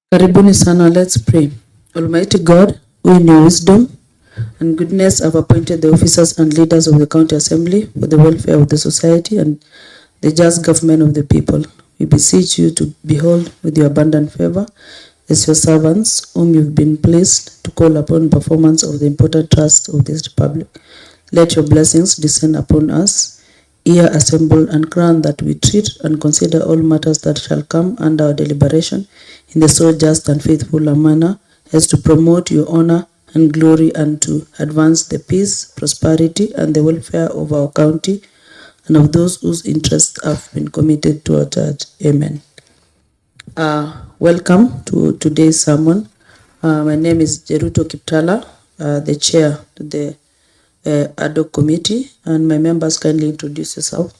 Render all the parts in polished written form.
Karibuni sana, let's pray. Almighty God, who in your wisdom and goodness have appointed the officers and leaders of the county assembly for the welfare of the society and the just government of the people, we beseech you to behold with your abundant favor as your servants whom you've been pleased to call upon performance of the important trust of this republic. Let your blessings descend upon us, here assembled, and grant that we treat and consider all matters that shall come under our deliberation in the so just and faithful a manner as to promote your honor and glory and to advance the peace, prosperity, and the welfare of our county and of those whose interests have been committed to our church. Amen. Welcome to today's sermon. My name is Jeruto Kiptala, the chair of the ad hoc committee, and my members kindly introduce yourself.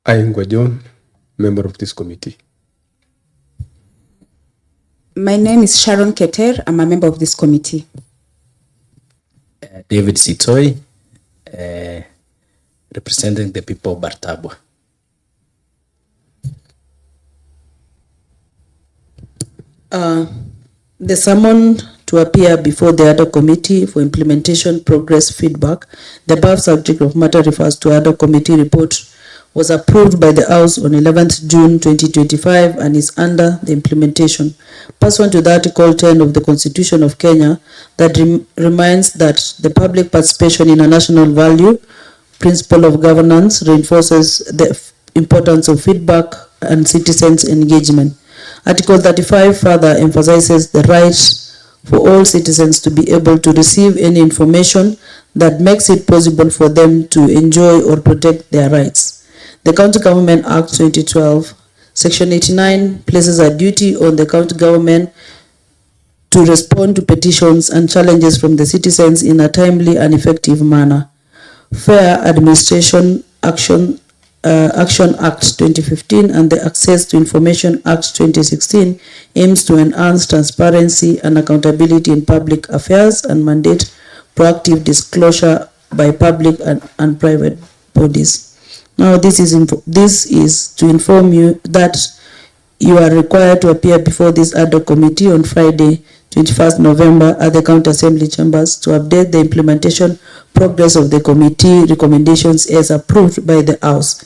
I am John, member of this committee. My name is Sharon Keter. I'm a member of this committee. David Sitoi, representing the people of Bartabwa. The summon to appear before the ad hoc committee for implementation progress feedback. The above subject of matter refers to ad hoc committee report was approved by the House on 11th June 2025 and is under the implementation. Pursuant to the Article 10 of the Constitution of Kenya that reminds that the public participation in a national value principle of governance reinforces the importance of feedback and citizens' engagement. Article 35 further emphasizes the right for all citizens to be able to receive any information that makes it possible for them to enjoy or protect their rights. The County Government Act 2012, Section 89, places a duty on the county government to respond to petitions and challenges from the citizens in a timely and effective manner. Fair Administration Action Act 2015 and the Access to Information Act 2016 aims to enhance transparency and accountability in public affairs and mandate proactive disclosure by public and private bodies. Now, this is to inform you that you are required to appear before this ad hoc committee on Friday, 21st November at the County Assembly Chambers to update the implementation progress of the committee recommendations as approved by the House.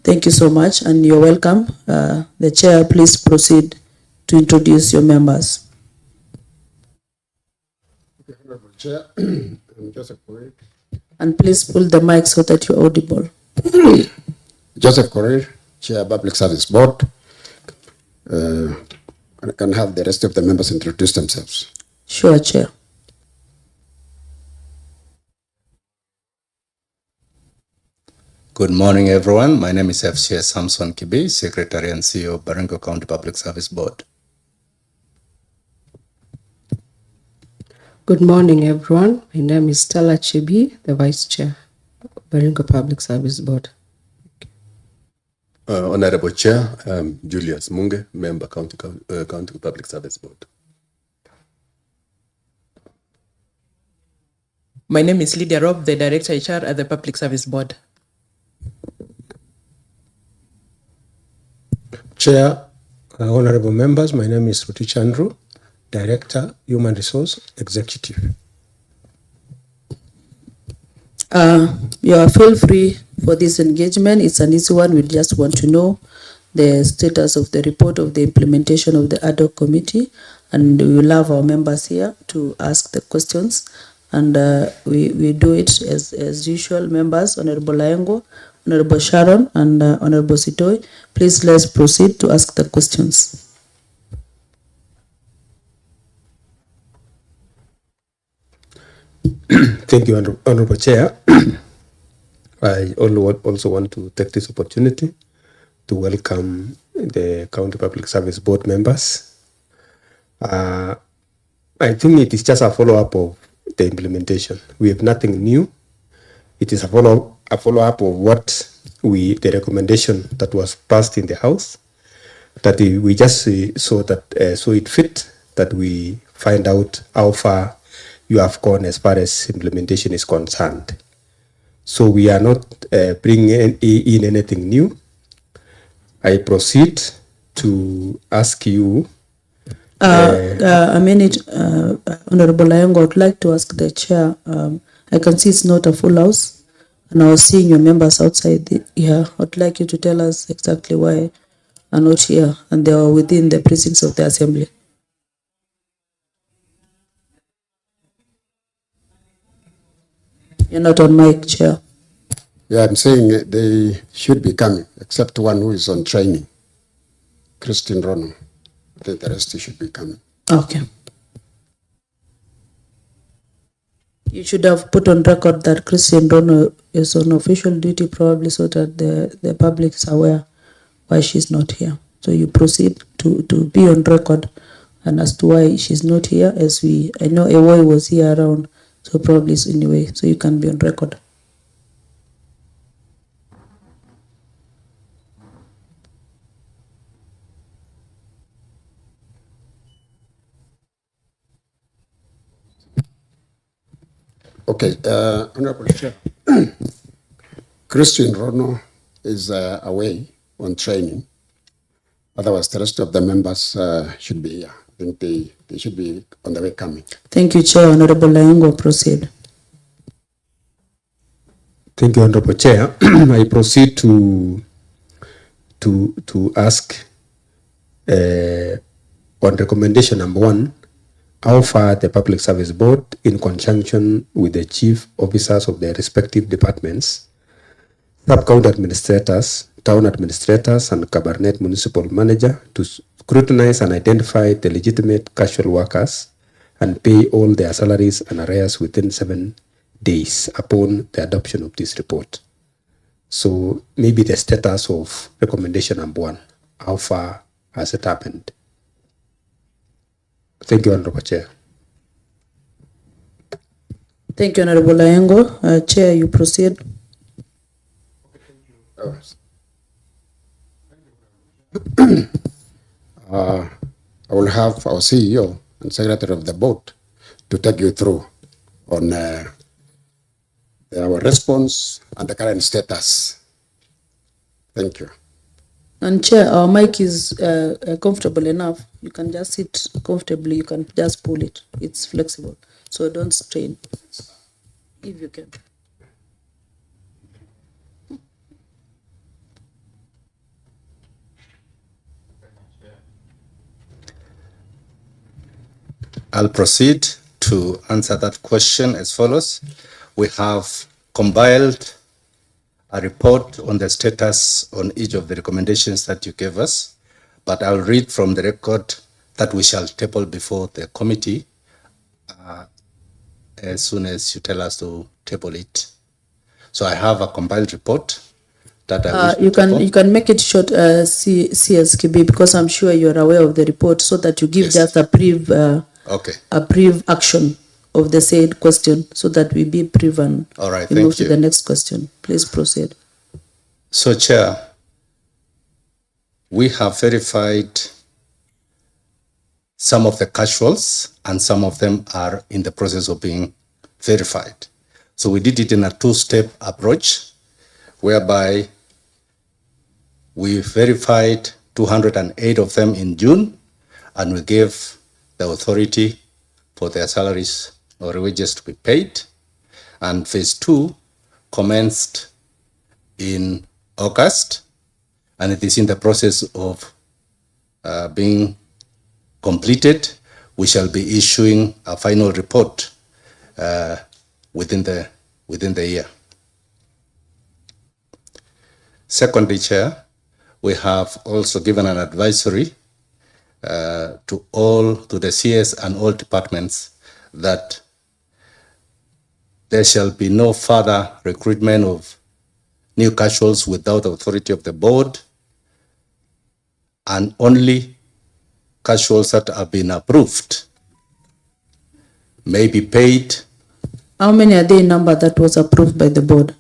Thank you so much and you're welcome. The chair, please proceed to introduce your members. Honorable Chair, I'm Joseph Correa. And please pull the mic so that you're audible. Joseph Correa, Chair Public Service Board. I can have the rest of the members introduce themselves. Sure, Chair. Good morning, everyone. My name is FCS Samson Kibi, Secretary and CEO of Baringo County Public Service Board. Good morning, everyone. My name is Stella Chibi, the Vice Chair of Baringo Public Service Board. Honorable Chair, Julius Munge, Member County Public Service Board. My name is Lydia Rob, the Director HR at the Public Service Board. Chair, honorable members, my name is Ruti Chandru, Director, Human Resource Executive. Feel free for this engagement. It's an easy one. We just want to know the status of the report of the implementation of the ad hoc committee, and we will have our members here to ask the questions. And we do it as usual. Members, Honorable Laengo, Honorable Sharon, and Honorable Sitoi, please let's proceed to ask the questions. Thank you, Honorable Chair. I also want to take this opportunity to welcome the County Public Service Board members. I think it is just a follow-up of the implementation. We have nothing new. It is a follow-up of what the recommendation that was passed in the House, that we just saw it fit that we find out how far you have gone as far as implementation is concerned. So we are not bringing in anything new. I proceed to ask you. A minute, Honorable Ayongo, I would like to ask the chair. I can see it's not a full house, and I was seeing your members outside here. I would like you to tell us exactly why are not here, and they are within the precincts of the assembly. You're not on mic, Chair. Yeah, I'm saying they should be coming, except one who is on training, Christine Rono. I think the rest should be coming. Okay. You should have put on record that Christian Rono is on official duty, probably, so that the public is aware why she's not here. So you proceed to be on record and as to why she's not here, as I know Ewoy was here around, so probably it's anyway, so you can be on record. Okay, Honorable Chair. Christine Rono is away on training. Otherwise, the rest of the members should be here. I think they should be on the way coming. Thank you, Chair. Honorable Ayongo, proceed. Thank you, Honorable Chair. I proceed to ask on recommendation number 1, how far the Public Service Board, in conjunction with the chief officers of their respective departments, sub-county administrators, town administrators, and cabinet municipal manager, to scrutinize and identify the legitimate casual workers and pay all their salaries and arrears within 7 days upon the adoption of this report. So maybe the status of recommendation number 1, how far has it happened? Thank you, Honorable Chair. Thank you, Honorable Ayongo. Chair, you proceed. I will have our CEO and Secretary of the Board to take you through on our response and the current status. Thank you. And Chair, our mic is comfortable enough. You can just sit comfortably. You can just pull it. It's flexible. So don't strain, if you can. I'll proceed to answer that question as follows. We have compiled a report on the status on each of the recommendations that you gave us, but I'll read from the record that we shall table before the committee as soon as you tell us to table it. So I have a compiled report that I wish to table. You can make it short, CSKB, because I'm sure you're aware of the report, so that you give just a brief action of the said question, so that we be brief and all right, we move to the next question. Please proceed. So, Chair, we have verified some of the casuals and some of them are in the process of being verified. So we did it in a 2-step approach, whereby we verified 208 of them in June, and we gave the authority for their salaries or wages to be paid. And phase 2 commenced in August, and it is in the process of being completed. We shall be issuing a final report within the year. Secondly, Chair, we have also given an advisory to the CS and all departments that there shall be no further recruitment of new casuals without authority of the board, and only casuals that have been approved may be paid. How many are there in number that was approved by the board?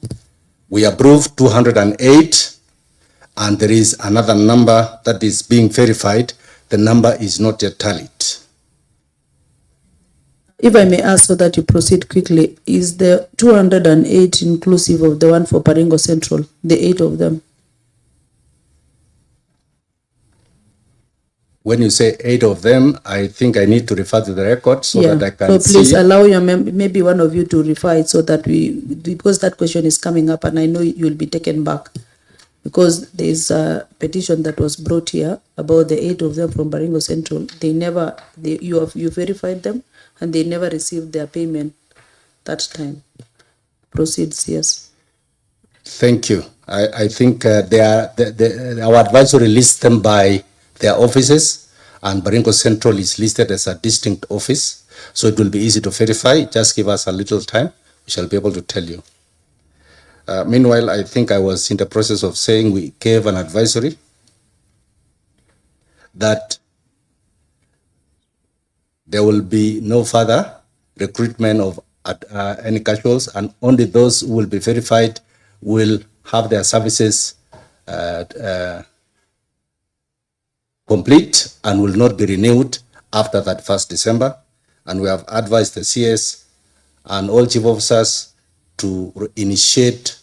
We approved 208, and there is another number that is being verified. The number is not yet tallied. If I may ask so that you proceed quickly, is the 208 inclusive of the one for Baringo Central, the 8 of them? When you say 8 of them, I think I need to refer to the record so that I can So please see. allow your maybe one of you to refer it so that because that question is coming up and I know you will be taken back. Because there is a petition that was brought here about the 8 of them from Baringo Central. You verified them and they never received their payment that time. Proceeds, yes. Thank you. I think our advisory lists them by their offices, and Baringo Central is listed as a distinct office. So it will be easy to verify. Just give us a little time. We shall be able to tell you. Meanwhile, I think I was in the process of saying we gave an advisory that there will be no further recruitment of any casuals, and only those who will be verified will have their services complete and will not be renewed after that 1st December. And we have advised the CS and all chief officers to initiate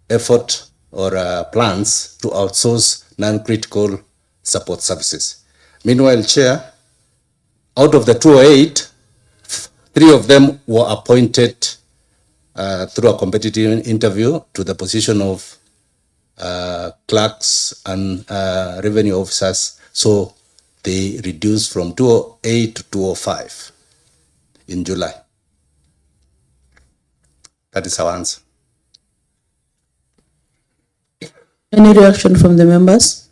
effort or plans to outsource non-critical support services. Meanwhile, Chair, out of the 208, 3 of them were appointed through a competitive interview to the position of clerks and revenue officers. So they reduced from 208 to 205 in July. That is our answer. Any reaction from the members?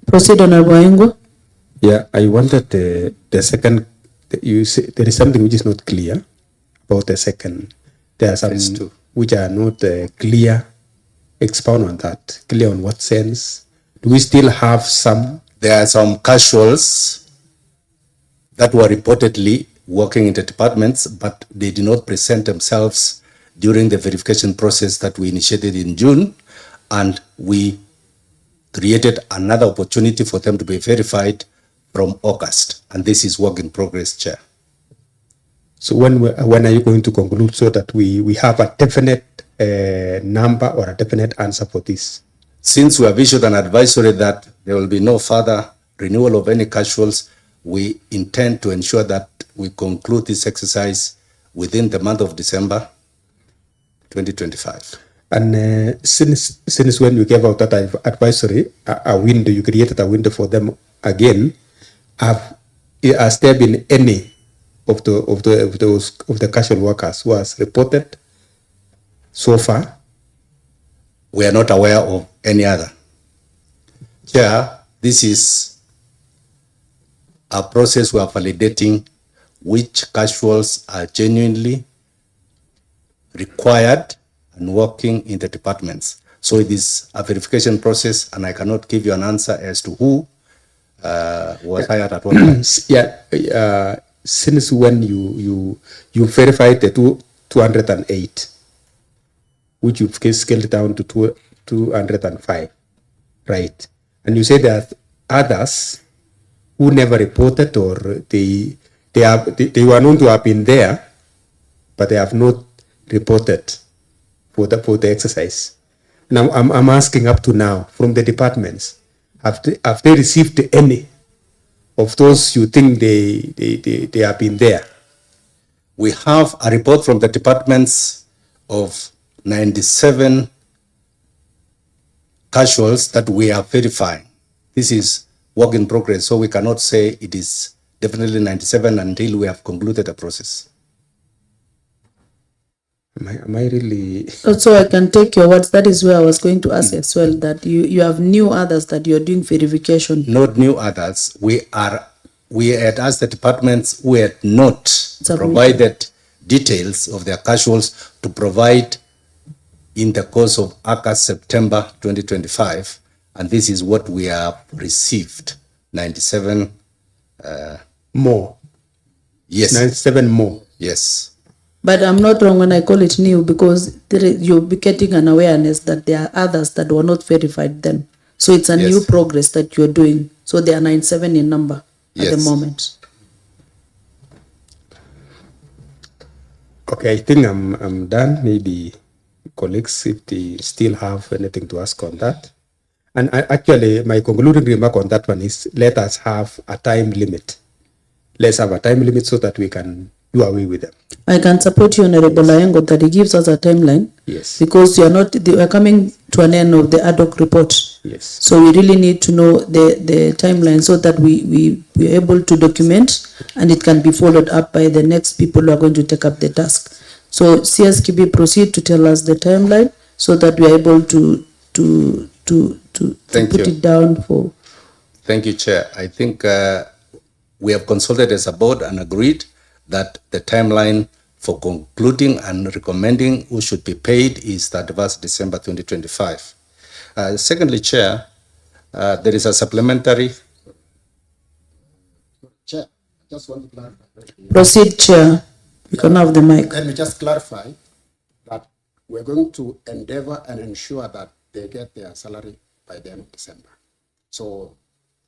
Proceed, Honorable Waingo. Yeah, I wanted the second. You say there is something which is not clear about the second. There are some which are not clear. Expound on that. Clear on what sense? Do we still have some? There are some casuals that were reportedly working in the departments, but they did not present themselves during the verification process that we initiated in June, and we created another opportunity for them to be verified from August, and this is work in progress, Chair. So when are you going to conclude so that we have a definite number or a definite answer for this? Since we have issued an advisory that there will be no further renewal of any casuals, we intend to ensure that we conclude this exercise within the month of December 2025. And since when you gave out that advisory, a window, you created a window for them again. Has there been any of the casual workers who has reported so far? We are not aware of any other. Chair, this is a process we are validating which casuals are genuinely required and working in the departments. So it is a verification process, and I cannot give you an answer as to who was hired at what time. Yeah, since when you verified the 208, which you've scaled down to 205, right? And you say there are others who never reported, or they were known to have been there, but they have not reported for the exercise. Now I'm asking up to now from the departments, have they received any of those you think they have been there? We have a report from the departments of 97 casuals that we are verifying. This is work in progress, so we cannot say it is definitely 97 until we have concluded the process. Am I really? So I can take your words. That is where I was going to ask as well, that you have new others that you're doing verification. Not new others. We had asked the departments who had not provided details of their casuals to provide in the course of August, September 2025, and this is what we have received, 97 more. Yes. 97 more. Yes. But I'm not wrong when I call it new because you'll be getting an awareness that there are others that were not verified then. So it's a Yes. new progress that you're doing. So they are 97 in number at the Yes. moment. Okay, I think I'm done. Maybe colleagues, if they still have anything to ask on that. And actually, my concluding remark on that one is let us have a time limit. Let's have a time limit so that we can do away with them. I can support you, Honorable Ayengo, that he gives us a timeline. Yes. Because we are coming to an end of the ad hoc report. Yes. So we really need to know the timeline so that we are able to document and it can be followed up by the next people who are going to take up the task. So CSKB, proceed to tell us the timeline so that we are able to Thank put you. it down for. Thank you, Chair. I think we have consulted as a board and agreed that the timeline for concluding and recommending who should be paid is 31st December 2025. Secondly, Chair, there is a supplementary. Chair, I just want to clarify. Proceed, Chair. You can have the mic. Let me just clarify that we're going to endeavor and ensure that they get their salary by the end of December. So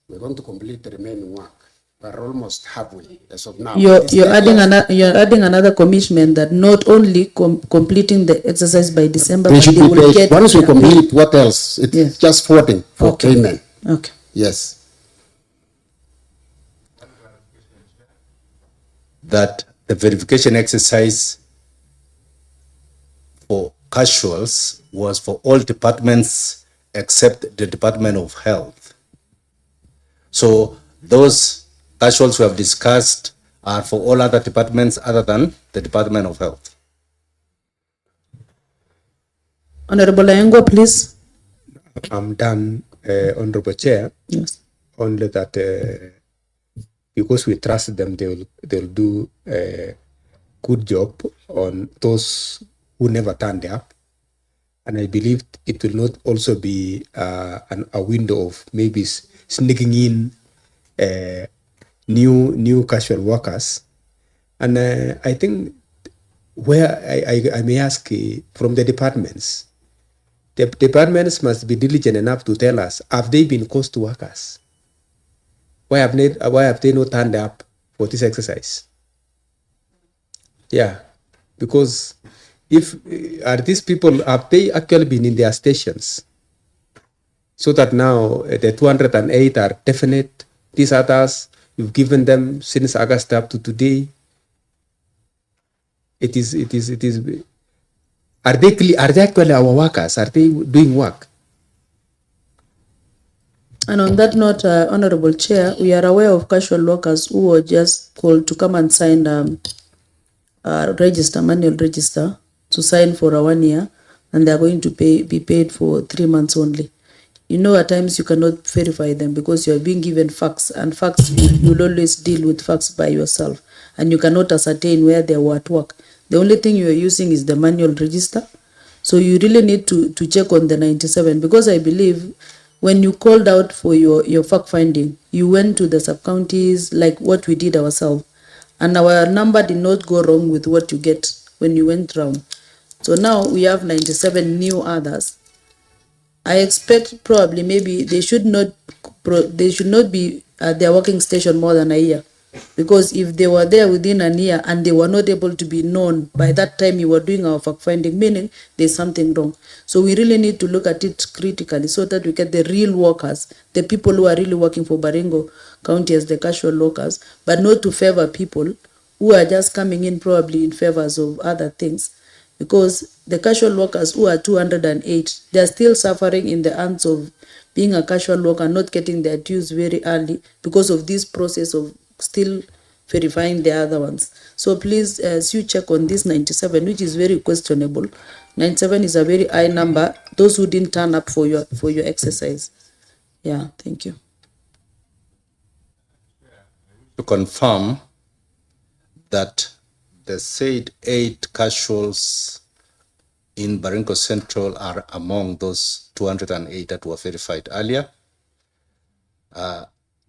we're going to complete the remaining work. We're almost halfway as of now. You're adding another commitment that not only completing the exercise by December, They but should they be will paid. get Once we their complete, what else? It's Yes. just voting for Okay. payment. Okay. Yes. That the verification exercise for casuals was for all departments except the Department of Health. So those casuals we have discussed are for all other departments other than the Department of Health. Honorable Ayengo, please. I'm done, Honorable Chair. Yes. Only that because we trust them, they'll do a good job on those who never turned up. And I believe it will not also be a window of maybe sneaking in new casual workers. And I think where I may ask from the departments must be diligent enough to tell us, have they been cost workers? Why have they not turned up for this exercise? Yeah, because if are these people, have they actually been in their stations? So that now the 208 are definite. These others, you've given them since August up to today. It is. Are they actually our workers? Are they doing work? And on that note, Honorable Chair, we are aware of casual workers who were just called to come and sign manual register to sign for 1 year, and they are going to be paid for 3 months only. You know, at times you cannot verify them because you are being given facts, and facts, you'll always deal with facts by yourself, and you cannot ascertain where they were at work. The only thing you are using is the manual register. So you really need to check on the 97, because I believe when you called out for your fact finding, you went to the sub-counties like what we did ourselves. And our number did not go wrong with what you get when you went round. So now we have 97 new others. I expect probably maybe they should not be at their working station more than a year. Because if they were there within a year and they were not able to be known by that time you were doing our fact finding, meaning there's something wrong. So we really need to look at it critically so that we get the real workers, the people who are really working for Baringo County as the casual workers, but not to favor people who are just coming in probably in favors of other things. Because the casual workers who are 208, they are still suffering in the hands of being a casual worker, not getting their dues very early because of this process of still verifying the other ones. So please, as you check on this 97, which is very questionable. 97 is a very high number. Those who didn't turn up for your exercise. Yeah, thank you. To confirm that the said 8 casuals in Baringo Central are among those 208 that were verified earlier.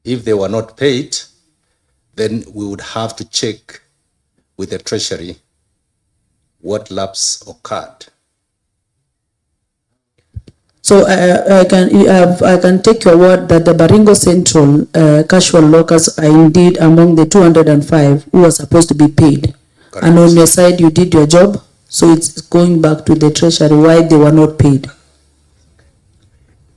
If they were not paid, then we would have to check with the Treasury what lapse occurred. So I can take your word that the Baringo Central casual workers are indeed among the 205 who are supposed to be paid. Correct. And on your side, you did your job, so it's going back to the treasury why they were not paid.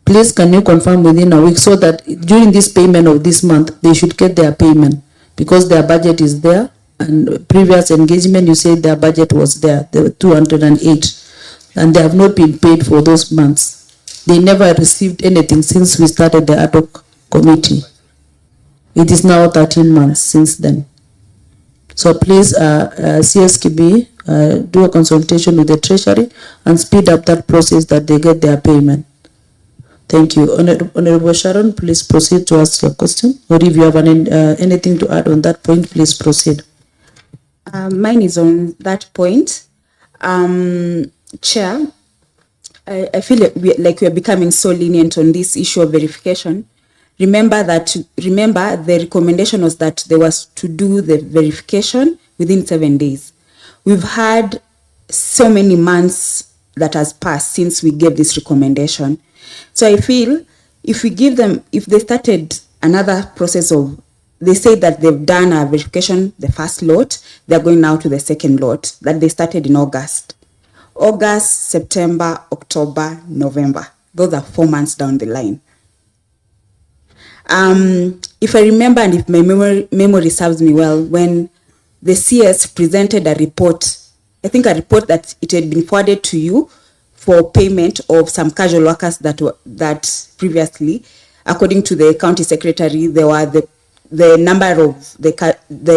Please, can you confirm within a week so that during this payment of this month, they should get their payment because their budget is there. And previous engagement, you said their budget was there, the 208, and they have not been paid for those months. They never received anything since we started the ad hoc committee. It is now 13 months since then. So please, CSKB, do a consultation with the treasury and speed up that process that they get their payment. Thank you. Honorable Sharon, please proceed to ask your question. Or if you have anything to add on that point, please proceed. Mine is on that point. Chair, I feel like we are becoming so lenient on this issue of verification. Remember the recommendation was that there was to do the verification within 7 days. We've had so many months that has passed since we gave this recommendation. So I feel if we give them, if they started another process of, they say that they've done a verification, the first lot, they're going now to the second lot that they started in August. August, September, October, November. Those are 4 months down the line. If I remember and if my memory serves me well, when the CS presented a report, I think a report that it had been forwarded to you for payment of some casual workers that previously, according to the county secretary, there were the number of the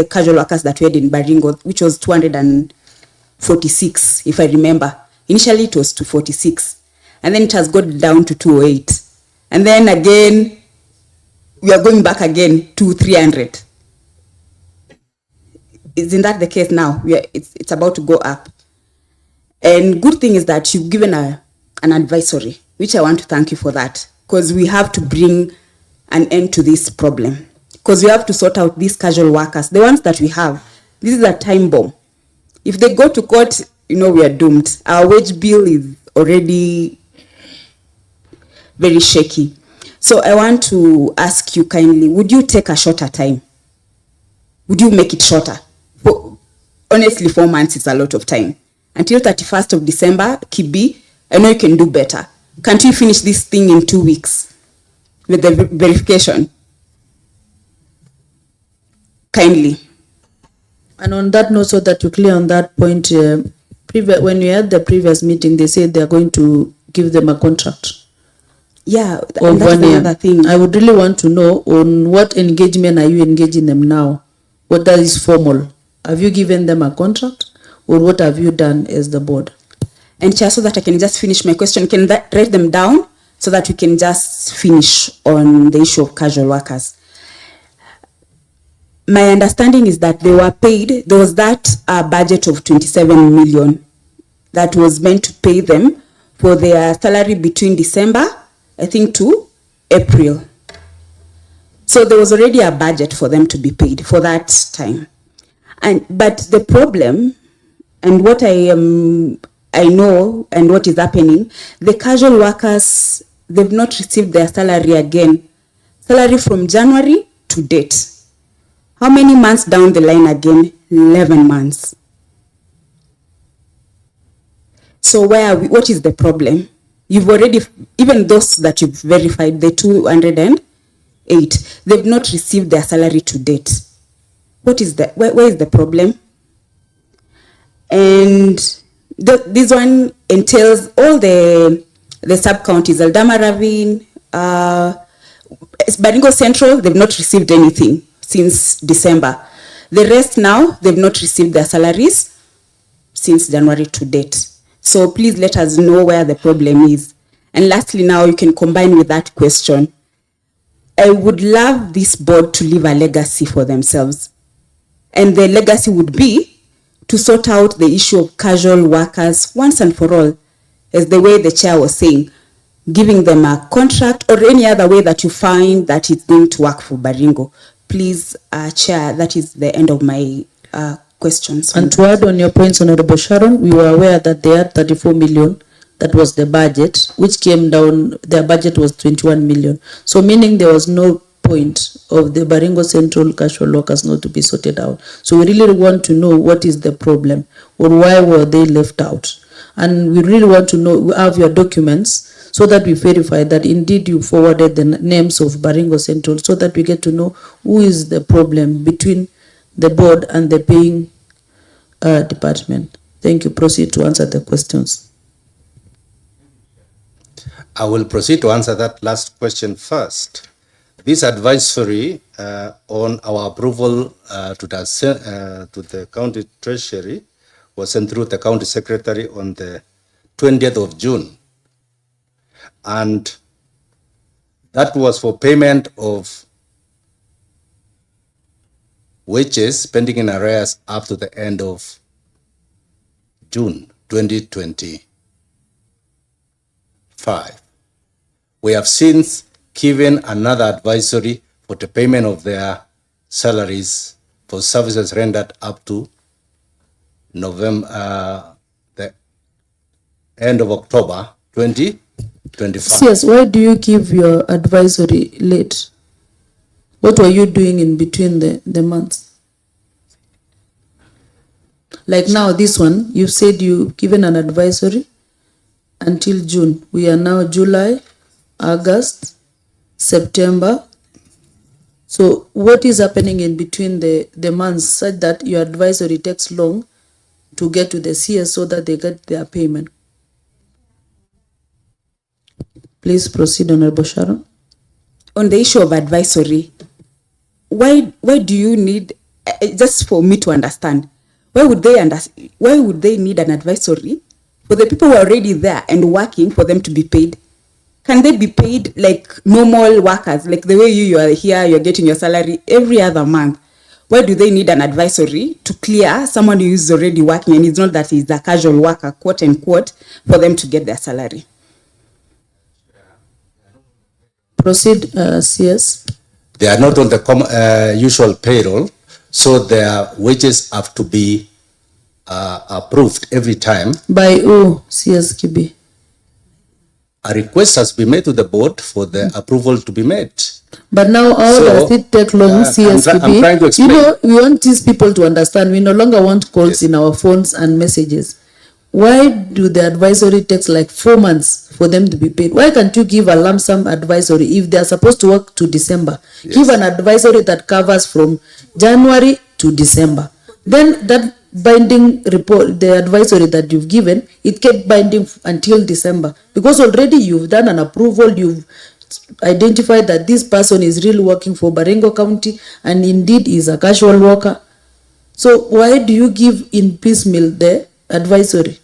casual workers that we had in Baringo, which was 246, if I remember. Initially it was 246, and then it has gone down to 208. And then again, we are going back again to 300. Isn't that the case now? It's about to go up. And good thing is that you've given an advisory, which I want to thank you for that, because we have to bring an end to this problem. Because we have to sort out these casual workers, the ones that we have. This is a time bomb. If they go to court, we are doomed. Our wage bill is already very shaky. So I want to ask you kindly, would you take a shorter time? Would you make it shorter? Honestly, 4 months is a lot of time. Until 31st of December, Kibi, I know you can do better. Can't you finish this thing in 2 weeks with the verification? Kindly. And on that note, so that you're clear on that point, when we had the previous meeting, they said they're going to give them a contract. Yeah, Of that's 1 year. another thing. I would really want to know on what engagement are you engaging them now? What that is formal? Have you given them a contract, or what have you done as the board? And Chair, so that I can just finish my question, can write them down so that we can just finish on the issue of casual workers. My understanding is that they were paid, there was that budget of 27 million that was meant to pay them for their salary between December, I think, to April. So there was already a budget for them to be paid for that time. But the problem, and what I know and what is happening, the casual workers, they've not received their salary again. Salary from January to date. How many months down the line again? 11 months. So where are we? What is the problem? You've already, even those that you've verified, the 208, they've not received their salary to date. What is the, where is the problem? And this one entails all the sub-counties, Aldama Ravine, Baringo Central, they've not received anything since December. The rest now, they've not received their salaries since January to date. So please let us know where the problem is. And lastly, now you can combine with that question. I would love this board to leave a legacy for themselves. And the legacy would be to sort out the issue of casual workers once and for all, as the way the chair was saying, giving them a contract or any other way that you find that it's going to work for Baringo. Please, Chair, that is the end of my questions. And to add on your points, Honorable Sharon, we were aware that they had 34 million. That was the budget, which came down, their budget was 21 million. So meaning there was no point of the Baringo Central casual workers not to be sorted out. So we really want to know what is the problem or why were they left out. And we really want to know, we have your documents so that we verify that indeed you forwarded the names of Baringo Central so that we get to know who is the problem between the board and the paying department. Thank you. Proceed to answer the questions. I will proceed to answer that last question first. This advisory on our approval to the county treasury was sent through the county secretary on the 20th of June. And that was for payment of wages pending in arrears up to the end of June 2025. We have since given another advisory for the payment of their salaries for services rendered up to November, the end of October 2025. Yes, why do you give your advisory late? What were you doing in between the months? Like now, this one, you said you've given an advisory until June. We are now July, August, September. So what is happening in between the months such that your advisory takes long to get to the CS so that they get their payment? Please proceed, Honorable Sharon. On the issue of advisory, why do you need, just for me to understand, why would they need an advisory for the people who are already there and working for them to be paid? Can they be paid like normal workers, like the way you are here, you're getting your salary every other month? Why do they need an advisory to clear someone who is already working and it's not that he's a casual worker, quote unquote, for them to get their salary? Proceed, CS. They are not on the usual payroll, so their wages have to be approved every time. By who, CS Kibi? A request has been made to the board for the approval to be made. But now how does it take long, CSPB? I'm trying to explain. You know, we want these people to understand. We no longer want calls in our phones and messages. Why do the advisory takes like 4 months for them to be paid? Why can't you give a lump sum advisory if they are supposed to work to December? Yes. Give an advisory that covers from January to December. Then that binding report, the advisory that you've given, it kept binding until December. Because already you've done an approval, you've identified that this person is really working for Baringo County and indeed is a casual worker. So why do you give in piecemeal the advisory?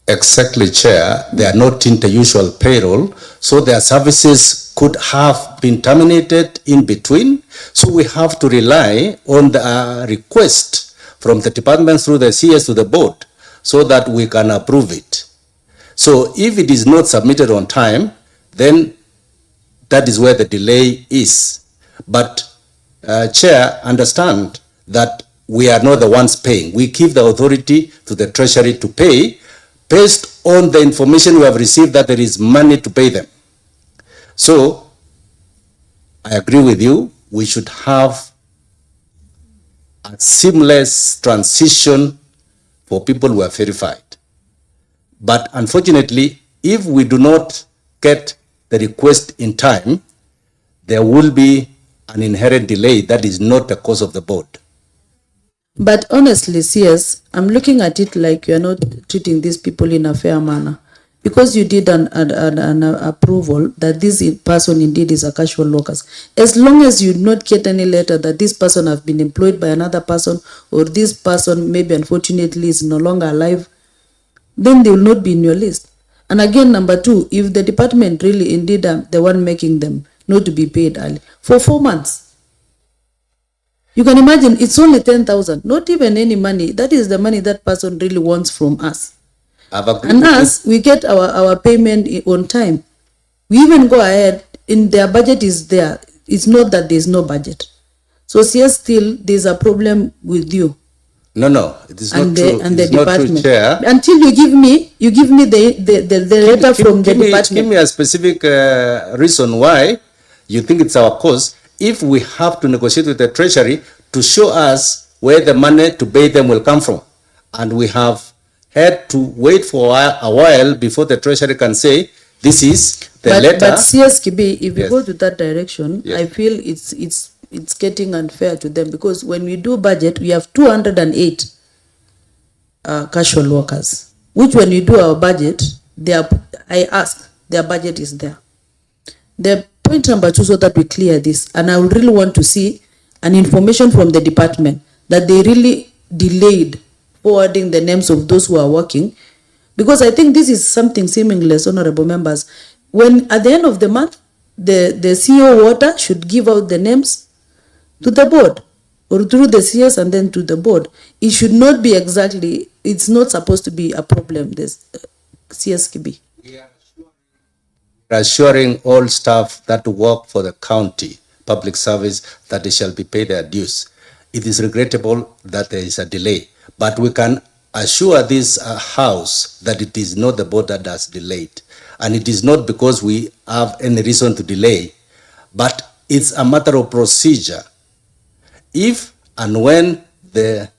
Exactly, Chair. They are not in the usual payroll, so their services could have been terminated in between. So we have to rely on the request from the department through the CS to the board so that we can approve it. So if it is not submitted on time, then that is where the delay is. But Chair, understand that we are not the ones paying. We give the authority to the Treasury to pay based on the information we have received that there is money to pay them. So I agree with you. We should have a seamless transition for people who are verified. But unfortunately, if we do not get the request in time, there will be an inherent delay that is not the cause of the board. But honestly, CS, I'm looking at it like you're not treating these people in a fair manner. Because you did an approval that this person indeed is a casual worker. As long as you not get any letter that this person have been employed by another person or this person maybe unfortunately is no longer alive, then they will not be in your list. And again, number two, if the department really indeed the one making them not to be paid early for 4 months, you can imagine it's only 10,000, not even any money. That is the money that person really wants from us. And us, we get our payment on time. We even go ahead, in their budget is there. It's not that there's no budget. So yes, still there's a problem with you. No, it is not and true. and It the is not true, department. Chair. Until you give me the letter from the Give department. me a specific reason why you think it's our cause. If we have to negotiate with the Treasury to show us where the money to pay them will come from, and we have had to wait for a while before the Treasury can say this is the letter. But CSKB, if you Yes. go to that direction, Yes. I feel it's getting unfair to them, because when we do budget, we have 208 casual workers, which when you do our budget, I ask, their budget is there. The point number 2, so that we clear this, and I would really want to see an information from the department that they really delayed forwarding the names of those who are working, because I think this is something seamless, honorable members. When at the end of the month, the CEO water should give out the names to the board, or through the CS and then to the board. It should not be exactly, it's not supposed to be a problem, this CSKB. Assuring all staff that work for the county public service that they shall be paid their dues. It is regrettable that there is a delay, but we can assure this house that it is not the board that has delayed, and it is not because we have any reason to delay, but it's a matter of procedure. If and when the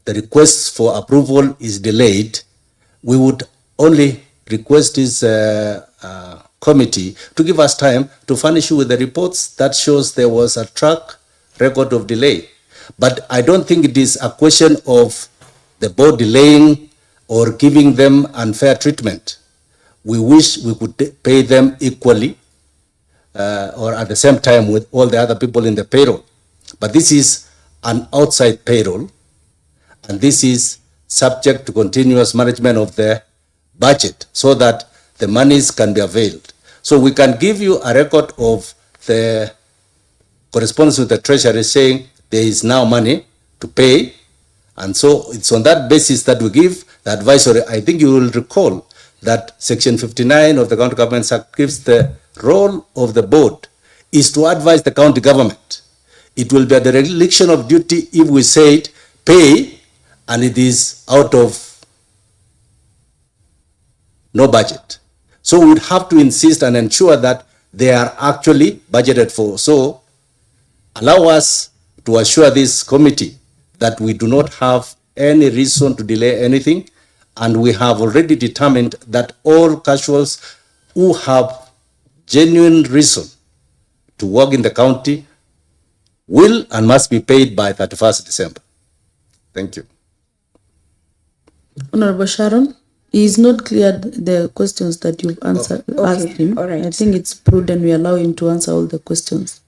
request for approval is delayed, we would only request this committee to give us time to furnish you with the reports that shows there was a track record of delay. But I don't think it is a question of the board delaying or giving them unfair treatment. We wish we could pay them equally or at the same time with all the other people in the payroll. But this is an outside payroll, and this is subject to continuous management of the budget so that the monies can be availed. So we can give you a record of the correspondence with the Treasury saying there is now money to pay, and so it's on that basis that we give the advisory. I think you will recall that Section 59 of the County Government Act gives the role of the board is to advise the county government. It will be a dereliction of duty if we say it, pay, and it is out of no budget. So we would have to insist and ensure that they are actually budgeted for. So allow us to assure this committee that we do not have any reason to delay anything, and we have already determined that all casuals who have genuine reason to work in the county will and must be paid by 31st December. Thank you. Honorable Sharon, he is not cleared the questions that you've answered, asked him. all right. I think it's prudent we allow him to answer all the questions.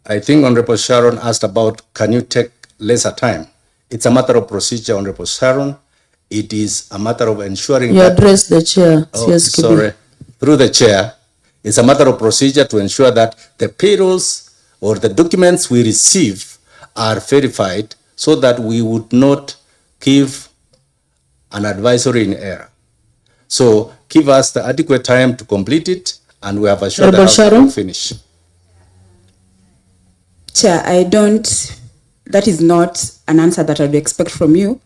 I think Honorable Sharon asked about, can you take lesser time? It's a matter of procedure, Honorable Sharon. It is a matter of ensuring You that... address the chair, CSKB. Sorry. Through the chair, it's a matter of procedure to ensure that the payrolls or the documents we receive are verified so that we would not give an advisory in error. So give us the adequate time to complete it, and we have assured Honorable the House that Sharon? we'll finish. Chair, that is not an answer that I would expect from you.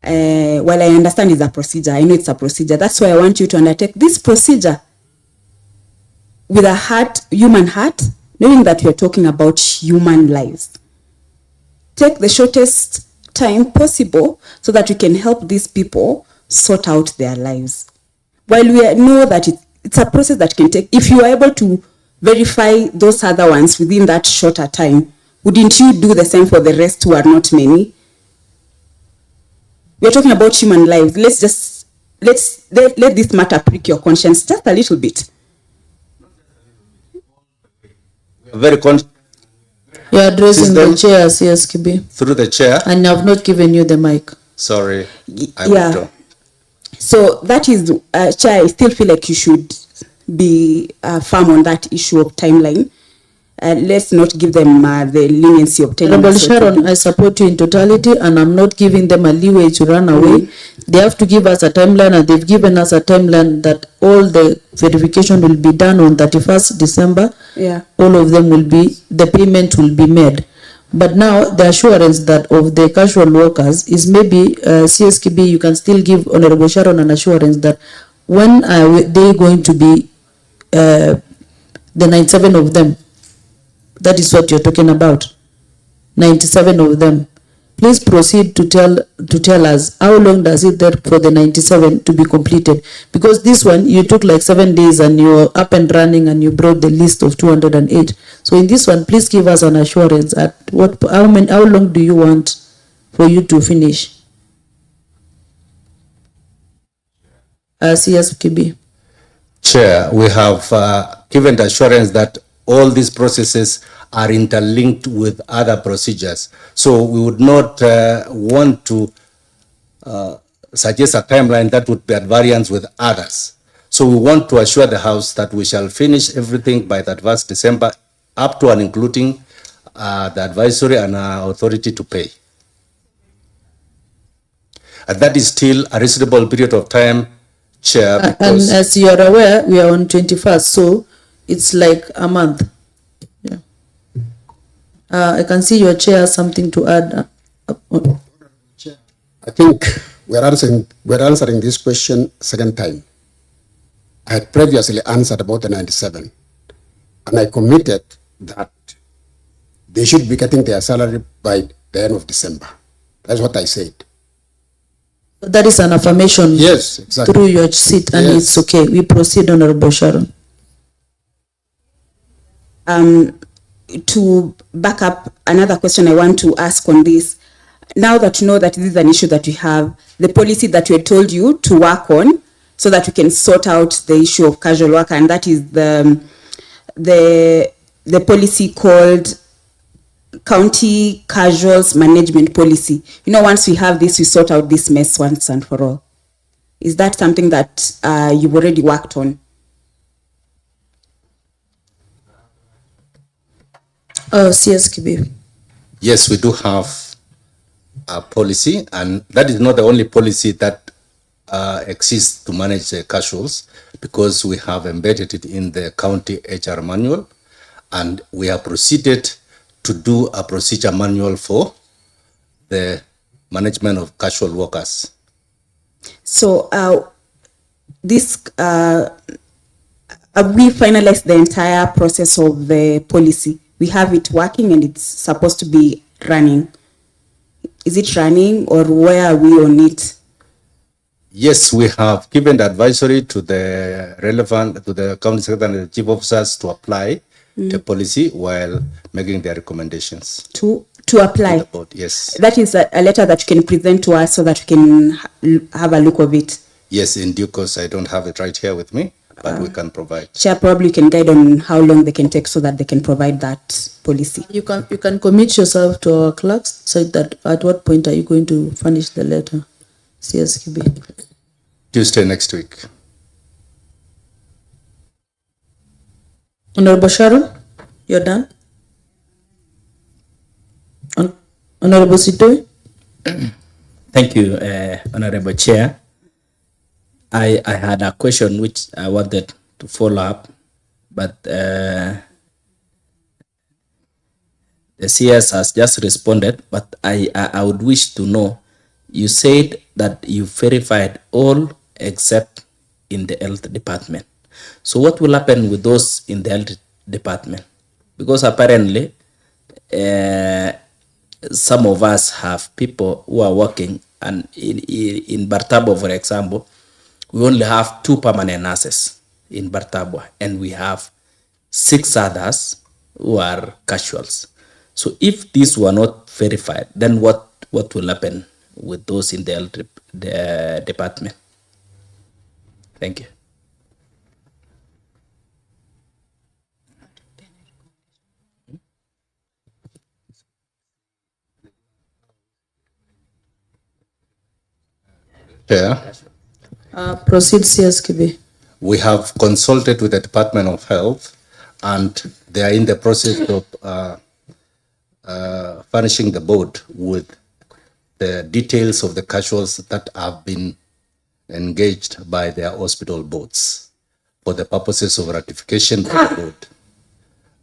While I understand it's a procedure, I know it's a procedure. That's why I want you to undertake this procedure with a heart, human heart, knowing that we are talking about human lives. Take the shortest time possible so that we can help these people sort out their lives. While we know that it's a process that can take, if you are able to verify those other ones within that shorter time, wouldn't you do the same for the rest who are not many? We are talking about human lives. Let this matter prick your conscience just a little bit. Very conscious. You are addressing the System. chair, CSKB, Through the chair. and I have not given you the mic. Sorry. I Yeah. withdraw. So that is, Chair, I still feel like you should be firm on that issue of timeline. Let's not give them the leniency of telling Honorable us what to Sharon, do. I support you in totality, and I'm not giving them a leeway to run away. They have to give us a timeline, and they've given us a timeline that all the verification will be done on 31st December. Yeah. All of them will be, the payment will be made. But now the assurance that of the casual workers is maybe CSKB, you can still give Honorable Sharon an assurance that when are they going to be the 97 of them? That is what you're talking about. 97 of them. Please proceed to tell us how long does it take for the 97 to be completed? Because this one you took like 7 days and you're up and running and you brought the list of 208. So in this one, please give us an assurance at how long do you want for you to finish? CSKB. Chair, we have given the assurance that all these processes are interlinked with other procedures. So we would not want to suggest a timeline that would be at variance with others. So we want to assure the House that we shall finish everything by that 1st December, up to and including the advisory and authority to pay. And that is still a reasonable period of time, Chair. And as you are aware, we are on 21st, so it's like a month. Yeah. I can see your chair something to add. I think we're answering this question second time. I had previously answered about the 97, and I committed that they should be getting their salary by the end of December. That's what I said. That is an affirmation. Yes, exactly. Through your seat, and Yes. it's okay. We proceed, Honorable Sharon. To back up another question I want to ask on this, now that you know that this is an issue that we have, the policy that we had told you to work on so that we can sort out the issue of casual worker, and that is the policy called County Casuals Management Policy. You know, once we have this, we sort out this mess once and for all. Is that something that you've already worked on? CSKB. Yes, we do have a policy, and that is not the only policy that exists to manage casuals, because we have embedded it in the county HR manual, and we have proceeded to do a procedure manual for the management of casual workers. So this have we finalized the entire process of the policy? We have it working and it's supposed to be running. Is it running, or where are we on it? Yes, we have given the advisory to the relevant, to the county secretary and the chief officers to apply the policy while making their recommendations. To apply? To the board, yes. That is a letter that you can present to us so that we can have a look of it. Yes, in due course. I don't have it right here with me, but we can provide. Chair, probably you can guide on how long they can take so that they can provide that policy. You can commit yourself to our clerks, so that at what point are you going to furnish the letter? CSKB. Tuesday next week. Honorable Sharon, you're done. Honorable Sitoi. Thank you, Honorable Chair. I had a question which I wanted to follow up, but the CS has just responded, but I would wish to know, you said that you verified all except in the health department. So what will happen with those in the health department? Because apparently some of us have people who are working, and in Bartabo, for example, we only have 2 permanent nurses in Bartabo, and we have 6 others who are casuals. So if these were not verified, then what will happen with those in the health department? Thank you. Chair, Proceed, CSKB. we have consulted with the Department of Health, and they are in the process of furnishing the board with the details of the casuals that have been engaged by their hospital boards for the purposes of ratification by the board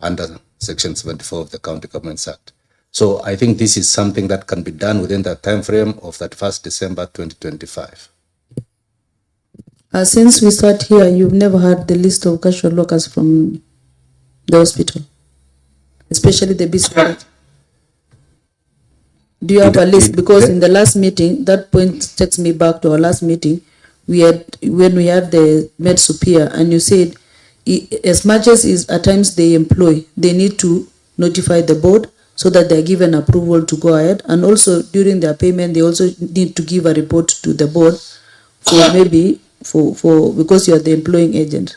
under Section 74 of the County Governments Act. So I think this is something that can be done within the time frame of that 1st December 2025. Since we start here, you've never had the list of casual workers from the hospital, especially the BCPSB. Do you have a list? Because in the last meeting, that point takes me back to our last meeting. When we had the med superior, and you said, as much as is at times they employ, they need to notify the board so that they're given approval to go ahead. And also during their payment, they also need to give a report to the board for maybe for because you are the employing agent.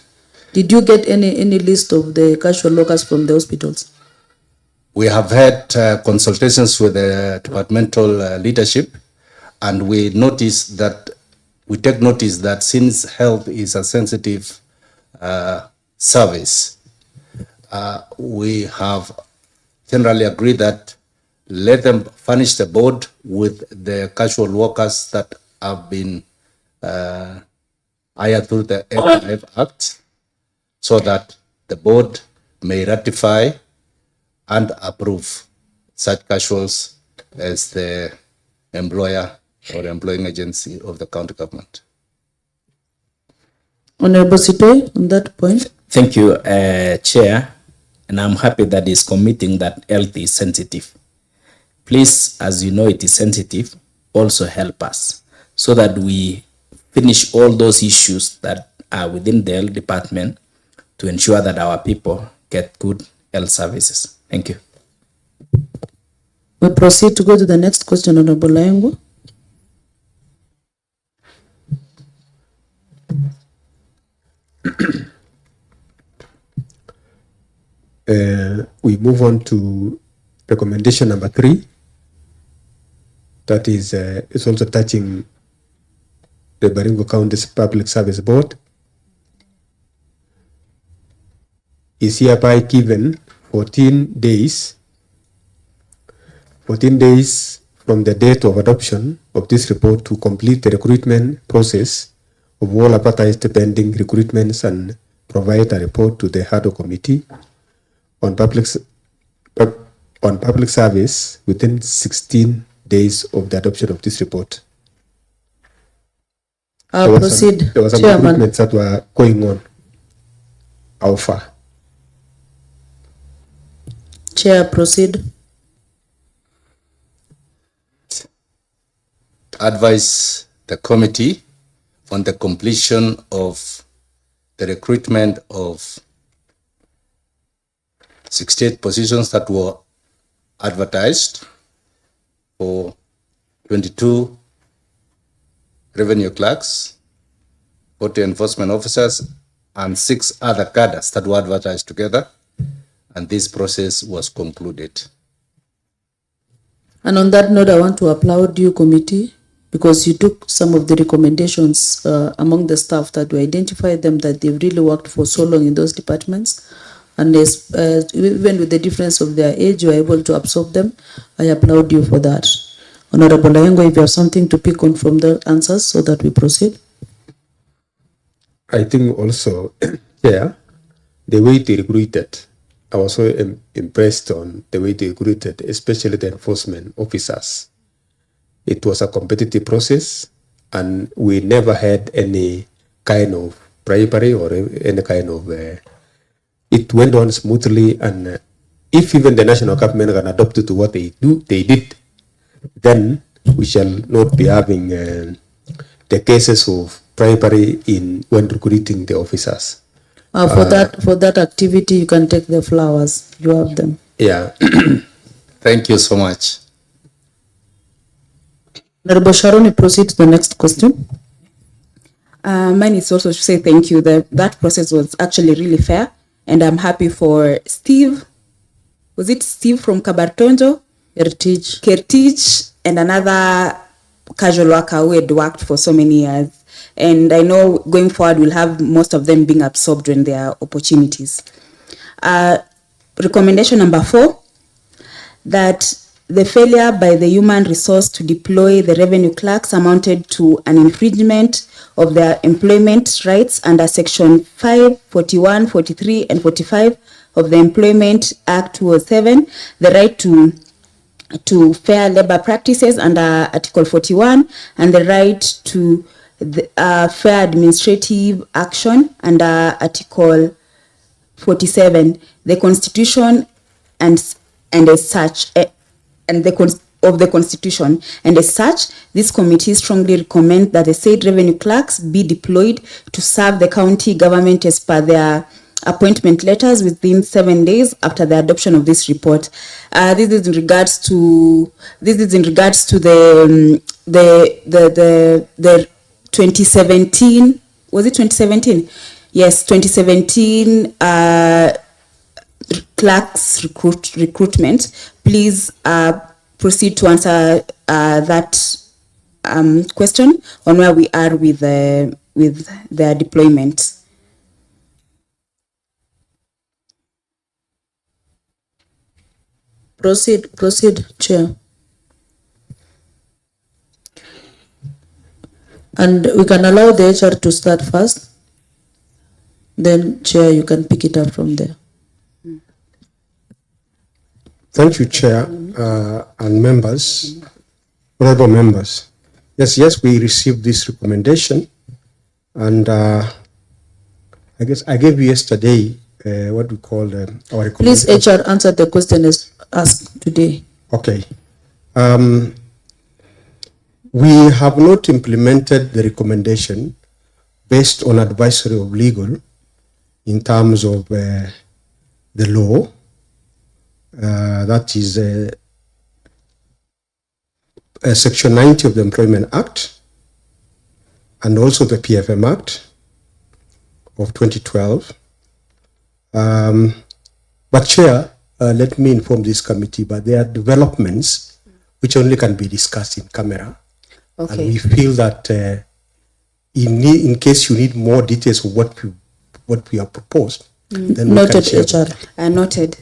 Did you get any list of the casual workers from the hospitals? We have had consultations with the departmental leadership, and we take notice that since health is a sensitive service, we have generally agreed that let them furnish the board with the casual workers that have been hired through the FIF Act, so that the board may ratify and approve such casuals as the employer or employing agency of the county government. Honorable Sitoy, on that point. Thank you, Chair, and I'm happy that is committing that health is sensitive. Please, as you know it is sensitive, also help us so that we finish all those issues that are within the health department to ensure that our people get good health services. Thank you. We proceed to go to the next question, Honorable Laengo. We move on to recommendation number 3. That is, it's also touching the Baringo County's Public Service Board. Is hereby given 14 days from the date of adoption of this report to complete the recruitment process of all advertised pending recruitments and provide a report to the HADO Committee on public service within 16 days of the adoption of this report. Proceed, there was some Chairman. recruitments that were going on. How far? Chair, proceed. Advise the committee on the completion of the recruitment of 68 positions that were advertised for 22 revenue clerks, 40 enforcement officers, and 6 other cadres that were advertised together, and this process was concluded. And on that note, I want to applaud you, committee, because you took some of the recommendations among the staff that we identified them that they've really worked for so long in those departments. And even with the difference of their age, you are able to absorb them. I applaud you for that. Honorable Laengo, if you have something to pick on from the answers so that we proceed. I think also, yeah, the way they recruited, I was so impressed on the way they recruited, especially the enforcement officers. It was a competitive process, and we never had any kind of bribery or any kind of. It went on smoothly, and if even the national government can adopt it to what they did, then we shall not be having the cases of bribery when recruiting the officers. For that activity, you can take the flowers. You have them. Yeah. Thank you so much. Honorable Sharon, you proceed to the next question. Mine is also to say thank you. That process was actually really fair, and I'm happy for Steve. Was it Steve from Kabartonjo? Kertich, and another casual worker who had worked for so many years. And I know going forward, we'll have most of them being absorbed when there are opportunities. Recommendation number 4, that the failure by the human resource to deploy the revenue clerks amounted to an infringement of their employment rights under Section 5, 41, 43, and 45 of the Employment Act 2007, the right to to fair labor practices under Article 41 and the right to the, fair administrative action under Article 47. The Constitution and as such, and the of the Constitution, and as such, this committee strongly recommend that the said revenue clerks be deployed to serve the county government as per their appointment letters within 7 days after the adoption of this report. This is in regards to the 2017. Was it 2017? Yes, 2017 clerks recruitment. Please proceed to answer that question on where we are with their deployment. Proceed, Chair. And we can allow the HR to start first. Then, Chair, you can pick it up from there. Thank you, Chair, and members, honorable members. Yes, we received this recommendation, and I guess I gave you yesterday what we call our recommendation. Please, HR, answer the question as asked today. Okay. We have not implemented the recommendation based on advisory of legal in terms of the law. That is Section 90 of the Employment Act and also the PFM Act of 2012. But Chair, let me inform this committee, but there are developments which only can be discussed in camera. Okay. And we feel that in case you need more details of what we have proposed, then we can Noted, share. HR. Noted.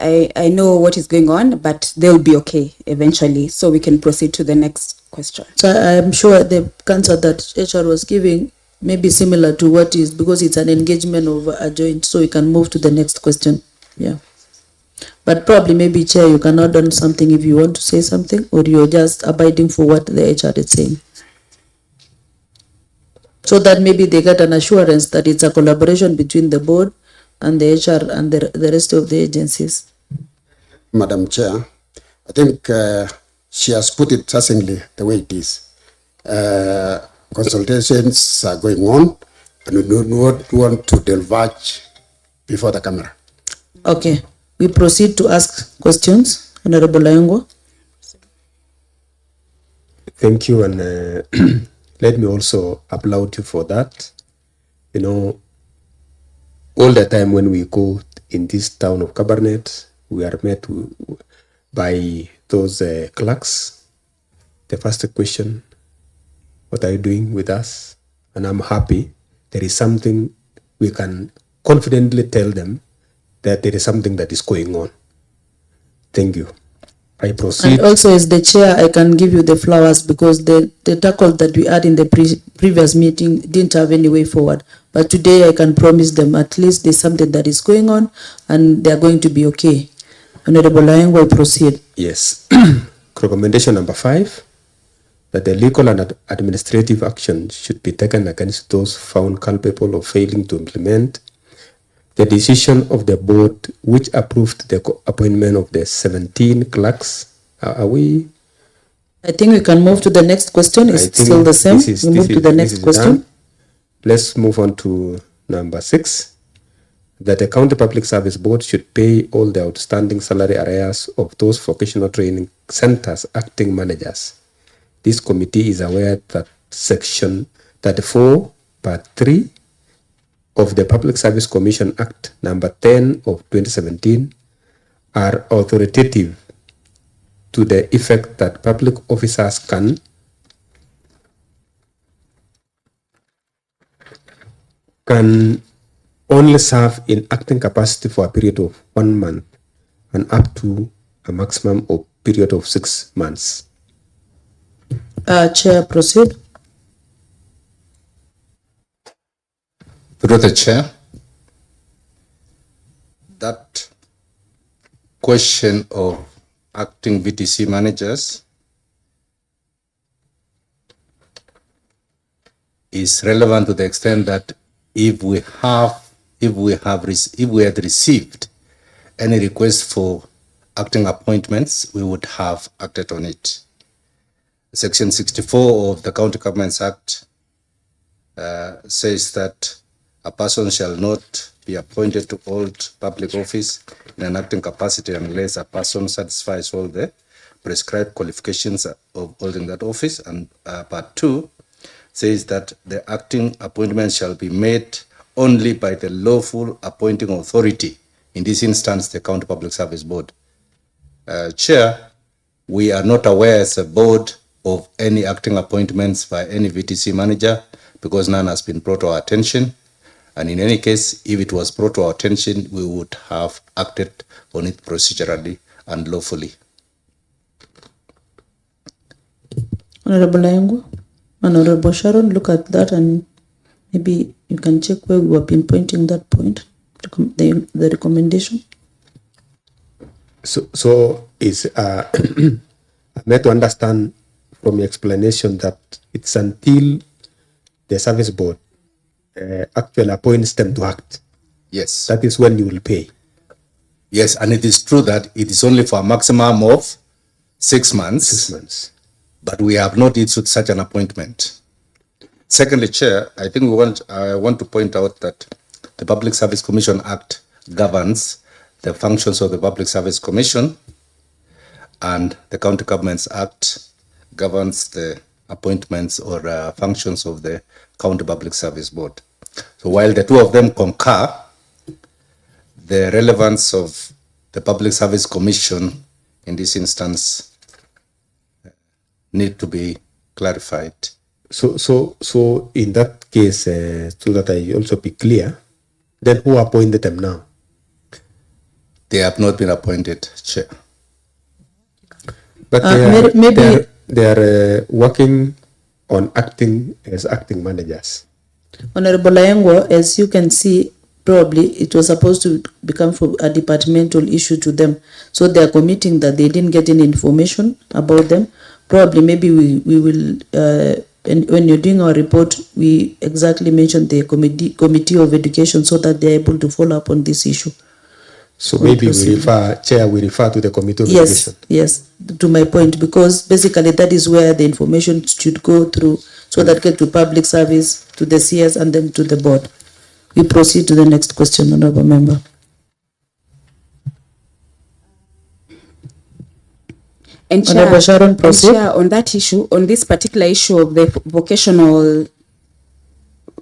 I know what is going on, but they'll be okay eventually, so we can proceed to the next question. So I am sure the answer that HR was giving may be similar to what is, because it's an engagement of a joint, so we can move to the next question. Yeah. But probably maybe, Chair, you can add on something if you want to say something, or you're just abiding for what the HR is saying. So that maybe they get an assurance that it's a collaboration between the board and the HR and the rest of the agencies. Madam Chair, I think she has put it succinctly the way it is. Consultations are going on, and we do not want to divulge before the camera. Okay, we proceed to ask questions. Honorable Ayongo. Thank you, and let me also applaud you for that. You know, all the time when we go in this town of Cabernet, we are met by those clerks. The first question, what are you doing with us? And I'm happy there is something we can confidently tell them that there is something that is going on. Thank you. I proceed. And also, as the chair, I can give you the flowers because the tackle that we had in the previous meeting didn't have any way forward. But today I can promise them at least there's something that is going on and they're going to be okay. Honorable Ayongo will proceed. Yes. Recommendation number 5, that the legal and administrative action should be taken against those found culpable of failing to implement the decision of the board which approved the appointment of the 17 clerks. Are we? I think we can move to the next question. It's still the same. We move to the next question. Done. Let's move on to number 6, that the County Public Service Board should pay all the outstanding salary arrears of those vocational training centers acting managers. This committee is aware that Section 34, Part 3 of the Public Service Commission Act number 10 of 2017 are authoritative to the effect that public officers can only serve in acting capacity for a period of 1 month and up to a maximum of period of 6 months. Chair, proceed. Through the chair, that question of acting VTC managers is relevant to the extent that if we had received any request for acting appointments, we would have acted on it. Section 64 of the County Governments Act says that a person shall not be appointed to hold public office in an acting capacity unless a person satisfies all the prescribed qualifications of holding that office. And part 2 says that the acting appointment shall be made only by the lawful appointing authority, in this instance, the County Public Service Board. Chair, we are not aware as a board of any acting appointments by any VTC manager because none has been brought to our attention. And in any case, if it was brought to our attention, we would have acted on it procedurally and lawfully. Honorable Layango, Honorable Sharon, look at that and maybe you can check where we were pinpointing that point, the recommendation. So is I'm meant to understand from your explanation that it's until the service board actually appoints them to act. Yes. That is when you will pay. Yes, and it is true that it is only for a maximum of 6 months. 6 months. But we have not issued such an appointment. Secondly, Chair, I think I want to point out that the Public Service Commission Act governs the functions of the Public Service Commission, and the County Governments Act governs the appointments or functions of the County Public Service Board. So while the two of them concur, the relevance of the Public Service Commission in this instance need to be clarified. So in that case, so that I also be clear, then who appointed them now? They have not been appointed, Chair. But they are working on acting as acting managers. Honorable Layango, as you can see, probably it was supposed to become from a departmental issue to them. So they are committing that they didn't get any information about them. Probably maybe we will, and when you're doing our report, we exactly mention the committee of education so that they're able to follow up on this issue. So maybe we refer to the committee of education. Yes, to my point, because basically that is where the information should go through, so that get to public service, to the CS, and then to the board. We proceed to the next question, Honorable Member. And Honorable Sharon, proceed. Chair, on that issue, on this particular issue of the vocational,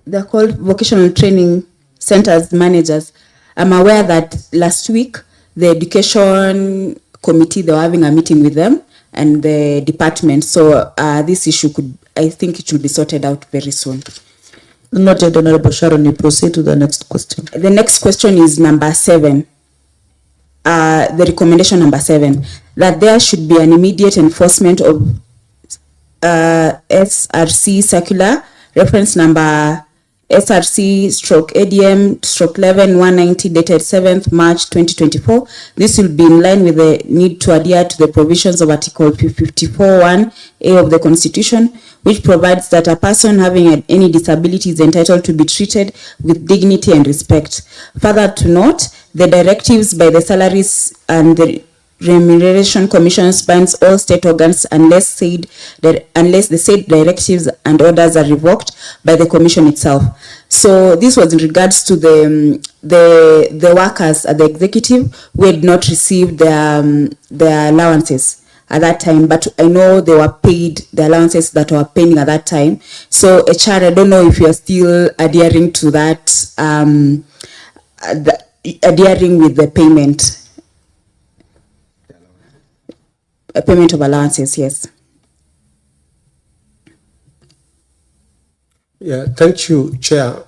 they're called vocational training centers managers, I'm aware that last week the education committee, they were having a meeting with them and the department. So this issue I think it should be sorted out very soon. Noted, Honorable Sharon. You proceed to the next question. The next question is number 7. The recommendation number 7, that there should be an immediate enforcement of SRC circular reference number SRC/ADM/11-190 dated 7th March 2024. This will be in line with the need to adhere to the provisions of Article 54(1)(a) of the Constitution, which provides that a person having any disability is entitled to be treated with dignity and respect. Further to note, the directives by the Salaries and the Remuneration Commission binds all state organs unless the said directives and orders are revoked by the Commission itself. So this was in regards to the workers at the executive who had not received their allowances at that time, but I know they were paid the allowances that were pending at that time. So HR, I don't know if you are still adhering to that, adhering with the payment of allowances. Yes. Yeah, thank you, Chair.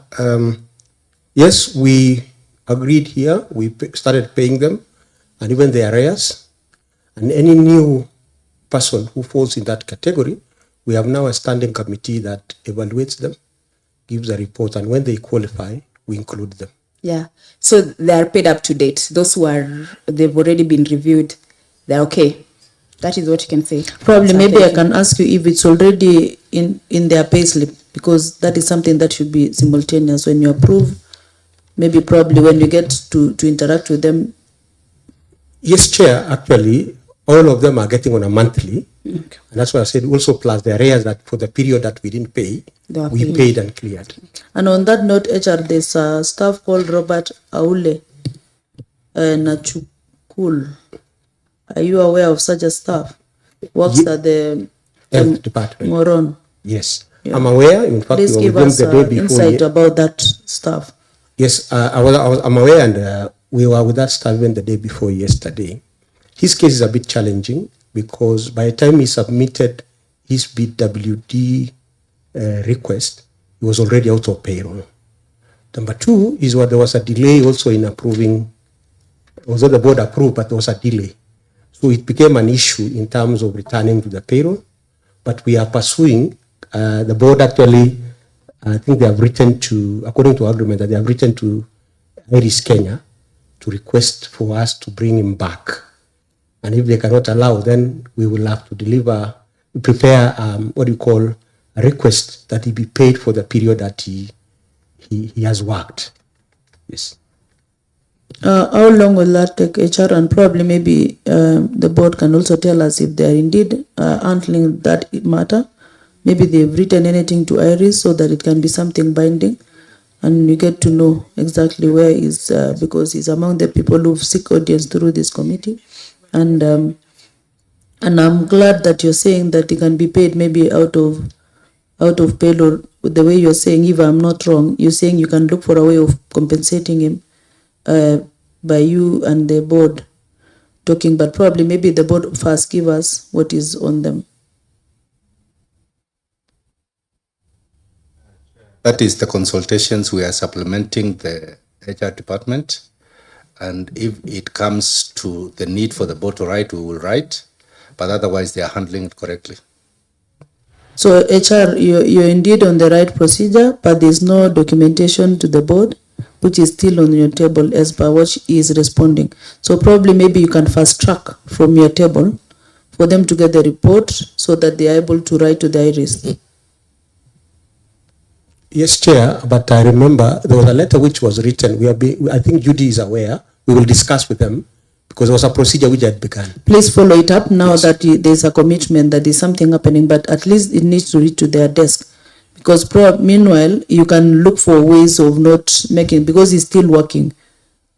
Yes, we agreed here. We started paying them, and even the arrears, and any new person who falls in that category, we have now a standing committee that evaluates them, gives a report, and when they qualify, we include them. Yeah. So they are paid up to date. Those they've already been reviewed, they're okay. That is what you can say. Probably, So maybe I thank you. can ask you if it's already in their payslip, because that is something that should be simultaneous when you approve. Maybe probably when you get to interact with them. Yes, Chair, actually, all of them are getting on a monthly. And that's why I said also plus the arrears that for the period that we didn't pay, They are we paid. paid and cleared. And on that note, HR, there's a staff called Robert Aule Nachukul. Are you aware of such a staff? Works Ye- at the Health Department. Moron. Yes, Yeah. I'm aware. In fact, Please we were give with us them the day before. insight about that staff. Yes, I'm aware, and we were with that staff even the day before yesterday. His case is a bit challenging because by the time he submitted his BWD request, he was already out of payroll. Number two is what there was a delay also in approving, although the board approved, but there was a delay. So it became an issue in terms of returning to the payroll. But we are pursuing, the board actually, I think they have written to, according to agreement, that they have written to Iris Kenya to request for us to bring him back. And if they cannot allow, then we will have to prepare what you call a request that he be paid for the period that he has worked. Yes. How long will that take, HR? And probably maybe the board can also tell us if they are indeed handling that matter. Maybe they've written anything to Iris so that it can be something binding, and you get to know exactly where is, because he's among the people who seek audience through this committee. And I'm glad that you're saying that he can be paid maybe out of payroll. The way you're saying, if I'm not wrong, you're saying you can look for a way of compensating him by you and the board talking, but probably maybe the board first give us what is on them. That is the consultations. We are supplementing the HR department. And if it comes to the need for the board to write, we will write. But otherwise, they are handling it correctly. So HR, you're indeed on the right procedure, but there's no documentation to the board, which is still on your table as per what he is responding. So probably maybe you can fast track from your table for them to get the report so that they are able to write to the IRIS. Yes, Chair, but I remember there was a letter which was written. I think Judy is aware. We will discuss with them because there was a procedure which had begun. Please follow it up now that there's a commitment that there's something happening, but at least it needs to reach to their desk. Because meanwhile, you can look for ways of not making, because he's still working.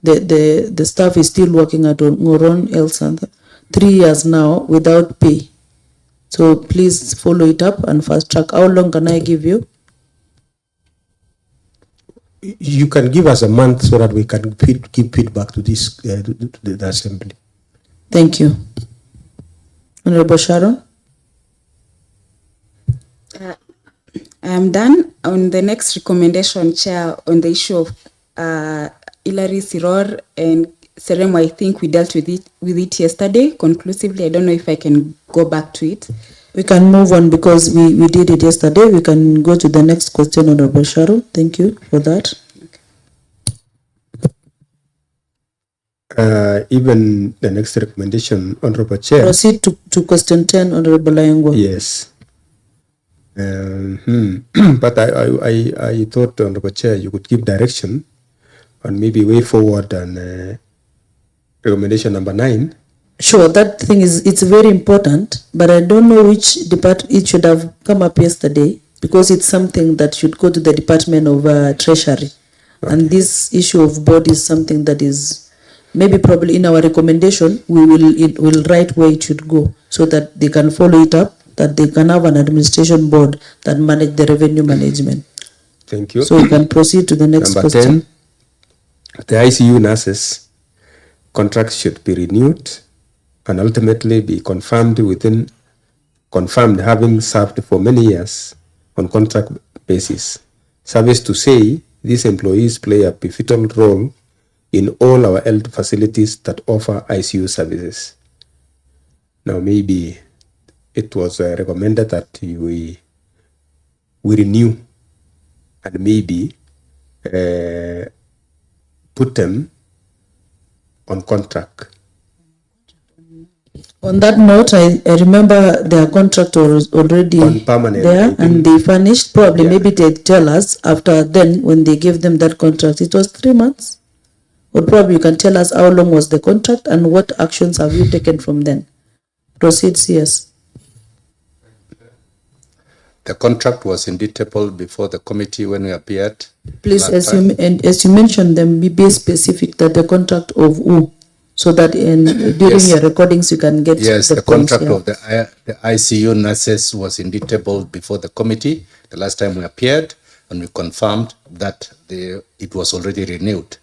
The staff is still working at Moron Health Center 3 years now without pay. So please follow it up and fast track. How long can I give you? You can give us a month so that we can give feedback to this to the assembly. Thank you. Honorable Sharon. I'm done. On the next recommendation, Chair, on the issue of Hilary Siror and Seremo, I think we dealt with it yesterday conclusively. I don't know if I can go back to it. We can move on because we did it yesterday. We can go to the next question, Honorable Sharon. Thank you for that. Even the next recommendation, Honorable Chair. Proceed to question 10, Honorable Ayengwa. Yes. But I thought, Honorable Chair, you could give direction and maybe way forward and recommendation number 9. Sure, that thing it's very important, but I don't know which department it should have come up yesterday, because it's something that should go to the Department of Treasury. Okay. And this issue of board is something that is maybe probably in our recommendation, we'll write where it should go so that they can follow it up, that they can have an administration board that manage the revenue management. Thank you. So we can proceed to the next number question. 10, the ICU nurses contracts should be renewed and ultimately be confirmed having served for many years on contract basis. Service to say these employees play a pivotal role in all our health facilities that offer ICU services. Now maybe it was recommended that we renew and maybe put them on contract. On that note, I remember their contract was already On permanent, I there think. and they furnished. Probably Yeah. maybe they tell us after then when they gave them that contract, it was 3 months. Or probably you can tell us how long was the contract and what actions have you taken from then. Proceed, CS. The contract was indeed tabled before the committee when we appeared. Please, last time. as you mentioned them, be specific that the contract of who, so that during Yes. your recordings you can get Yes, the points, contract yeah. of the ICU nurses was indeed tabled before the committee the last time we appeared, and we confirmed that it was already renewed.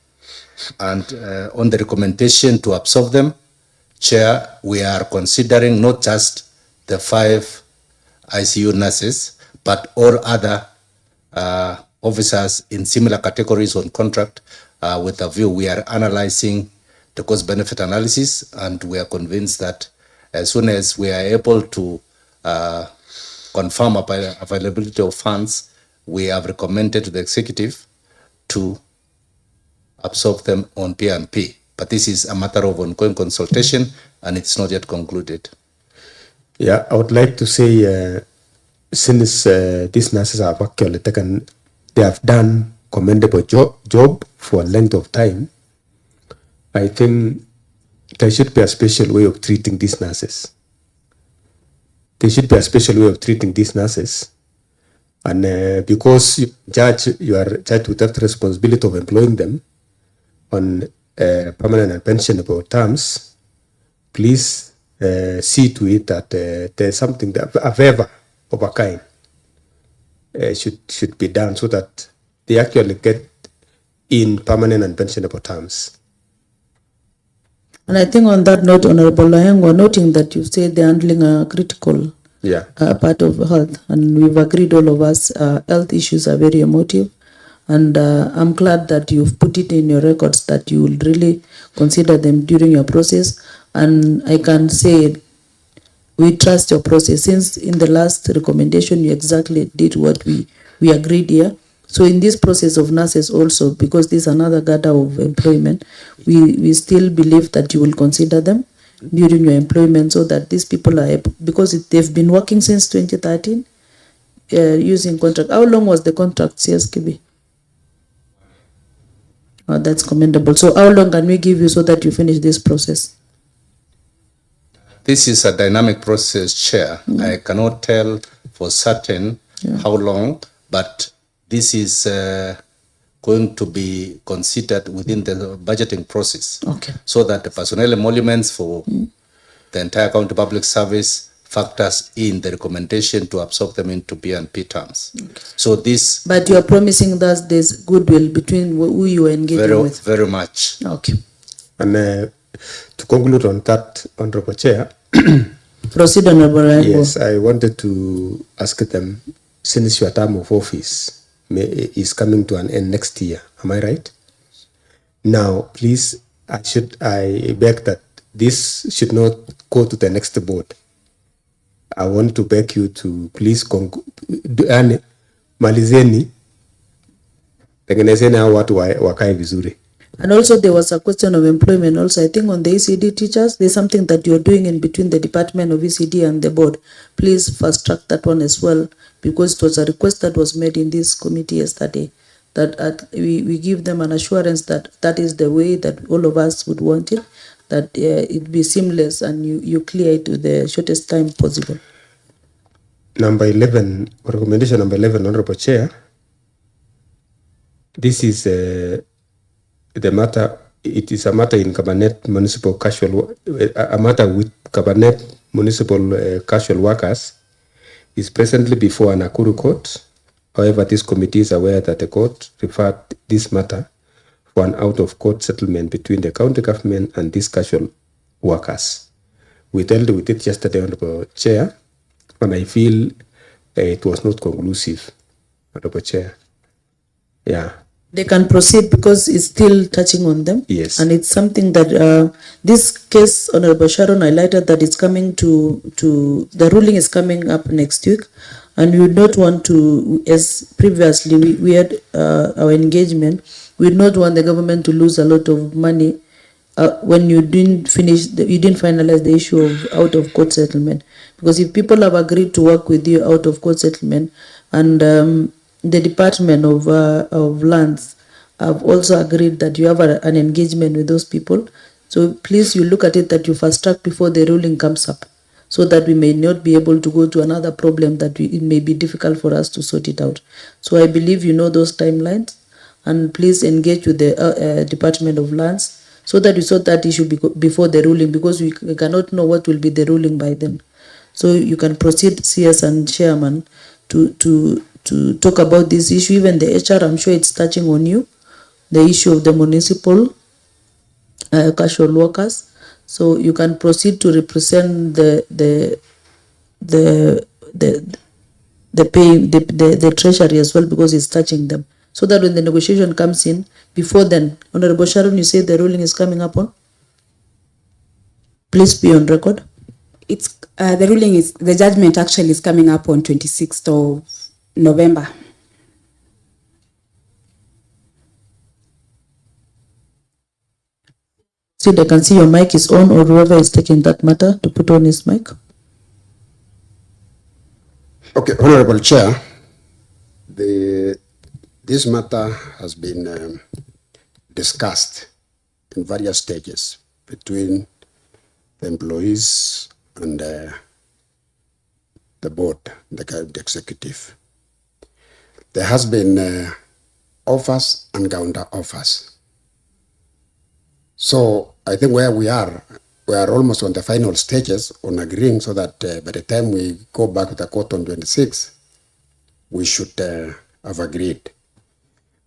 And on the recommendation to absorb them, Chair, we are considering not just the 5 ICU nurses, but all other officers in similar categories on contract with a view. We are analyzing the cost benefit analysis, and we are convinced that as soon as we are able to confirm availability of funds, we have recommended to the executive to absorb them on P&P. But this is a matter of ongoing consultation and it's not yet concluded. Yeah, I would like to say, since these nurses have actually taken, they have done commendable job for a length of time, I think there should be a special way of treating these nurses. There should be a special way of treating these nurses. And because you are charged with that responsibility of employing them on permanent and pensionable terms, please see to it that there's something that a favor of a kind should be done so that they actually get in permanent and pensionable terms. And I think on that note, Honorable Lahengo, noting that you said they're handling a critical part of health, and we've agreed all of us, health issues are very emotive, and I'm glad that you've put it in your records that you will really consider them during your process, and I can say we trust your process, since in the last recommendation you exactly did what we agreed here. So in this process of nurses also, because this is another gather of employment, we still believe that you will consider them during your employment, so that these people are able, because they've been working since 2013 using contract. How long was the contract, CSKB? Oh, that's commendable. So how long can we give you so that you finish this process? This is a dynamic process, Chair. I cannot tell for certain how long, but this is going to be considered within the budgeting process. Okay. So that the personnel emoluments for the entire county public service factors in the recommendation to absorb them into P&P terms. Okay. So this... But you are promising that there's goodwill between who you are engaging with? Very much. Okay. And to conclude on that, Honorable Chair. Proceed, Honorable Lahengo. Yes, I wanted to ask them, since your term of office is coming to an end next year, am I right? Now, please, I beg that this should not go to the next board. I want to beg you to please malizeni tengenezeni hao watu wakae vizuri. And also there was a question of employment also. I think on the ECD teachers, there's something that you're doing in between the Department of ECD and the board. Please fast track that one as well, because it was a request that was made in this committee yesterday, that we give them an assurance that that is the way that all of us would want it, that it be seamless and you clear it with the shortest time possible. Number 11, recommendation number 11, Honorable Chair. This is the matter. It is a matter in Cabinet Municipal Casual, a matter with Cabinet Municipal Casual Workers is presently before an Nakuru court. However, this committee is aware that the court referred this matter for an out-of-court settlement between the county government and these casual workers. We dealt with it yesterday, Honorable Chair, and I feel it was not conclusive, Honorable Chair. Yeah. They can proceed because it's still touching on them. Yes. And it's something that this case, Honorable Sharon highlighted that it's coming to the ruling is coming up next week. And we would not want to, as previously we had our engagement, we would not want the government to lose a lot of money when you didn't you didn't finalize the issue of out of court settlement. Because if people have agreed to work with you out of court settlement, and the Department of Lands have also agreed that you have an engagement with those people, so please you look at it that you fast track before the ruling comes up, so that we may not be able to go to another problem that it may be difficult for us to sort it out. So I believe you know those timelines, and please engage with the Department of Lands so that we sort that issue before the ruling, because we cannot know what will be the ruling by then. So you can proceed, CS and Chairman, to talk about this issue. Even the HR, I'm sure it's touching on you, the issue of the municipal casual workers. So you can proceed to represent the treasury as well, because it's touching them. So that when the negotiation comes in, before then, Honorable Sharon, you say the ruling is coming up on? Please be on record. It's the judgment actually is coming up on 26th of November. See, I can see your mic is on, or whoever is taking that matter to put on his mic. Okay, Honorable Chair, this matter has been discussed in various stages between the employees and the board, the executive. There has been offers and counter offers. So I think where we are almost on the final stages on agreeing, so that by the time we go back to the court on 26, we should have agreed.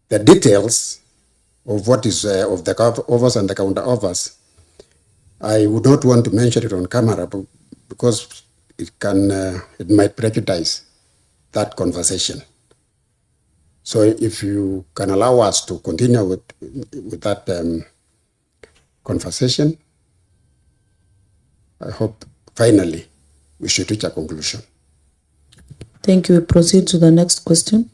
The details of what is of the offers and the counter offers, I would not want to mention it on camera because it might prejudice that conversation. So if you can allow us to continue with that conversation, I hope finally we should reach a conclusion. Thank you. We proceed to the next question.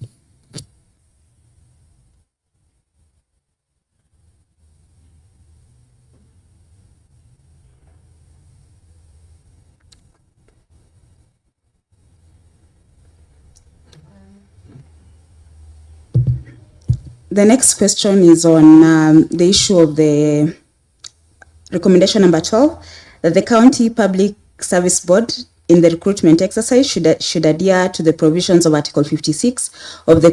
The next question is on the issue of the recommendation number 12, that the County Public Service Board in the recruitment exercise should adhere to the provisions of Article 56 of the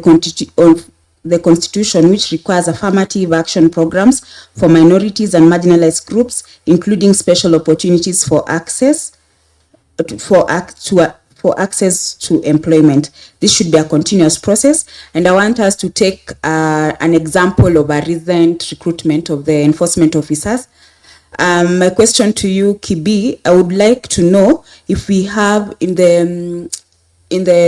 Constitution, which requires affirmative action programs for minorities and marginalized groups, including special opportunities for access to employment. This should be a continuous process, and I want us to take an example of a recent recruitment of the enforcement officers. My question to you, Kibi, I would like to know if we have in the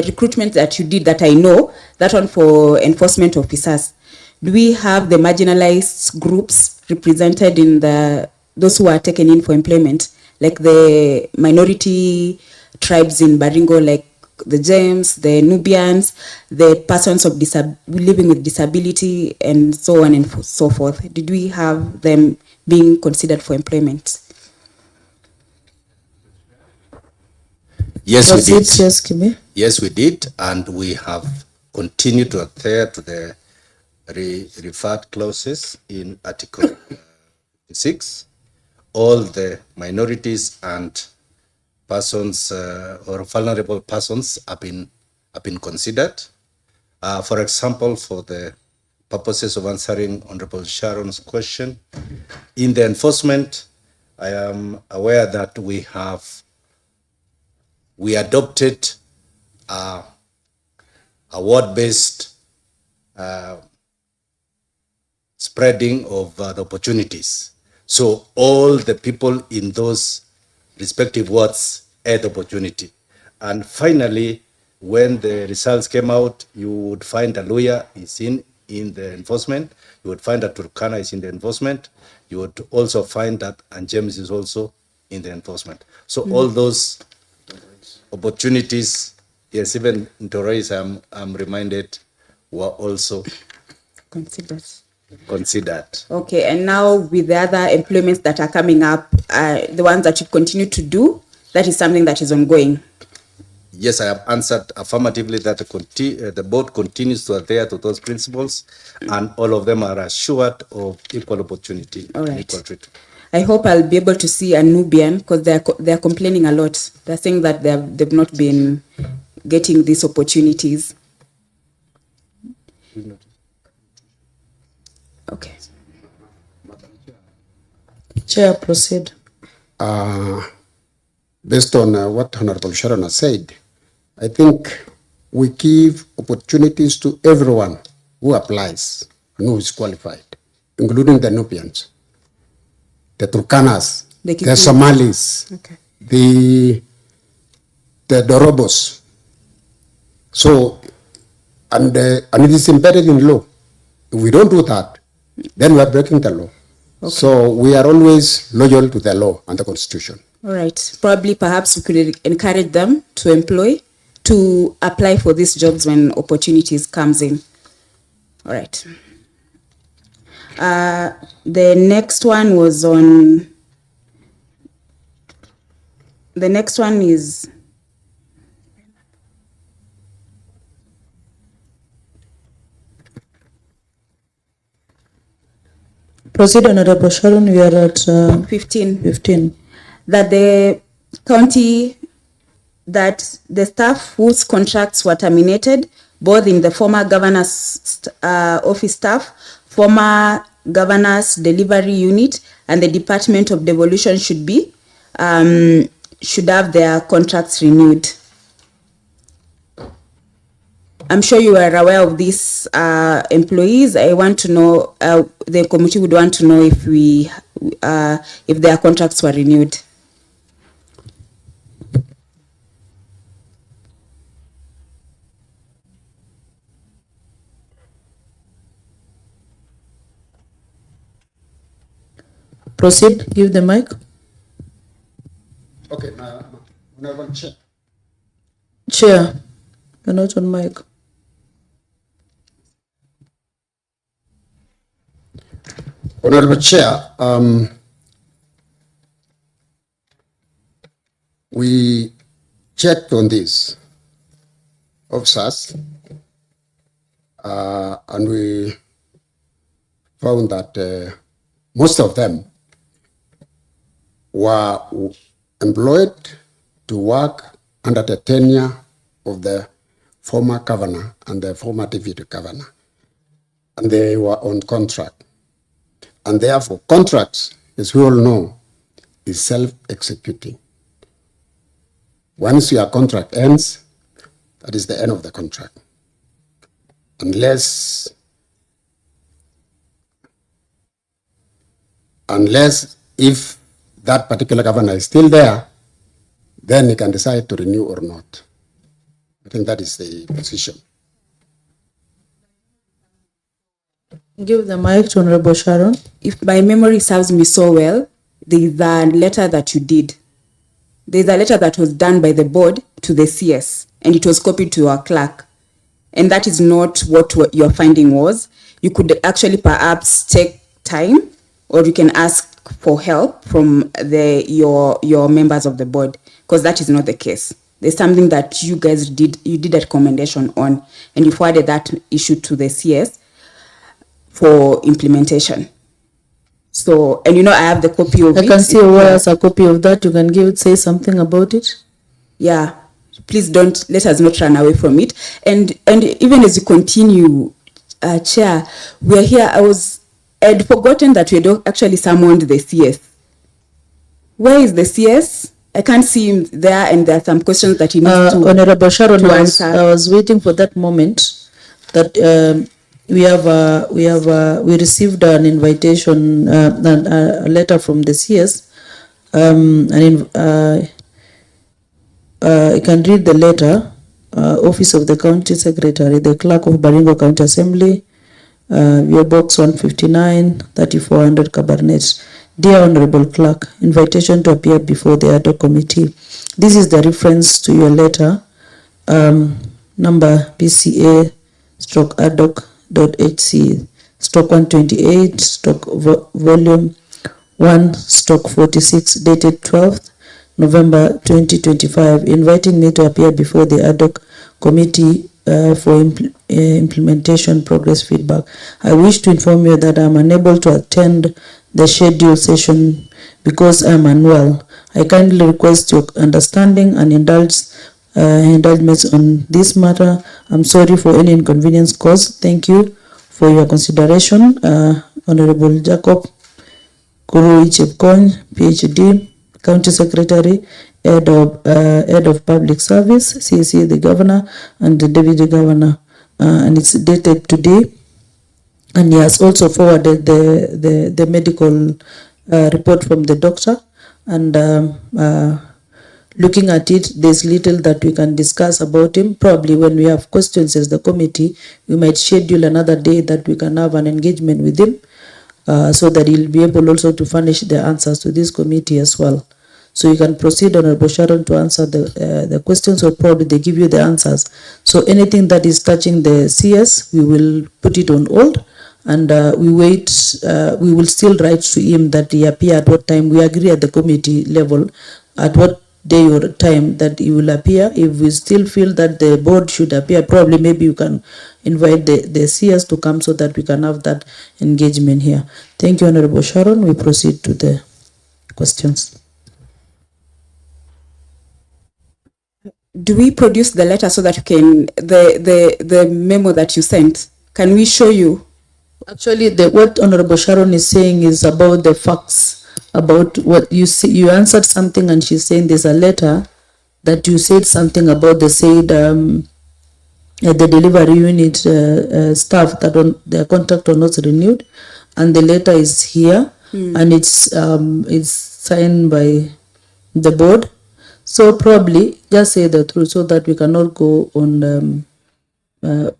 recruitment that you did, that I know, that one for enforcement officers, do we have the marginalized groups represented in those who are taken in for employment, like the minority tribes in Baringo, like the James, the Nubians, the persons of living with disability, and so on and so forth? Did we have them being considered for employment? Yes, we did. Yes, Kimi? Yes, we did, and we have continued to adhere to the referred clauses in Article 6. All the minorities and persons or vulnerable persons have been considered. For example, for the purposes of answering Honorable Sharon's question, in the enforcement, I am aware that we adopted a word-based spreading of the opportunities. So all the people in those respective wards had opportunity. And finally, when the results came out, you would find a lawyer is in the enforcement. You would find that Turkana is in the enforcement. You would also find that and James is also in the enforcement. So all those opportunities, yes, even in Torres, I'm reminded, were also considered. considered. Okay, and now with the other employments that are coming up, the ones that you continue to do, that is something that is ongoing. Yes, I have answered affirmatively that the board continues to adhere to those principles, and all of them are assured of equal opportunity All and right. equal treatment. I hope I'll be able to see a Nubian because they're complaining a lot. They're saying that they've not been getting these opportunities. Okay. Chair, proceed. Based on what Honorable Sharon has said, I think we give opportunities to everyone who applies and who is qualified, including the Nubians, the Turkanas, The the Kikuyu. Somalis, Okay. the Dorobos. So, and it is embedded in law. If we don't do that, then we are breaking the law. So we are always loyal to the law and the Constitution. All right. Probably, perhaps we could encourage them to apply for these jobs when opportunities comes in. All right. The next one was on. The next one is. Proceed, Honorable Sharon. We are at 15. 15. That the county, that the staff whose contracts were terminated, both in the former governor's office staff, former governor's delivery unit, and the Department of Devolution should have their contracts renewed. I'm sure you are aware of these employees. I want to know, the committee would want to know if their contracts were renewed. Proceed. Give the mic. Okay, Honorable Chair. Chair, you're not on mic. Honorable Chair, we checked on this officers and we found that most of them were employed to work under the tenure of the former governor and the former deputy governor, and they were on contract. And therefore, contracts, as we all know, is self-executing. Once your contract ends, that is the end of the contract. Unless if that particular governor is still there, then he can decide to renew or not. I think that is the position. Give the mic to Honorable Sharon. If my memory serves me so well, there is a letter that you did. There's a letter that was done by the board to the CS, and it was copied to our clerk. And that is not what your finding was. You could actually perhaps take time, or you can ask for help from your members of the board, because that is not the case. There's something that you guys did a recommendation on, and you forwarded that issue to the CS for implementation. So, and I have the copy of it. I can see where is a copy of that. You can say something about it. Yeah, please let us not run away from it. And even as you continue, Chair, we're here. I'd forgotten that we had actually summoned the CS. Where is the CS? I can't see him there, and there are some questions that he needs to Honorable Sharon, to I answer. was waiting for that moment that we received an invitation, a letter from the CS. I can read the letter. Office of the County Secretary, the Clerk of Baringo County Assembly, your box 159, 3400 Cabernet. Dear Honorable Clerk, invitation to appear before the ad hoc committee. This is the reference to your letter, number BCA/ad hoc.hc/. stock 128, stock volume 1, stock 46, dated 12th November 2025, inviting me to appear before the ad hoc committee for implementation progress feedback. I wish to inform you that I am unable to attend the scheduled session because I am unwell. I kindly request your understanding and indulgence on this matter. I'm sorry for any inconvenience caused. Thank you for your consideration. Honorable Jacob Kurui Chepkony, PhD, County Secretary, Head of Public Service, CC the Governor and the Deputy Governor, and it's dated today. And he has also forwarded the medical report from the doctor. And looking at it, there's little that we can discuss about him. Probably when we have questions as the committee, we might schedule another day that we can have an engagement with him, so that he'll be able also to furnish the answers to this committee as well. So you can proceed, Honorable Sharon, to answer the questions, or probably they give you the answers. So anything that is touching the CS, we will put it on hold, and we will still write to him that he appear at what time. We agree at the committee level at what day or time that he will appear. If we still feel that the board should appear, probably maybe you can invite the CS to come so that we can have that engagement here. Thank you, Honorable Sharon. We proceed to the questions. Do we produce the letter so that we can, the memo that you sent, can we show you? Actually, what Honorable Sharon is saying is about the facts, about what you see. You answered something and she's saying there's a letter that you said something about the said the delivery unit staff that their contract was not renewed, and the letter is here and it's signed by the board. So probably just say the truth so that we cannot go on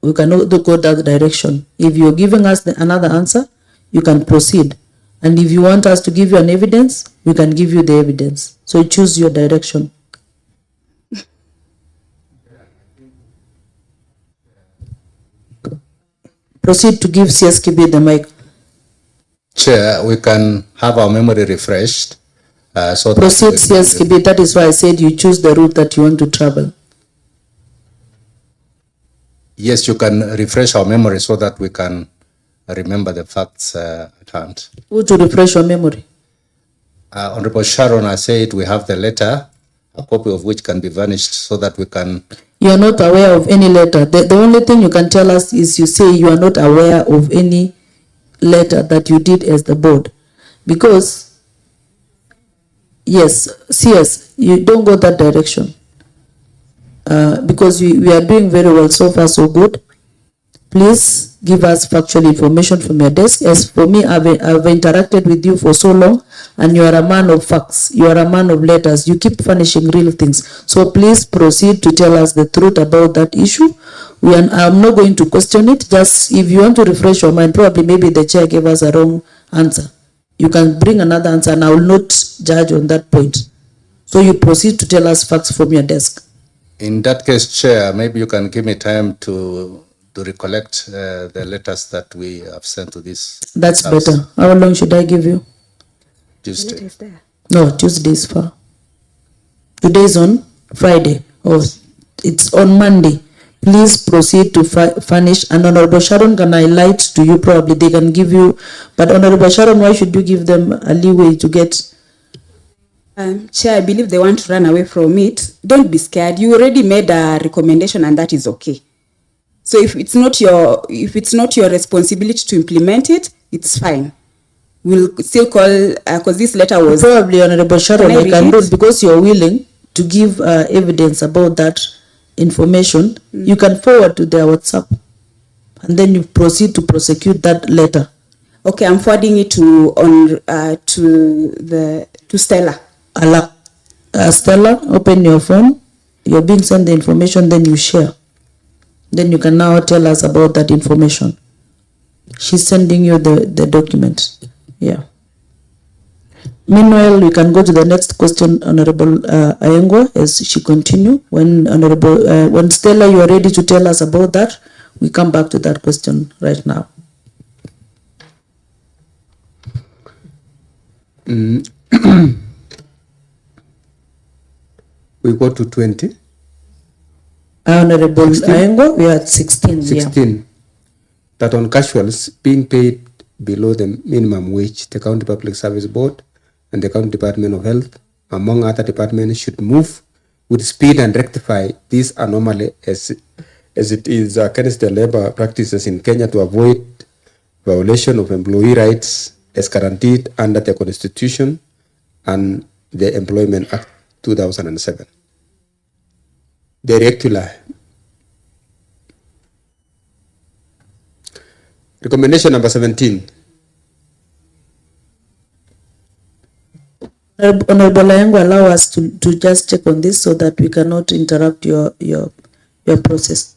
we cannot go that direction. If you're giving us another answer, you can proceed. And if you want us to give you an evidence, we can give you the evidence. So choose your direction. Proceed to give CSKB the mic. Chair, we can have our memory refreshed. So proceed, CSKB. That is why I said you choose the route that you want to travel. Yes, you can refresh our memory so that we can remember the facts at hand. Who to refresh your memory? Honorable Sharon, I said we have the letter, a copy of which can be vanished so that we can... You are not aware of any letter. The only thing you can tell us is you say you are not aware of any letter that you did as the board. Because, yes, CS, you don't go that direction. Because we are doing very well so far, so good. Please give us factual information from your desk. As for me, I've interacted with you for so long, and you are a man of facts. You are a man of letters. You keep furnishing real things. So please proceed to tell us the truth about that issue. I'm not going to question it. Just if you want to refresh your mind, probably maybe the chair gave us a wrong answer. You can bring another answer, and I will not judge on that point. So you proceed to tell us facts from your desk. In that case, Chair, maybe you can give me time to recollect the letters that we have sent to this. That's house. better. How long should I give you? Tuesday. No, Tuesday is far. Today is on Friday. Oh, it's on Monday. Please proceed to furnish. And Honorable Sharon can highlight to you, probably they can give you. But Honorable Sharon, why should you give them a leeway to get? Chair, I believe they want to run away from it. Don't be scared. You already made a recommendation, and that is okay. So if it's not your responsibility to implement it, it's fine. We'll still call because this letter was probably Honorable Sharon. You can do it because you're willing to give evidence about that information. You can forward to their WhatsApp, and then you proceed to prosecute that letter. Okay, I'm forwarding it to Stella. Stella, open your phone. You're being sent the information, then you share. Then you can now tell us about that information. She's sending you the document. Yeah. Meanwhile, we can go to the next question, Honorable Ayengwa, as she continue. When Stella, you are ready to tell us about that, we come back to that question right now. We go to 20. Honorable 16? Ayengo, we are at 16. 16. That on casuals being paid below the minimum wage, the County Public Service Board and the County Department of Health, among other departments, should move with speed and rectify this anomaly as it is against the labor practices in Kenya to avoid violation of employee rights as guaranteed under the Constitution and the Employment Act 2007. The regular recommendation number 17. Honorable Ayengo, allow us to just check on this so that we cannot interrupt your process.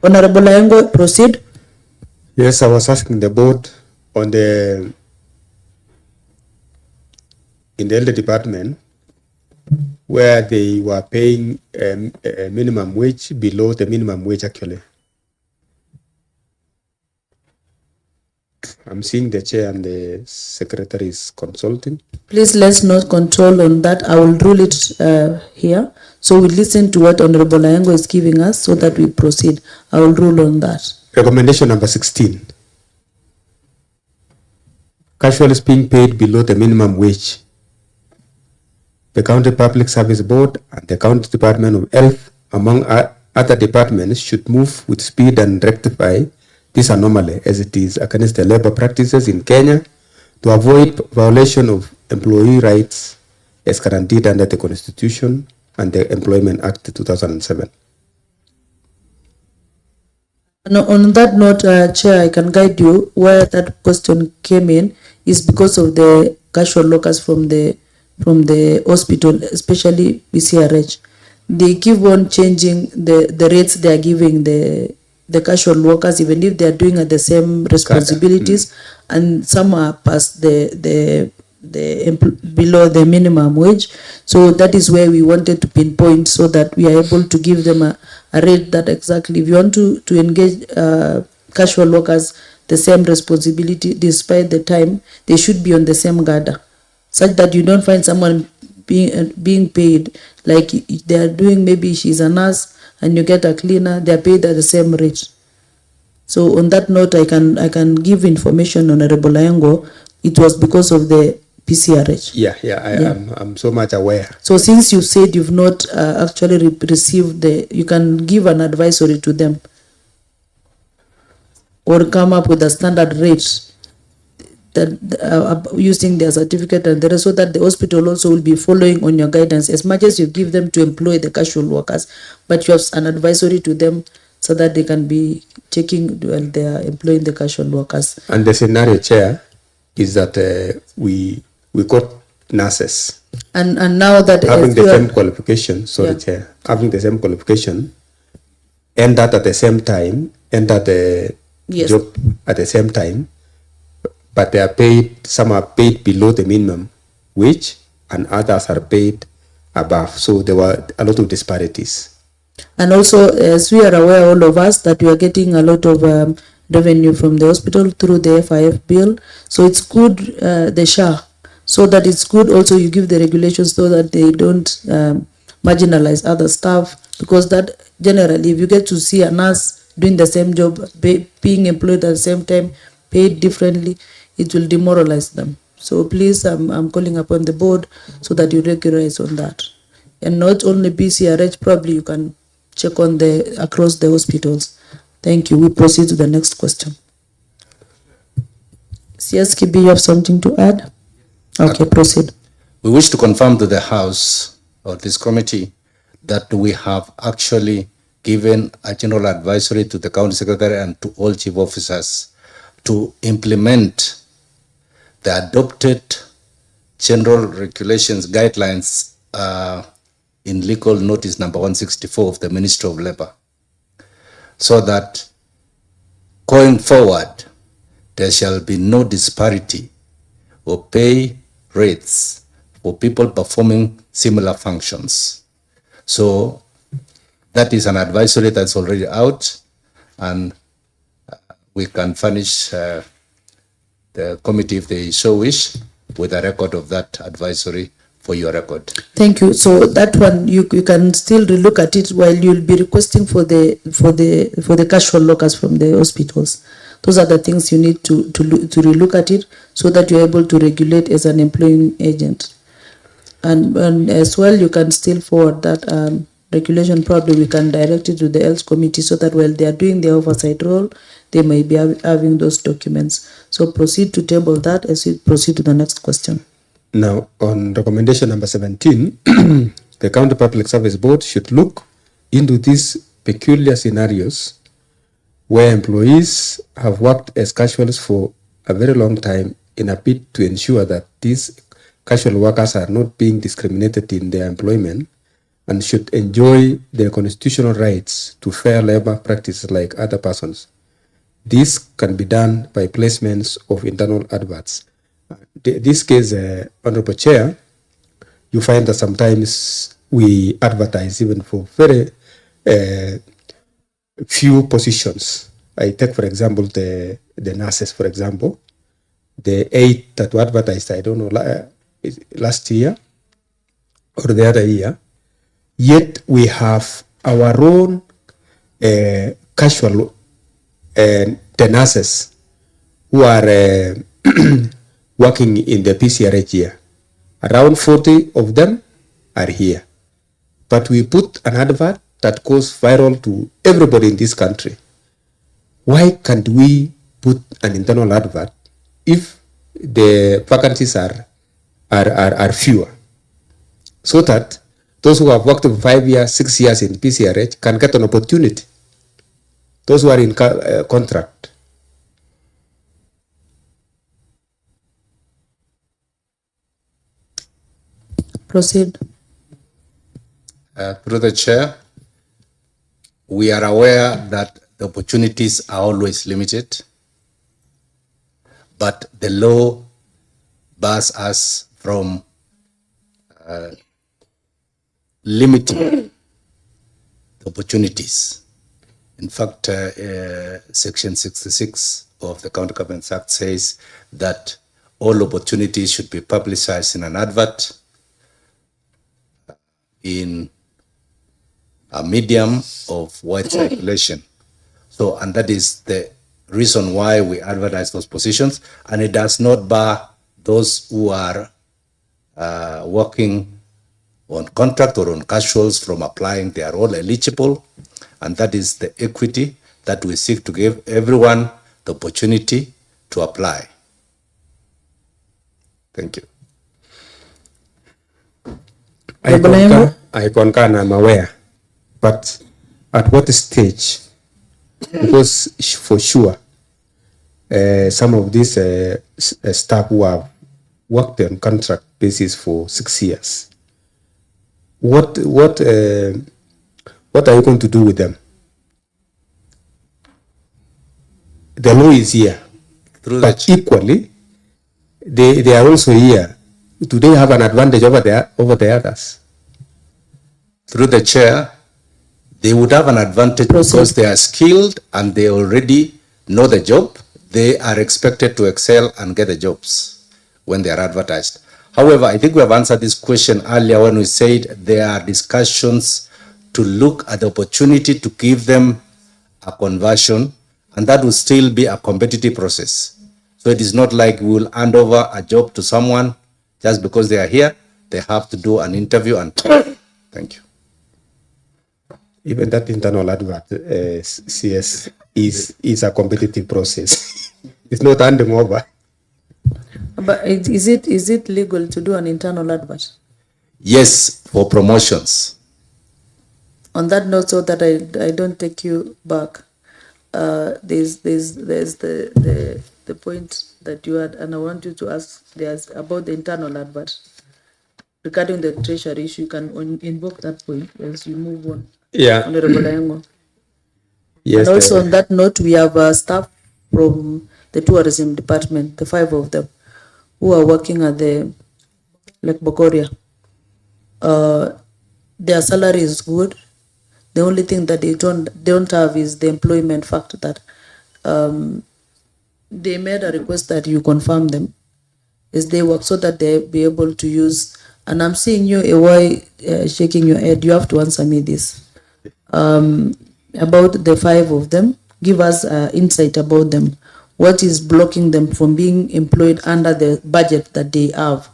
Honorable Ayengo, proceed. Yes, I was asking the board on in the elder department where they were paying a minimum wage below the minimum wage actually. I'm seeing the chair and the secretary is consulting. Please, let's not control on that. I will rule it here. So we listen to what Honorable Ayengo is giving us so that we proceed. I will rule on that. Recommendation number 16. Casuals being paid below the minimum wage. The County Public Service Board and the County Department of Health, among other departments, should move with speed and rectify this anomaly as it is against the labor practices in Kenya to avoid violation of employee rights as guaranteed under the Constitution and the Employment Act 2007. On that note, Chair, I can guide you where that question came in is because of the casual workers from the hospital, especially BCRH. They keep on changing the rates they are giving the casual workers, even if they are doing the same responsibilities, and some are past below the minimum wage. So that is where we wanted to pinpoint so that we are able to give them a rate that exactly, if you want to engage casual workers the same responsibility despite the time, they should be on the same gather, such that you don't find someone being paid like they are doing, maybe she's a nurse and you get a cleaner, they are paid at the same rate. So on that note, I can give information, Honorable Ayengo. It was because of the PCRH. I'm so much aware. So since you said you've not actually received you can give an advisory to them or come up with a standard rate that using their certificate and the rest, so that the hospital also will be following on your guidance as much as you give them to employ the casual workers, but you have an advisory to them so that they can be checking when they are employing the casual workers. And the scenario, Chair, is that we got nurses. And now that having the same qualification, Chair, having the same qualification, and that at the same time, enter the job at the same time, but they are paid, some are paid below the minimum wage and others are paid above. So there were a lot of disparities. And also, as we are aware, all of us, that we are getting a lot of revenue from the hospital through the FIF bill. So it's good, the SHA, so that it's good also you give the regulations so that they don't marginalize other staff, because that generally, if you get to see a nurse doing the same job, being employed at the same time, paid differently, it will demoralize them. So please, I'm calling upon the board so that you regularize on that. And not only BCRH, probably you can check on across the hospitals. Thank you. We proceed to the next question. CS Kibi, you have something to add? Okay, proceed. We wish to confirm to the House or this committee that we have actually given a general advisory to the County Secretary and to all chief officers to implement the adopted general regulations, guidelines in legal notice number 164 of the Ministry of Labour, so that going forward, there shall be no disparity or pay rates for people performing similar functions. So that is an advisory that's already out, and we can furnish the committee, if they so wish, with a record of that advisory for your record. Thank you. So that one you can still relook at it while you'll be requesting for the casual workers from the hospitals. Those are the things you need to relook at it so that you're able to regulate as an employing agent. And as well, you can still forward that regulation. Probably we can direct it to the health committee so that while they are doing their oversight role, they may be having those documents. So proceed to table that as we proceed to the next question. Now, on recommendation number 17, the County Public Service Board should look into these peculiar scenarios where employees have worked as casuals for a very long time in a bid to ensure that these casual workers are not being discriminated in their employment and should enjoy their constitutional rights to fair labor practices like other persons. This can be done by placements of internal adverts. This case, Honorable Chair, you find that sometimes we advertise even for very few positions. I take, for example, the nurses, for example, the 8 that were advertised, I don't know, last year or the other year, yet we have our own casual the nurses who are working in the PCRH here. Around 40 of them are here. But we put an advert that goes viral to everybody in this country. Why can't we put an internal advert if the vacancies are fewer? So that those who have worked for 5 years, 6 years in PCRH can get an opportunity. Those who are in contract. Proceed. Through the chair, we are aware that the opportunities are always limited, but the law bars us from limiting the opportunities. In fact, Section 66 of the County Government Act says that all opportunities should be publicized in an advert in a medium of wide circulation. So, and that is the reason why we advertise those positions, and it does not bar those who are working on contract or on casuals from applying. They are all eligible, and that is the equity that we seek to give everyone the opportunity to apply. Thank you. I concur and I'm aware, but at what stage? Because for sure, some of these staff who have worked on contract basis for 6 years, what are you going to do with them? The law is here, but equally, they are also here. Do they have an advantage over the others? Through the chair, they would have an advantage because they are skilled and they already know the job. They are expected to excel and get the jobs when they are advertised. However, I think we have answered this question earlier when we said there are discussions to look at the opportunity to give them a conversion, and that will still be a competitive process. So it is not like we will hand over a job to someone just because they are here. They have to do an interview and thank you. Even that internal advert, CS, is a competitive process. It's not handing over. But is it legal to do an internal advert? Yes, for promotions. On that note, so that I don't take you back, there's the point that you had, and I want you to ask about the internal advert. regarding the treasury issue, you can invoke that point as you move on. Yeah. Honorable Ayengo. Yes. And also on that note, we have staff from the tourism department, the 5 of them, who are working at the Lake Bogoria. Their salary is good. The only thing that they don't have is the employment factor that they made a request that you confirm them as they work so that they'll be able to use. And I'm seeing you, AY, shaking your head. You have to answer me this. About the 5 of them, give us insight about them. What is blocking them from being employed under the budget that they have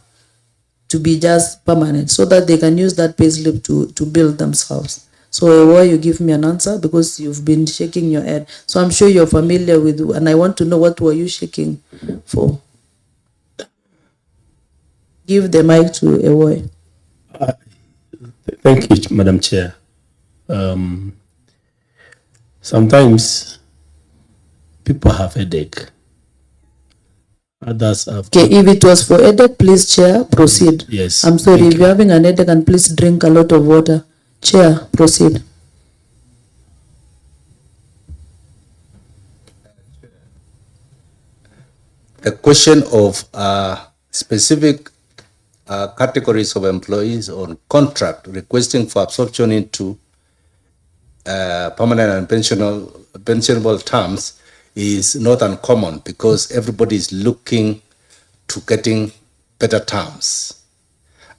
to be just permanent so that they can use that payslip to build themselves? So AY, you give me an answer because you've been shaking your head. So I'm sure you're familiar with, and I want to know what were you shaking for? Give the mic to AY. Thank you, Madam Chair. Sometimes people have headache. Others have. Okay, if it was for headache, please, Chair, proceed. Yes. I'm sorry, if you're having an headache, and please drink a lot of water. Chair, proceed. The question of specific categories of employees on contract requesting for absorption into permanent and pensionable terms is not uncommon because everybody is looking to getting better terms.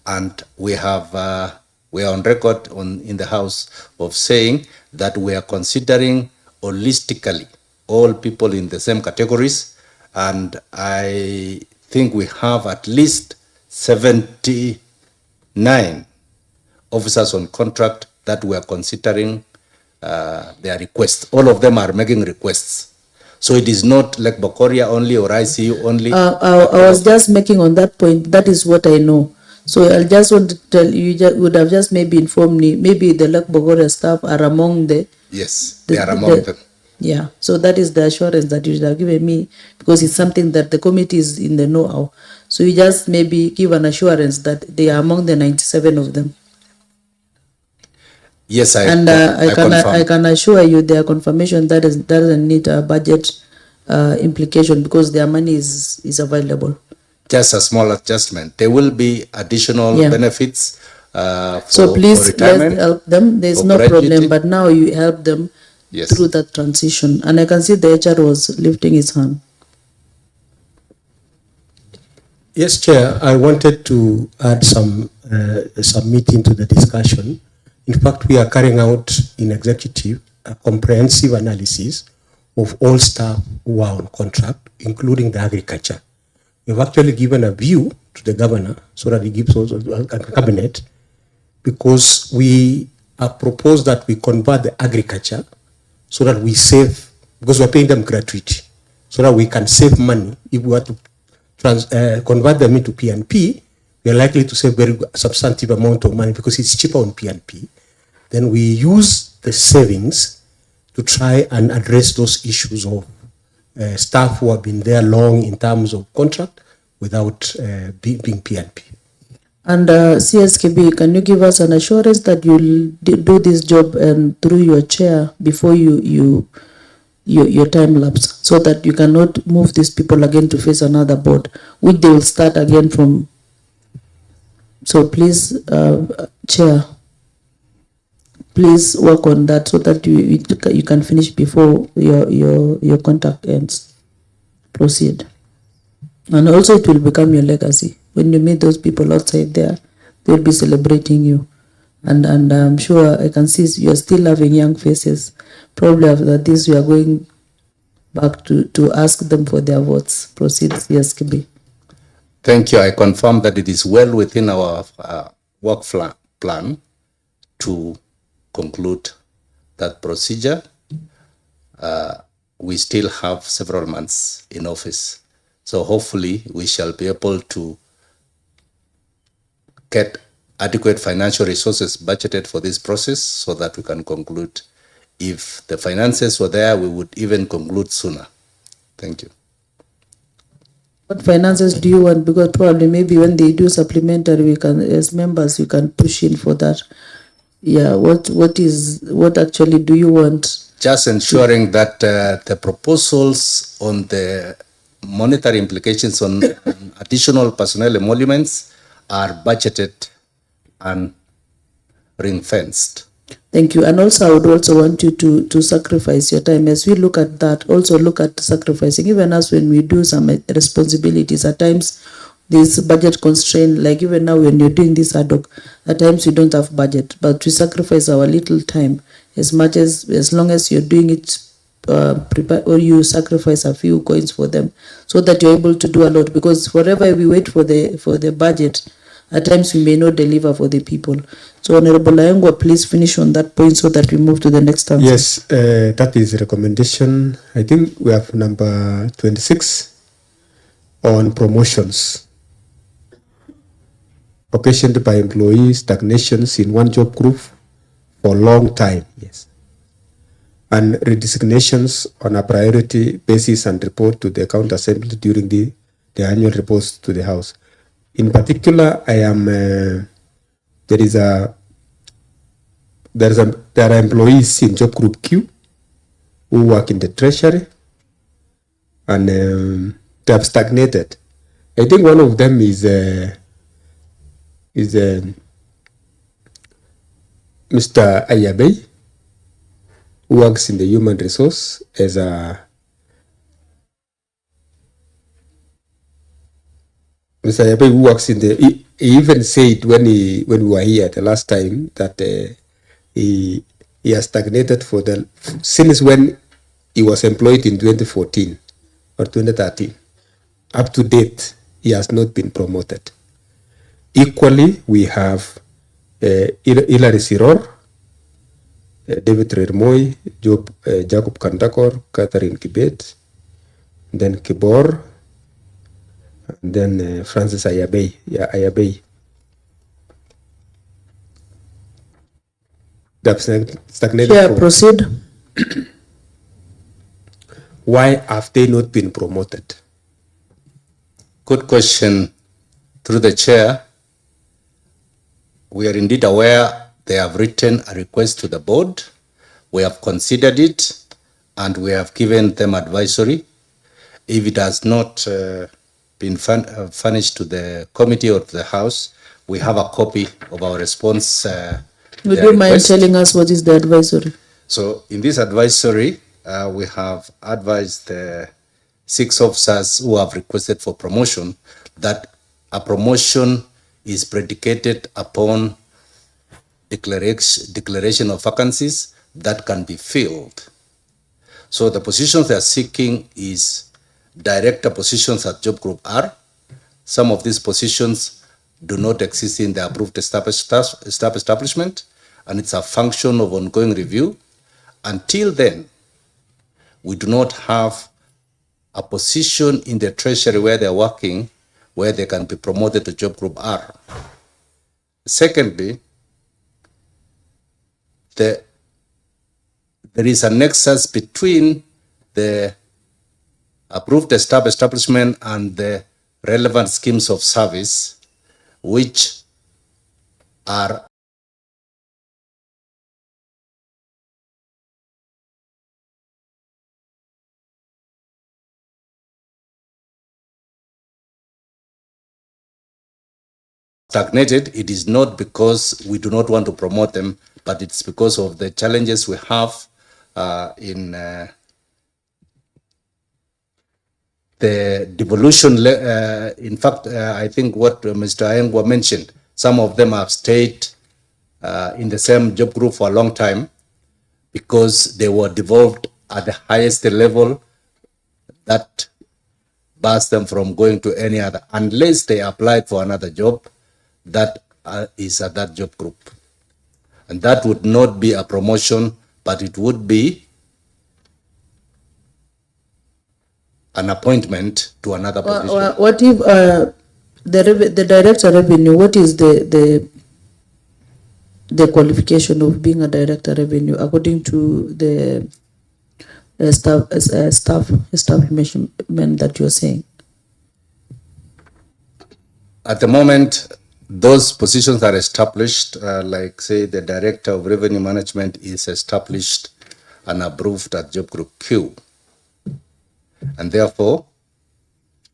And we are on record in the House of saying that we are considering holistically all people in the same categories. And I think we have at least 79 officers on contract that we are considering their requests. All of them are making requests. So it is not like Bogoria only or ICU only. I was just making on that point. That is what I know. So I just want to tell you, would have just maybe informed me, maybe the Lake Bogoria staff are among the... Yes, they are among them. Yeah, so that is the assurance that you should have given me because it's something that the committee is in the know-how. So you just maybe give an assurance that they are among the 97 of them. Yes, I can assure you their confirmation that doesn't need a budget implication because their money is available. Just a small adjustment. There will be additional benefits so please let's help them. There's no problem, but now you help them through that transition. And I can see the HR was lifting his hand. Yes, Chair. I wanted to add some meat to the discussion. In fact, we are carrying out in executive a comprehensive analysis of all staff who are on contract, including the agriculture. We've actually given a view to the governor so that he gives also a cabinet, because we have proposed that we convert the agriculture so that we save, because we're paying them gratuity, so that we can save money. If we were to convert them into PNP, we are likely to save very substantive amount of money because it's cheaper on PNP. Then we use the savings to try and address those issues of staff who have been there long in terms of contract without being PNP. And CSKB, can you give us an assurance that you'll do this job through your chair before your time lapse, so that you cannot move these people again to face another board, which they will start again from. So please, Chair, please work on that so that you can finish before your contract ends. Proceed. And also it will become your legacy. When you meet those people outside there, they'll be celebrating you. And I'm sure I can see you are still having young faces. Probably after this, we are going back to ask them for their votes. Proceed, CSKB. Thank you. I confirm that it is well within our work plan to conclude that procedure. We still have several months in office. So hopefully we shall be able to get adequate financial resources budgeted for this process so that we can conclude. If the finances were there, we would even conclude sooner. Thank you. What finances do you want? Because probably maybe when they do supplementary, we can, as members, you can push in for that. Yeah, what actually do you want? Just ensuring that the proposals on the monetary implications on additional personnel emoluments are budgeted and ring-fenced. Thank you. And also, I would also want you to sacrifice your time. As we look at that, also look at sacrificing. Even us, when we do some responsibilities, at times there's budget constraint. Like even now, when you're doing this ad hoc, at times we don't have budget, but we sacrifice our little time as long as you're doing it. Prepare, or you sacrifice a few coins for them, so that you're able to do a lot. Because forever we wait for the budget, at times we may not deliver for the people. So Honorable Ayengwa, please finish on that point so that we move to the next answer. Yes, that is a recommendation. I think we have number 26 on promotions occasioned by employee stagnations in one job group for a long time. Yes. And redesignations on a priority basis and report to the County Assembly during the annual reports to the House. In particular, I am there are employees in job group Q who work in the treasury, and they have stagnated. I think one of them is Mr. Ayabey, who works in the human resource as a Mr. Ayabey, who works in the. He even said when we were here the last time that he has stagnated since when he was employed in 2014 or 2013. Up to date, he has not been promoted. Equally, we have Hilary Siror, David Rermoy, Jacob Kandakor, Catherine Kibet, then Kibor, and then Francis Ayabey. Yeah, Ayabey. That's stagnated. Yeah, proceed. Why have they not been promoted? Good question. Through the chair, we are indeed aware they have written a request to the board. We have considered it and we have given them advisory. If it has not been furnished to the committee or to the House, we have a copy of our response. Would you mind telling us what is the advisory? So in this advisory, we have advised the 6 officers who have requested for promotion that a promotion is predicated upon declaration of vacancies that can be filled. So the positions they are seeking is director positions at Job Group R. Some of these positions do not exist in the approved establishment, and it's a function of ongoing review. Until then, we do not have a position in the treasury where they're working where they can be promoted to Job Group R. Secondly, there is a nexus between the approved establishment and the relevant schemes of service, which are stagnated. It is not because we do not want to promote them, but it's because of the challenges we have in the devolution. In fact, I think what Mr. Ayengwa mentioned, some of them have stayed in the same job group for a long time because they were devolved at the highest level that bars them from going to any other, unless they applied for another job that is at that job group. And that would not be a promotion, but it would be an appointment to another position. What if the director revenue, what is the qualification of being a director revenue according to the staff establishment that you're saying? At the moment, those positions are established, like say the Director of Revenue Management is established and approved at Job Group Q. And therefore,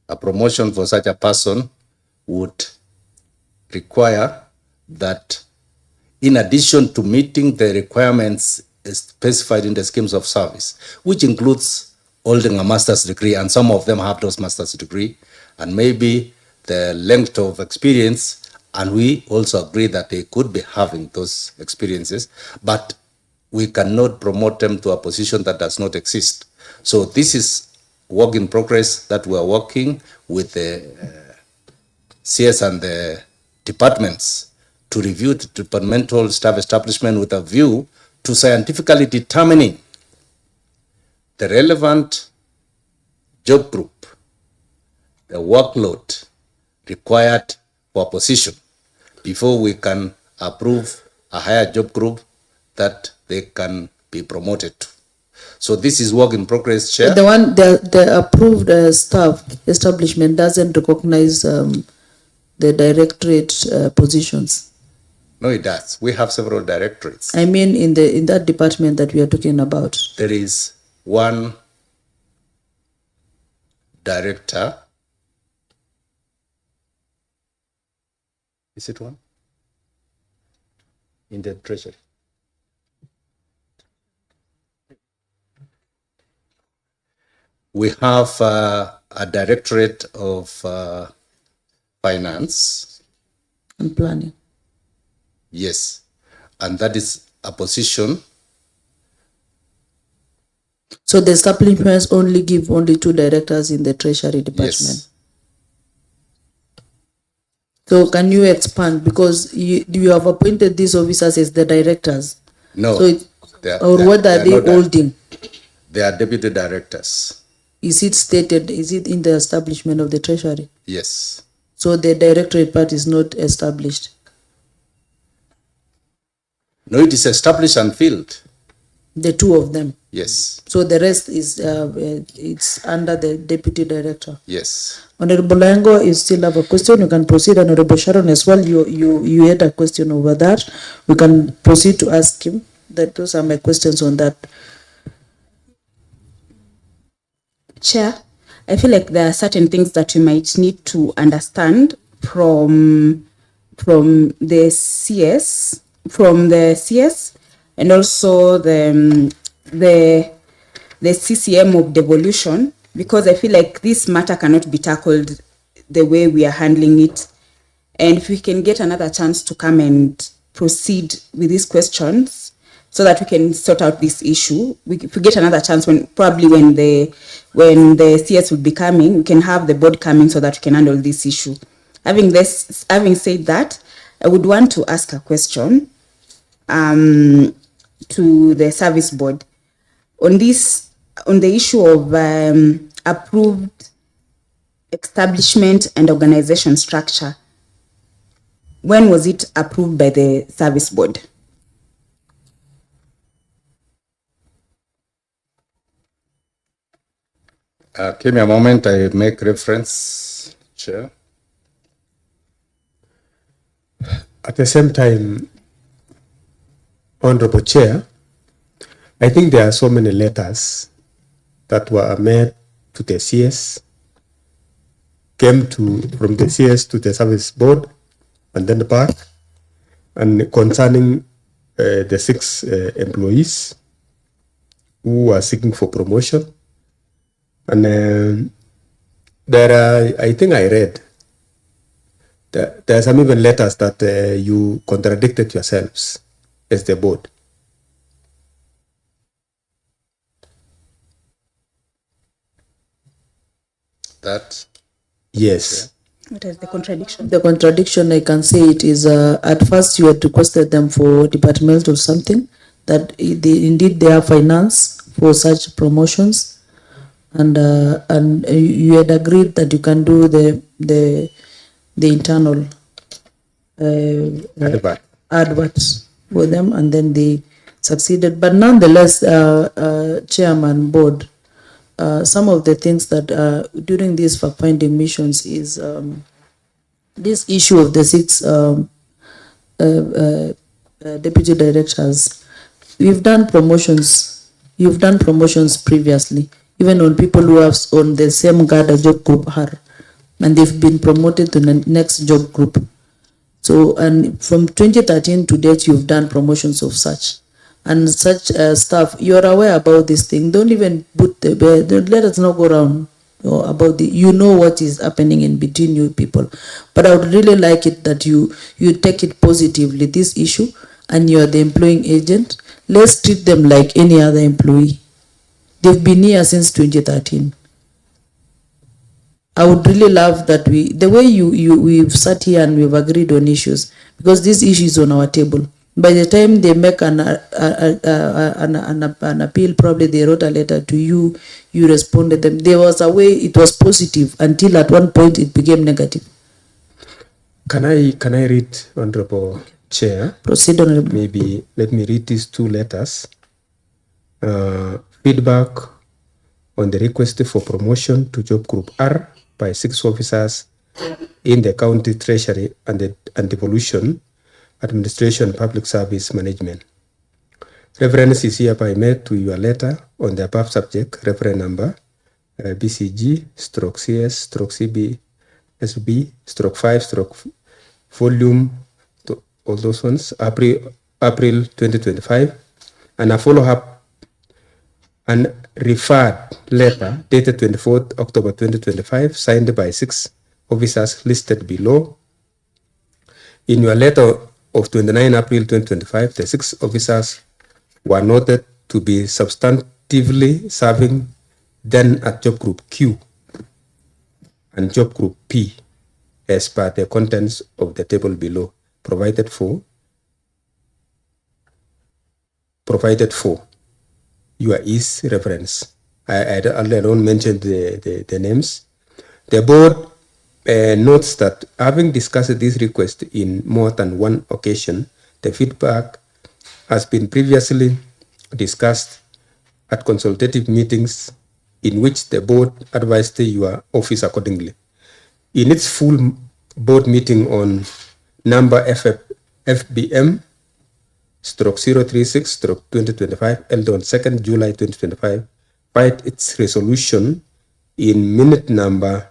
a promotion for such a person would require that in addition to meeting the requirements specified in the schemes of service, which includes holding a master's degree, and some of them have those master's degree, and maybe the length of experience, and we also agree that they could be having those experiences, but we cannot promote them to a position that does not exist. So this is work in progress that we are working with the CS and the departments to review the departmental staff establishment with a view to scientifically determining the relevant job group, the workload required for a position before we can approve a higher job group that they can be promoted to. So this is work in progress, Chair. The approved staff establishment doesn't recognize the directorate positions. No, it does. We have several directorates. I mean, in that department that we are talking about. There is one director. Is it one? In the treasury. We have a directorate of finance. And planning. Yes. And that is a position. So the establishments only give only 2 directors in the treasury department. Yes. So can you expand, because you have appointed these officers as the directors? No. So what are they holding? They are deputy directors. Is it stated, is it in the establishment of the treasury? Yes. So the directorate part is not established? No, it is established and filled. The 2 of them? Yes. So the rest is it's under the deputy director? Yes. Honorable Lango, you still have a question, you can proceed. Honorable Sharon as well, you had a question over that. We can proceed to ask him. Those are my questions on that. Chair, I feel like there are certain things that you might need to understand from the CS, and also the CCM of devolution, because I feel like this matter cannot be tackled the way we are handling it. And if we can get another chance to come and proceed with these questions so that we can sort out this issue, if we get another chance, when the CS will be coming, we can have the board coming so that we can handle this issue. Having said that, I would want to ask a question to the service board on the issue of approved establishment and organization structure. When was it approved by the service board? Give me a moment, I make reference, Chair. At the same time, Honorable Chair, I think there are so many letters that were made to the CS, came from the CS to the service board, and then back, and concerning the 6 employees who are seeking for promotion. And there are, I think I read, there are some even letters that you contradicted yourselves as the board. That? Yes. What is the contradiction? The contradiction, I can say it is, at first you had requested them for departmental something, that indeed they have finance for such promotions. And you had agreed that you can do the internal adverts for them, and then they succeeded. But nonetheless, Chairman, Board, some of the things that during these fact-finding missions is this issue of the 6 deputy directors, we've done promotions. You've done promotions previously, even on people who have on the same guard as job group R, and they've been promoted to the next job group. So, and from 2013 to date, you've done promotions of such. And such staff, you're aware about this thing. Don't even put the, don't let us not go around about the, you know what is happening in between you people. But I would really like it that you take it positively, this issue, and you're the employing agent. Let's treat them like any other employee. They've been here since 2013. I would really love that the way we've sat here and we've agreed on issues, because this issue is on our table. By the time they make an appeal, probably they wrote a letter to you, you responded them. There was a way it was positive until at one point it became negative. Can I read, Honorable Chair? Proceed, Honorable. Maybe let me read these 2 letters. Feedback on the request for promotion to Job Group R by 6 officers in the County Treasury and Devolution Administration Public Service Management. Reference is hereby made to your letter on the above subject, reference number BCG/CS/BSB/5/volume, all those ones, April 2025, and a follow-up and referred letter dated 24th October 2025, signed by 6 officers listed below. In your letter of 29 April 2025, the 6 officers were noted to be substantively serving then at Job Group Q and Job Group P as per the contents of the table below, provided for. Your is reference. I don't mention the names. The board notes that having discussed this request in more than one occasion, the feedback has been previously discussed at consultative meetings in which the board advised your office accordingly. In its full board meeting on number FBM/036/2025 held on 2nd July 2025, filed its resolution in minute number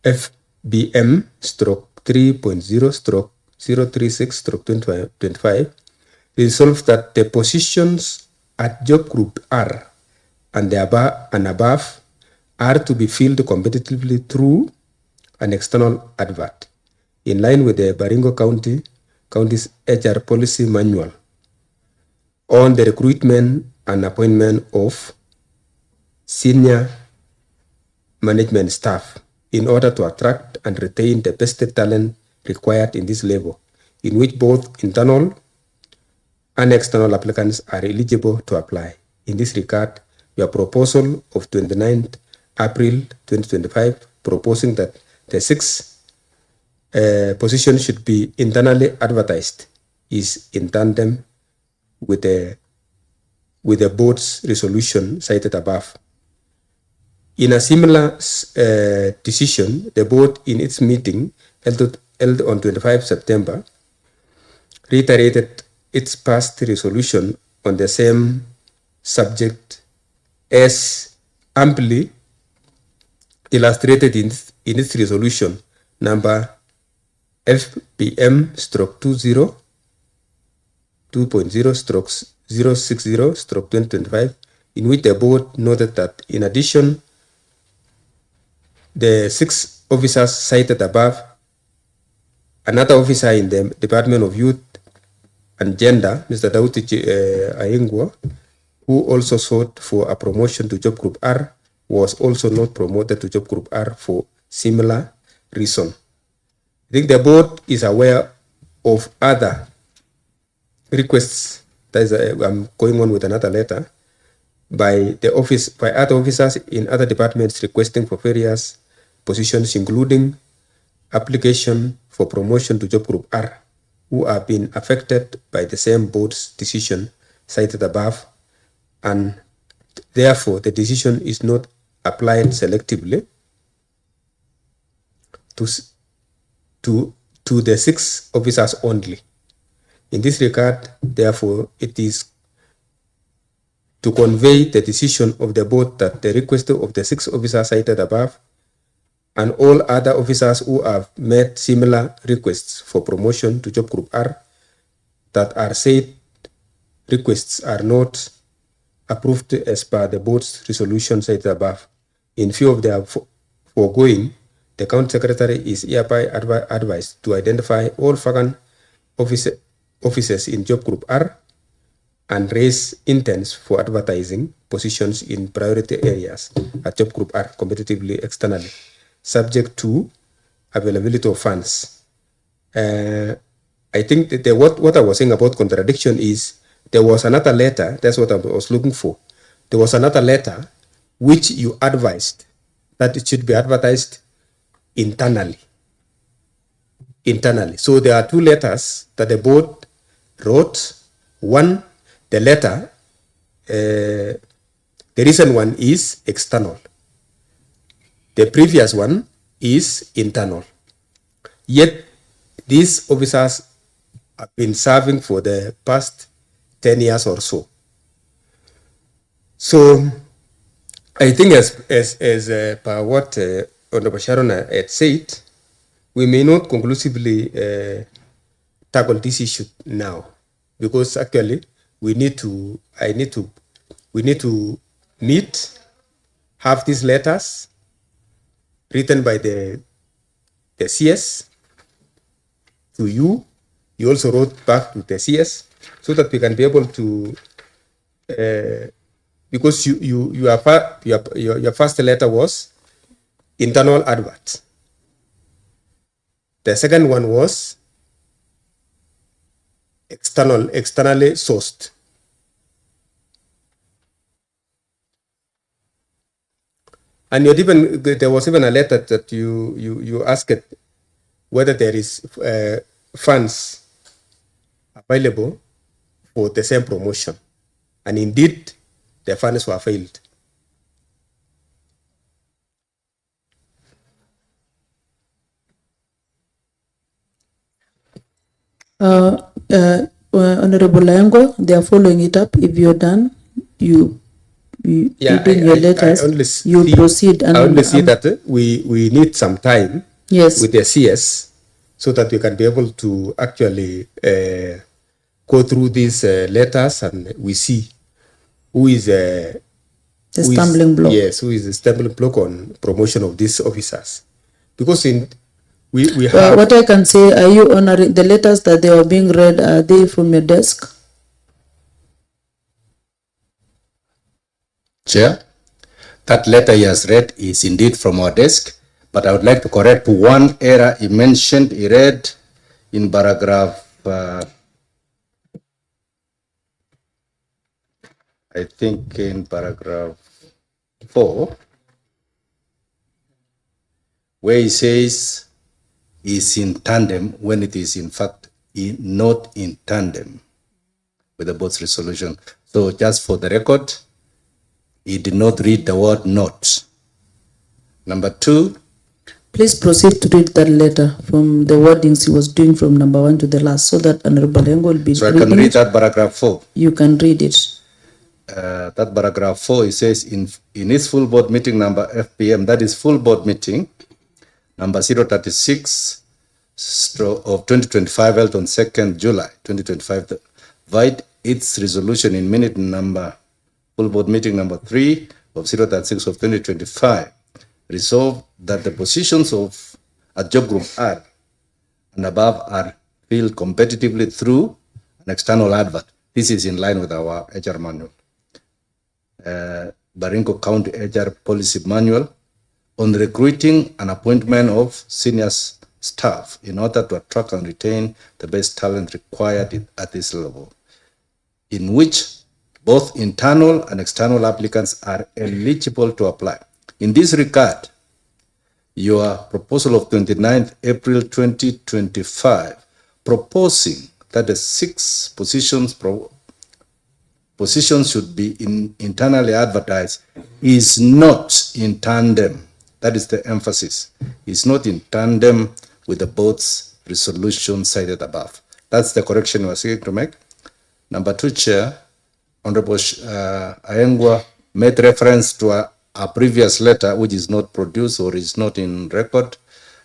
FBM/3.0/036/2025, resolved that the positions at Job Group R and above are to be filled competitively through an external advert, in line with the Baringo County's HR policy manual on the recruitment and appointment of senior management staff in order to attract and retain the best talent required in this level, in which both internal and external applicants are eligible to apply. In this regard, your proposal of 29th April 2025, proposing that the 6 positions should be internally advertised, is in tandem with the board's resolution cited above. In a similar decision, the board in its meeting held on 25 September reiterated its past resolution on the same subject as amply illustrated in its resolution number FBM/2.0/060/2025, in which the board noted that in addition, the 6 officers cited above, another officer in the Department of Youth and Gender, Mr. Dauti Aingwa, who also sought for a promotion to Job Group R, was also not promoted to Job Group R for similar reason. I think the board is aware of other requests. That is, I'm going on with another letter by other officers in other departments requesting for various positions, including application for promotion to Job Group R, who are being affected by the same board's decision cited above, and therefore the decision is not applied selectively to the 6 officers only. In this regard, therefore, it is to convey the decision of the board that the request of the 6 officers cited above and all other officers who have made similar requests for promotion to job group R that are said requests are not approved as per the board's resolution cited above. In view of the foregoing, the county secretary is hereby advised to identify all vacant offices in job group R and raise intents for advertising positions in priority areas at job group R competitively externally, subject to availability of funds. I think that what I was saying about contradiction is there was another letter, that's what I was looking for. There was another letter which you advised that it should be advertised internally. So there are 2 letters that the board wrote. One, the letter, the recent one is external. The previous one is internal. Yet these officers have been serving for the past 10 years or so. So I think as per what Honorable Sharon had said, we may not conclusively tackle this issue now, because actually we need to meet, have these letters written by the CS to you. You also wrote back to the CS so that we can be able to, because your first letter was internal advert. The second one was externally sourced. And there was even a letter that you asked whether there is funds available for the same promotion. And indeed, the funds were failed. Honorable Layango, they are following it up. If you're done, you reading your letters, you proceed. And I only see that we need some time with the CS so that we can be able to actually go through these letters and we see who is the stumbling block. Yes, who is the stumbling block on promotion of these officers. Because we have... what I can say, are you honoring the letters that they are being read? Are they from your desk? Chair, that letter he has read is indeed from our desk, but I would like to correct one error he mentioned. He read in paragraph, I think in paragraph 4, where he says is in tandem when it is in fact not in tandem with the board's resolution. So just for the record, he did not read the word not. Number 2. Please proceed to read that letter from the wordings he was doing from number 1 to the last, so that Honorable Lengo will be. So I can read that paragraph 4. You can read it. That paragraph 4, it says in its full board meeting number FPM, that is full board meeting number 036 of 2025 held on 2nd July 2025, provide its resolution in minute number full board meeting number 3 of 036 of 2025, resolved that the positions of a job group R and above are filled competitively through an external advert. This is in line with our HR manual. Baringo County HR Policy Manual on recruiting and appointment of senior staff in order to attract and retain the best talent required at this level, in which both internal and external applicants are eligible to apply. In this regard, your proposal of 29th April 2025, proposing that the 6 positions should be internally advertised, is not in tandem. That is the emphasis. It's not in tandem with the board's resolution cited above. That's the correction we're seeking to make. Number 2, Chair, Honorable Aengwa made reference to a previous letter which is not produced or is not in record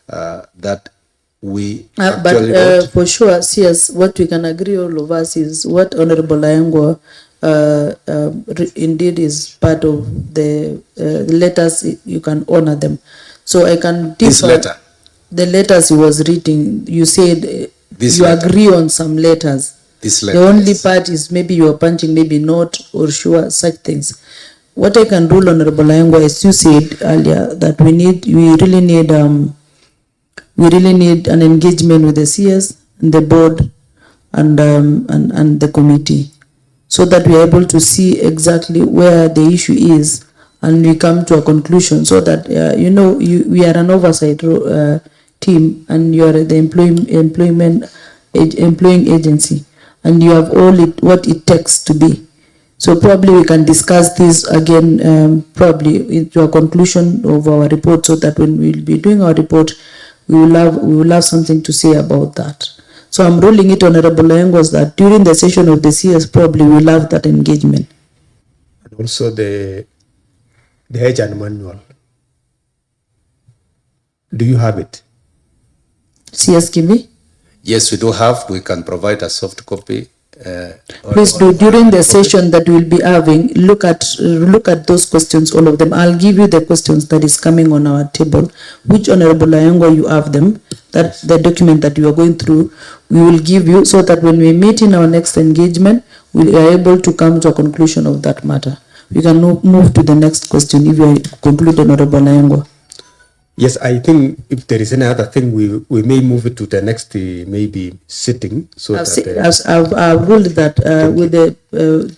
that we actually wrote. For sure, yes, what we can agree all of us is what Honorable Ayangwa indeed is part of the letters, you can honor them. So I can differ. This letter. The letters he was reading, you said This you letter. agree on some letters. This letter. The only yes. part is maybe you are punching, maybe not, or sure, such things. What I can rule, Honorable Ayangwa, as you said earlier, that we really need an engagement with the CS and the board and the committee, so that we are able to see exactly where the issue is and we come to a conclusion, so that we are an oversight team and you are the employing agency, and you have what it takes to be. So probably we can discuss this again, probably into a conclusion of our report, so that when we'll be doing our report, we will have something to say about that. So I'm ruling it, Honorable Ayangwa, that during the session of the CS, probably we'll have that engagement. And also the agent manual. Do you have it? CS Kibi? Yes, we do have. We can provide a soft copy. Please do, during the session that we'll be having, look at those questions, all of them. I'll give you the questions that is coming on our table. Which Honorable Ayangwa, you have them, that the document that you are going through, we will give you, so that when we meet in our next engagement, we are able to come to a conclusion of that matter. We can move to the next question if you conclude, Honorable Ayangwa. Yes, I think if there is any other thing, we may move it to the next maybe sitting. So I've ruled that with the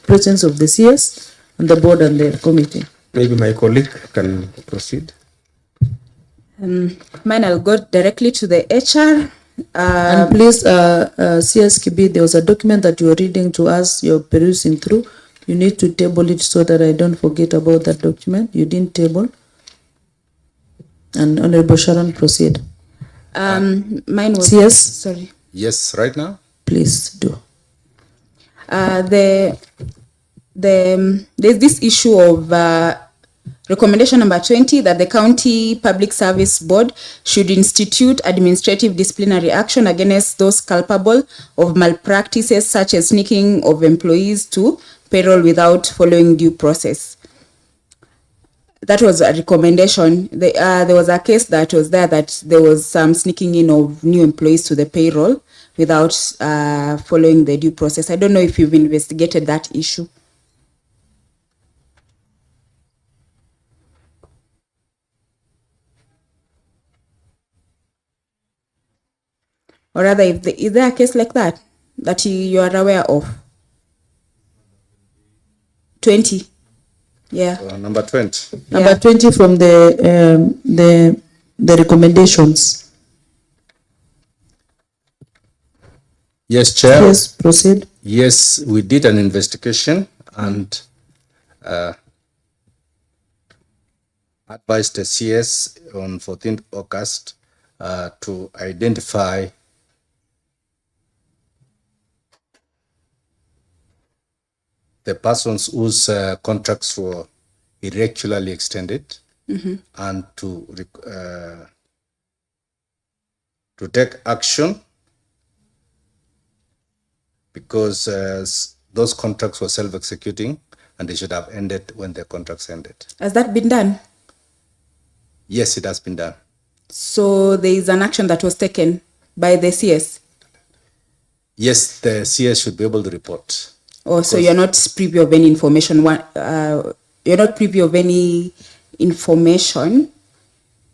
presence of the CS and the board and the committee. Maybe my colleague can proceed. Mine, I'll go directly to the HR. And please, CS Kibi, there was a document that you are reading to us, you're perusing through. You need to table it so that I don't forget about that document. You didn't table. And Honorable Sharon, proceed. Mine was... Yes. Sorry. Yes, right now? Please do. There's this issue of recommendation number 20, that the County Public Service Board should institute administrative disciplinary action against those culpable of malpractices such as sneaking of employees to payroll without following due process. That was a recommendation. There was a case that was there that there was some sneaking in of new employees to the payroll without following the due process. I don't know if you've investigated that issue. Or rather, is there a case like that you are aware of? 20. Yeah. Number 20. Number 20 from the recommendations. Yes, Chair. Yes, proceed. Yes, we did an investigation and advised the CS on 14th August to identify the persons whose contracts were irregularly extended, and to take action because those contracts were self-executing and they should have ended when their contracts ended. Has that been done? Yes, it has been done. So there is an action that was taken by the CS? Yes, the CS should be able to report. Oh, so you're not privy of any information. You're not privy of any information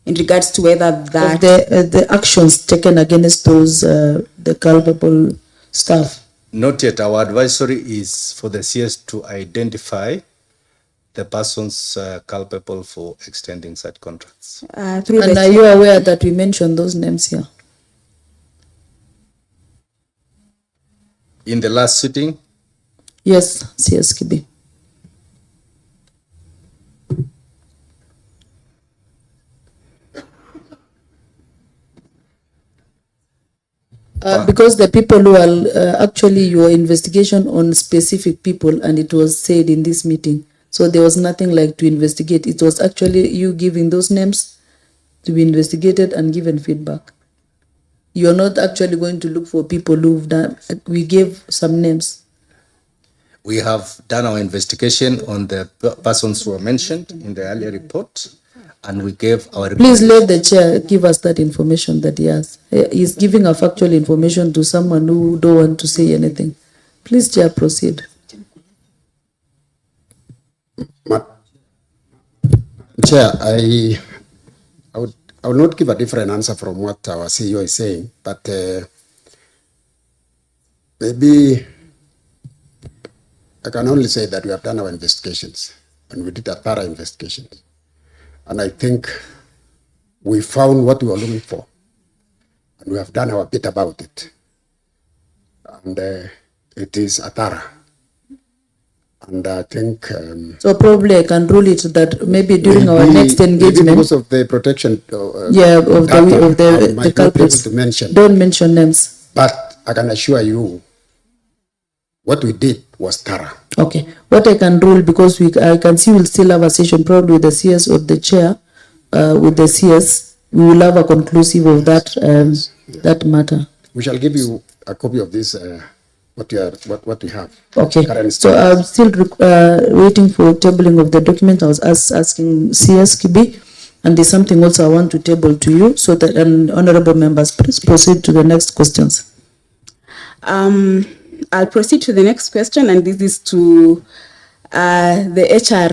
in regards to whether that the actions taken against those the culpable staff. Not yet. Our advisory is for the CS to identify the persons culpable for extending such contracts. And are you aware that we mentioned those names here? In the last sitting? Yes, CS Kibi. Because the people who are actually your investigation on specific people, and it was said in this meeting. So there was nothing like to investigate. It was actually you giving those names to be investigated and given feedback. You're not actually going to look for people who've done, we gave some names. We have done our investigation on the persons who were mentioned in the earlier report, and we gave our report. Please let the chair give us that information that he has. He's giving a factual information to someone who don't want to say anything. Please, chair, proceed. Chair, I would not give a different answer from what our CEO is saying, but maybe I can only say that we have done our investigations, and we did a thorough investigation. And I think we found what we were looking for, and we have done our bit about it. And it is a thorough. And I think... so probably I can rule it that maybe during our next engagement... because of the protection of the culprits. Don't mention names. But I can assure you, what we did was thorough. Okay. What I can rule, because I can see we'll still have a session probably with the CS or the chair, with the CS, we will have a conclusive of that that matter. We shall give you a copy of this, what we have. Okay. So I'm still waiting for tabling of the document. I was asking CS Kibi, and there's something also I want to table to you, so that honorable members, please proceed to the next questions. I'll proceed to the next question, and this is to the HR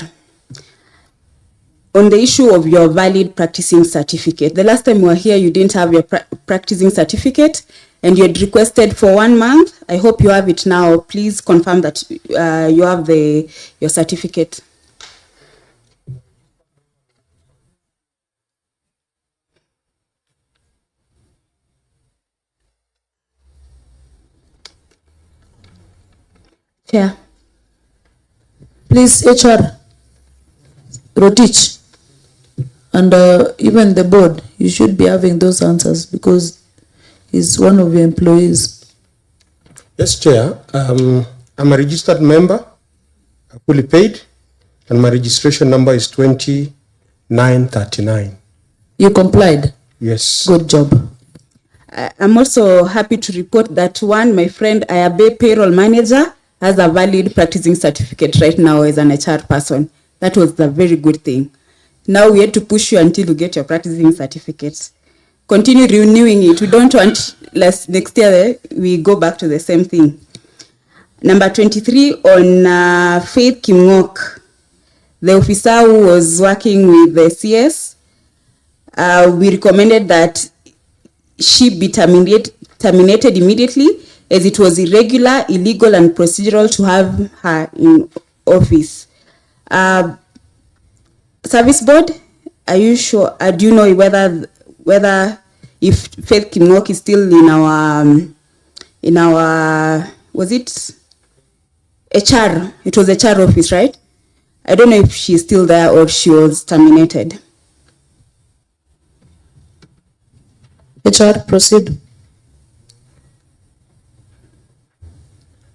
on the issue of your valid practicing certificate. The last time you were here, you didn't have your practicing certificate, and you had requested for 1 month. I hope you have it now. Please confirm that you have your certificate. Chair. Please, HR, Rotich, and even the board, you should be having those answers because he's one of your employees. Yes, Chair. I'm a registered member, fully paid, and my registration number is 2939. You complied? Yes. Good job. I'm also happy to report that my friend Ayabe, payroll manager, has a valid practicing certificate right now as an HR person. That was a very good thing. Now we had to push you until you get your practicing certificate. Continue renewing it. We don't want next year we go back to the same thing. Number 23 on Faith Kimngok, the officer who was working with the CS. We recommended that she be terminated immediately, as it was irregular, illegal, and procedural to have her in office. Service board, are you sure? Do you know whether if Faith Kimngok is still in our was it HR? It was HR office, right? I don't know if she's still there or she was terminated. HR, proceed.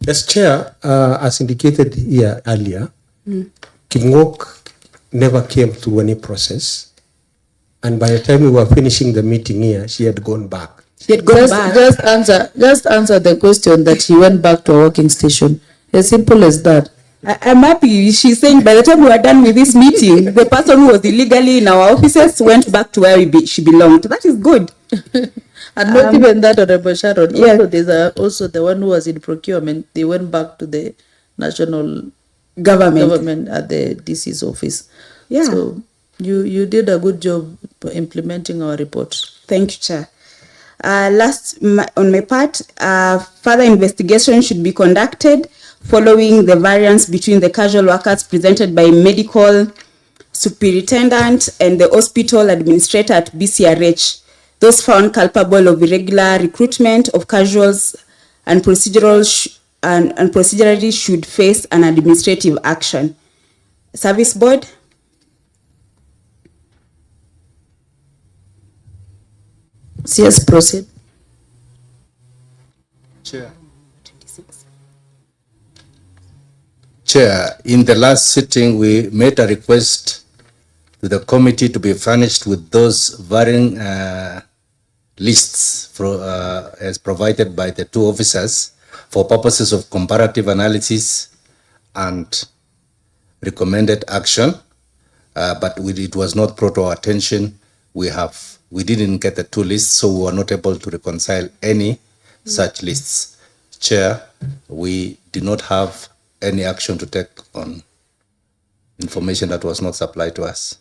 Yes, Chair, as indicated here earlier, Kimngok never came through any process. And by the time we were finishing the meeting here, she had gone back. She had gone back. Just answer the question that she went back to a working station. As simple as that. I'm happy. She's saying by the time we were done with this meeting, the person who was illegally in our offices went back to where she belonged. That is good. And not even that, Honorable Sharon. Yeah. Also, there's also the one who was in procurement. They went back to the national government at the DC's office. Yeah. So you did a good job implementing our report. Thank you, Chair. Last, on my part, further investigation should be conducted following the variance between the casual workers presented by medical superintendent and the hospital administrator at BCRH. Those found culpable of irregular recruitment of casuals and procedurally should face an administrative action. Service board. CS, proceed. Chair, in the last sitting, we made a request to the committee to be furnished with those varying lists as provided by the two officers for purposes of comparative analysis and recommended action, but it was not brought to our attention. We didn't get the two lists, so we were not able to reconcile any such lists. Chair, we did not have any action to take on information that was not supplied to us.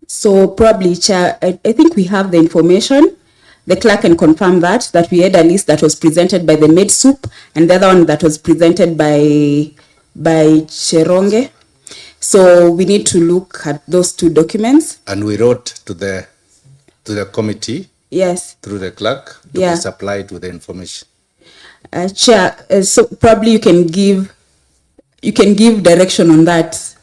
So probably, Chair, I think we have the information. The clerk can confirm that we had a list that was presented by the maid soup and the other one that was presented by Cheronge. So we need to look at those two documents. And we wrote to the committee. Yes. Through the clerk to be supplied with the information. Chair, so probably you can give direction on that.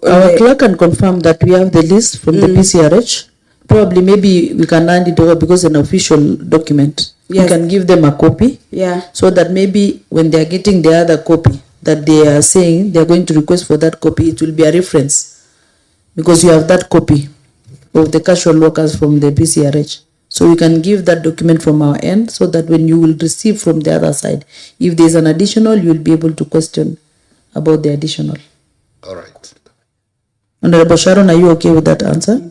Our clerk can confirm that we have the list from the PCRH. Probably maybe we can hand it over because it's an official document. Yes. We can give them a copy. Yeah. So that maybe when they are getting the other copy that they are saying they are going to request for that copy, it will be a reference because you have that copy of the casual workers from the PCRH. So we can give that document from our end so that when you will receive from the other side, if there's an additional, you will be able to question about the additional. All right. Honorable Sharon, are you okay with that answer?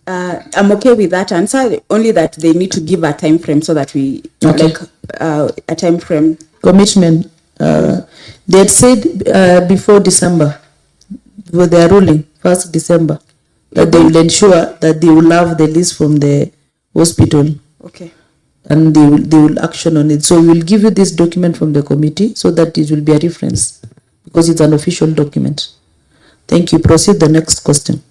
I'm okay with that answer, only that they need to give a time frame so that we a time frame. Commitment. They had said before December, for their ruling, 1st December, that they will ensure that they will have the list from the hospital. Okay. And they will action on it. So we will give you this document from the committee so that it will be a reference because it's an official document. Thank you. Proceed the next question.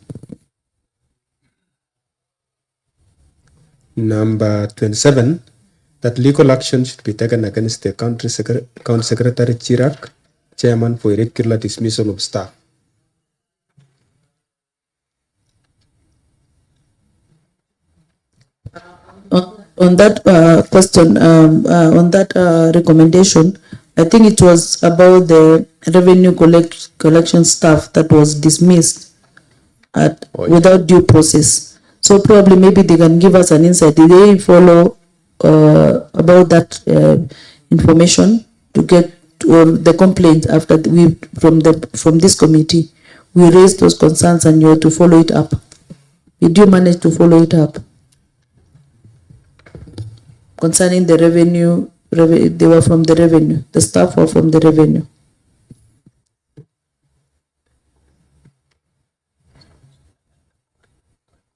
Number 27, that legal action should be taken against the County Secretary Chirac, Chairman, for irregular dismissal of staff. On that question, on that recommendation, I think it was about the revenue collection staff that was dismissed without due process. So probably maybe they can give us an insight. Did they follow about that information to get the complaint after we from this committee? We raised those concerns and you had to follow it up. Did you manage to follow it up? Concerning the revenue, they were from the revenue. The staff were from the revenue.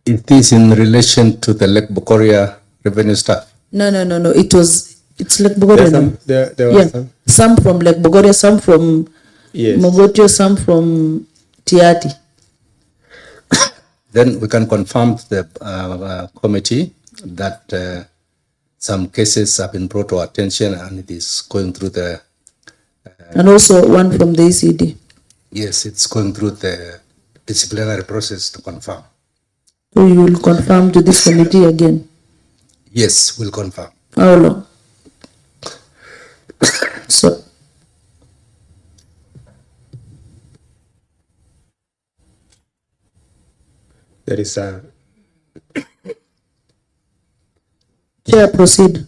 Is this in relation to the Lake Bogoria revenue staff? No. It's Lake Bogoria. There were some from Lake Bogoria, some from Mogotio, some from Tiati. Then we can confirm to the committee that some cases have been brought to our attention and it is going through the... and also one from the ECD. Yes, it's going through the disciplinary process to confirm. So you will confirm to this committee again? Yes, we'll confirm. How long? So... There is a... Chair, proceed.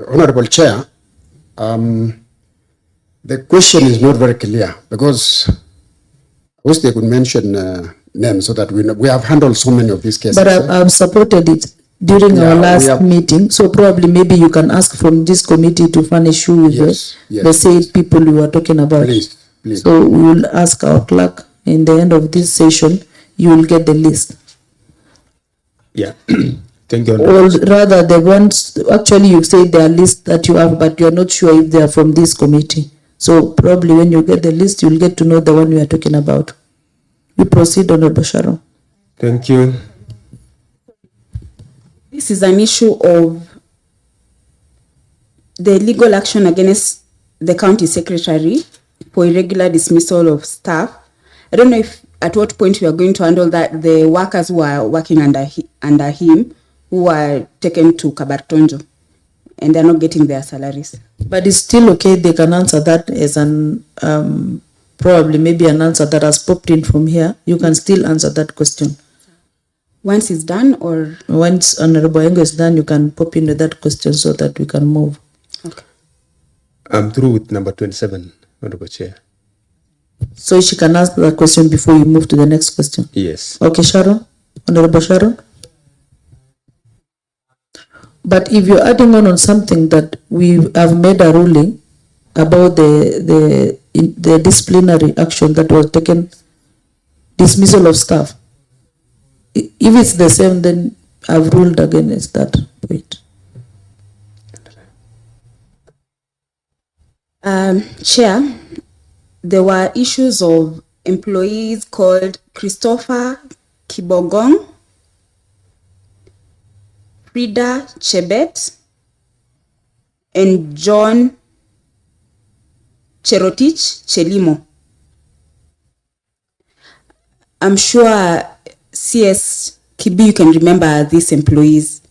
Honorable Chair, the question is not very clear because I wish they could mention names so that we have handled so many of these cases. But I've supported it during our last meeting, so probably maybe you can ask from this committee to furnish you with the said people you are talking about. Please. So we will ask our clerk in the end of this session, you will get the list. Yeah. Thank you. Or rather, the ones, actually you say there are lists that you have, but you are not sure if they are from this committee. So probably when you get the list, you'll get to know the one we are talking about. We proceed, Honorable Sharon. Thank you. This is an issue of the legal action against the county secretary for irregular dismissal of staff. I don't know if at what point we are going to handle that. The workers who are working under him, who were taken to Kabartonjo and they're not getting their salaries. But it's still okay, they can answer that as an, probably maybe an answer that has popped in from here. You can still answer that question. Once it's done, or? Once Honorable Engo is done, you can pop in with that question so that we can move. Okay. I'm through with number 27, Honorable Chair. So she can ask that question before you move to the next question. Yes. Okay, Sharon, Honorable Sharon. But if you're adding on something that we have made a ruling about the disciplinary action that was taken, dismissal of staff, if it's the same, then I've ruled against that point. Chair, there were issues of employees called Christopher Kibogong, Frida Chebet, and John Cherotich Chelimo. I'm sure CS Kibi, you can remember these employees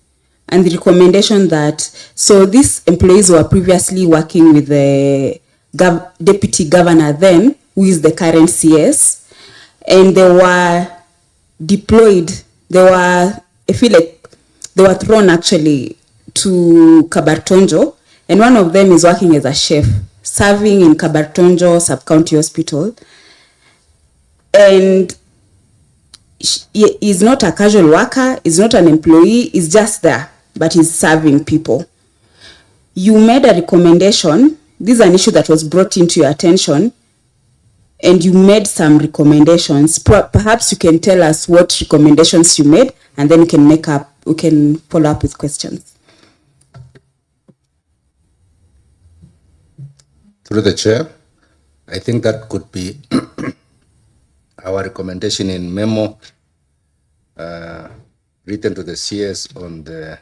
and the recommendation that, so these employees were previously working with the deputy governor then, who is the current CS, and they were deployed, I feel like they were thrown actually to Kabartonjo, and one of them is working as a chef, serving in Kabartonjo Sub-County Hospital. And he's not a casual worker, he's not an employee, he's just there, but he's serving people. You made a recommendation. This is an issue that was brought into your attention, and you made some recommendations. Perhaps you can tell us what recommendations you made, and then we can follow up with questions. Through the chair, I think that could be our recommendation in memo written to the CS on the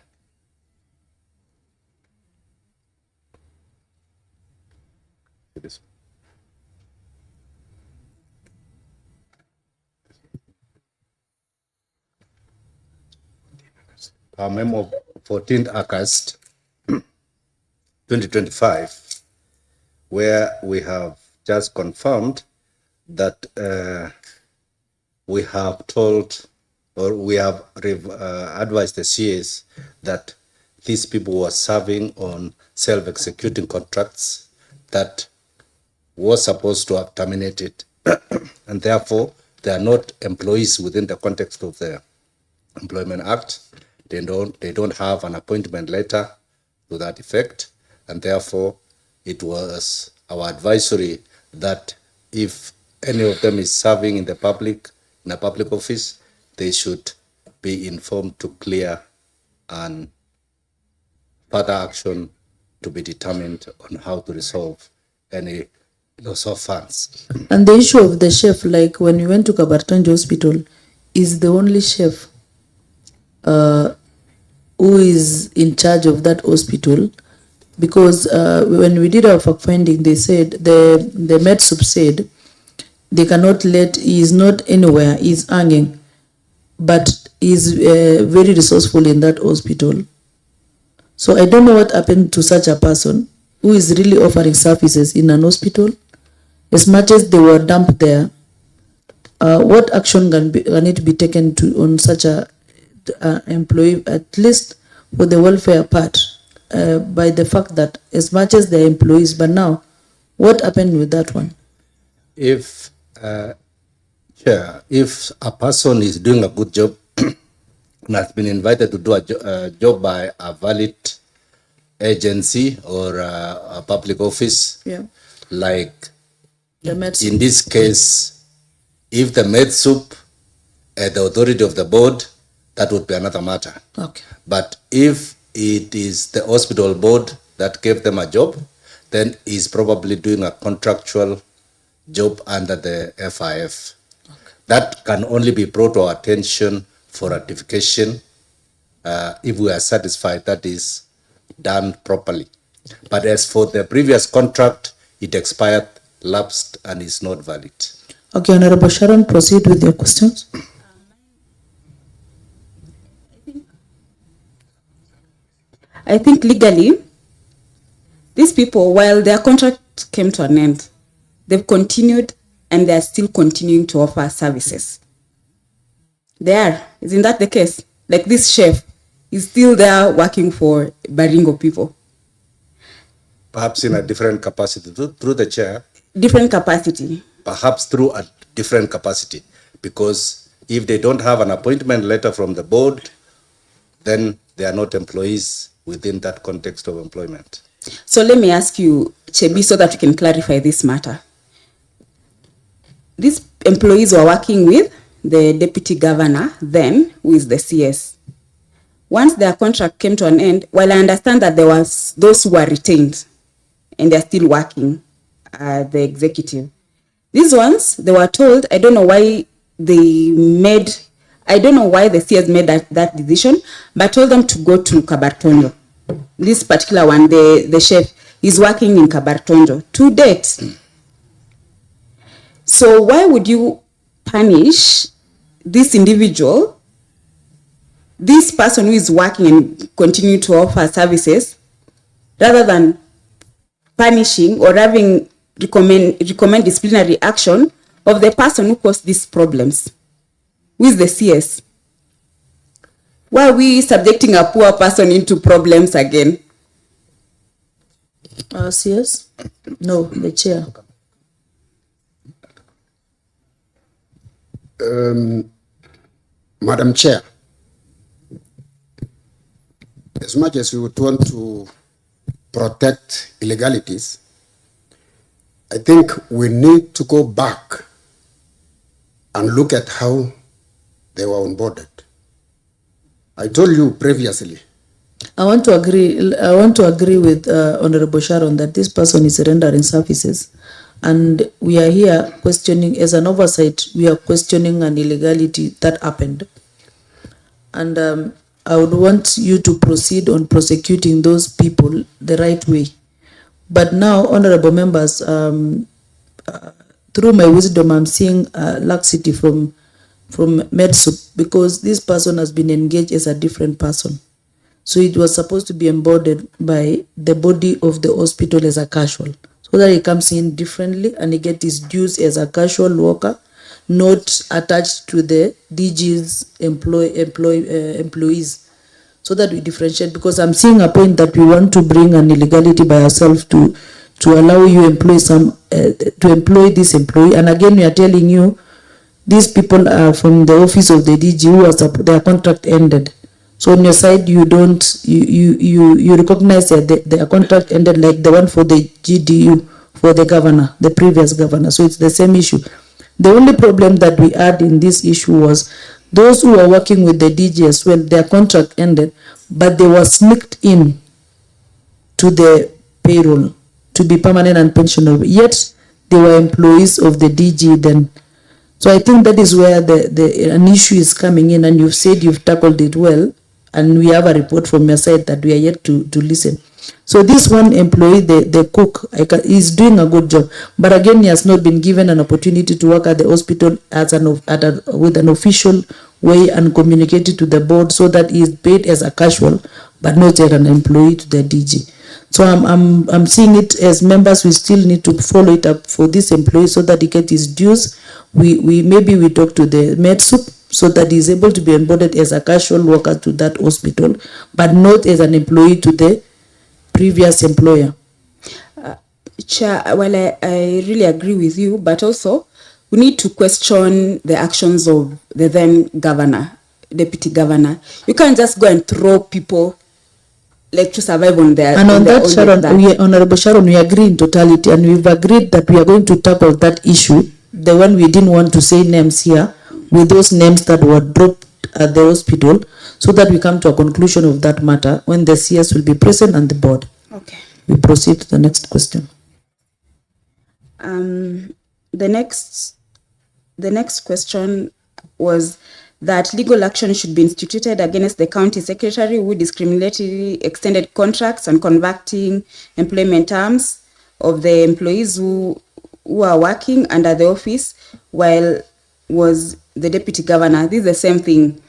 our memo of 14th August 2025, where we have just confirmed that we have told, or we have advised the CS that these people were serving on self-executing contracts that was supposed to have terminated, and therefore they are not employees within the context of the Employment Act. They don't have an appointment letter to that effect, and therefore it was our advisory that if any of them is serving in a public office, they should be informed to clear and further action to be determined on how to resolve any loss of funds. And the issue of the chef, like when we went to Kabartonjo Hospital, is the only chef who is in charge of that hospital, because when we did our fact finding, they said the MedSup said they cannot he is not anywhere, he's hanging, but he's very resourceful in that hospital. So I don't know what happened to such a person who is really offering services in an hospital. As much as they were dumped there, what action can it be taken on such a employee, at least for the welfare part, by the fact that as much as they're employees, but now what happened with that one? If a person is doing a good job and has been invited to do a job by a valid agency or a public office, like in this case, if the MedSup at the authority of the board, that would be another matter. Okay. But if it is the hospital board that gave them a job, then he's probably doing a contractual job under the FIF. Okay. That can only be brought to our attention for ratification if we are satisfied that is done properly. But as for the previous contract, it expired, lapsed, and is not valid. Okay, Honorable Sharon, proceed with your questions. I think legally, These people, while their contract came to an end, they've continued and they are still continuing to offer services. They are. Isn't that the case? Like this chef is still there working for Baringo people. Perhaps in a different capacity, through the chair. Different capacity. Perhaps through a different capacity, because if they don't have an appointment letter from the board, then they are not employees within that context of employment. So let me ask you, Chebi, so that we can clarify this matter. These employees were working with the deputy governor then, who is the CS. Once their contract came to an end, while I understand that there was those who were retained and they're still working, the executive. These ones, they were told, I don't know why the CS made that decision, but told them to go to Kabartonjo. This particular one, the chef, is working in Kabartonjo to date. So why would you punish this individual, this person who is working and continue to offer services, rather than punishing or having recommend disciplinary action of the person who caused these problems, who is the CS? Why are we subjecting a poor person into problems again? CS? No, the chair. Madam Chair, as much as we would want to protect illegalities, I think we need to go back and look at how they were onboarded. I told you previously. I want to agree with Honorable Sharon that this person is rendering services, and we are here questioning, as an oversight, we are questioning an illegality that happened. And I would want you to proceed on prosecuting those people the right way. But now, honorable members, through my wisdom, I'm seeing laxity from MedSup, because this person has been engaged as a different person. So it was supposed to be embodied by the body of the hospital as a casual, so that he comes in differently and he gets his dues as a casual worker, not attached to the DG's employees, so that we differentiate. Because I'm seeing a point that we want to bring an illegality by ourselves to allow you employ to employ this employee. And again, we are telling you, these people are from the office of the DG who has their contract ended. So on your side, you don't, you recognize that their contract ended, like the one for the GDU, for the governor, the previous governor. So it's the same issue. The only problem that we had in this issue was those who were working with the DG as well, their contract ended, but they were sneaked in to the payroll to be permanent and pensionable, yet they were employees of the DG then. So I think that is where an issue is coming in, and you've said you've tackled it well, and we have a report from your side that we are yet to listen. So this one employee, the cook, is doing a good job, but again, he has not been given an opportunity to work at the hospital as with an official way and communicated to the board, so that he is paid as a casual, but not as an employee to the DG. So I'm seeing it as members, we still need to follow it up for this employee so that he gets his dues. Maybe we talk to the MedSup so that he is able to be onboarded as a casual worker to that hospital, but not as an employee to the previous employer. Chair, well, I really agree with you, but also we need to question the actions of the then governor, deputy governor. You can't just go and throw people like to survive on their. And on that, Sharon, Honorable Sharon, we agree in totality, and we've agreed that we are going to tackle that issue. The one we didn't want to say names here, with those names that were dropped at the hospital, so that we come to a conclusion of that matter when the CS will be present and the board. Okay. We proceed to the next question. The next question was that legal action should be instituted against the county secretary who discriminatorily extended contracts and converting employment terms of the employees who are working under the office while was the deputy governor. This is the same thing.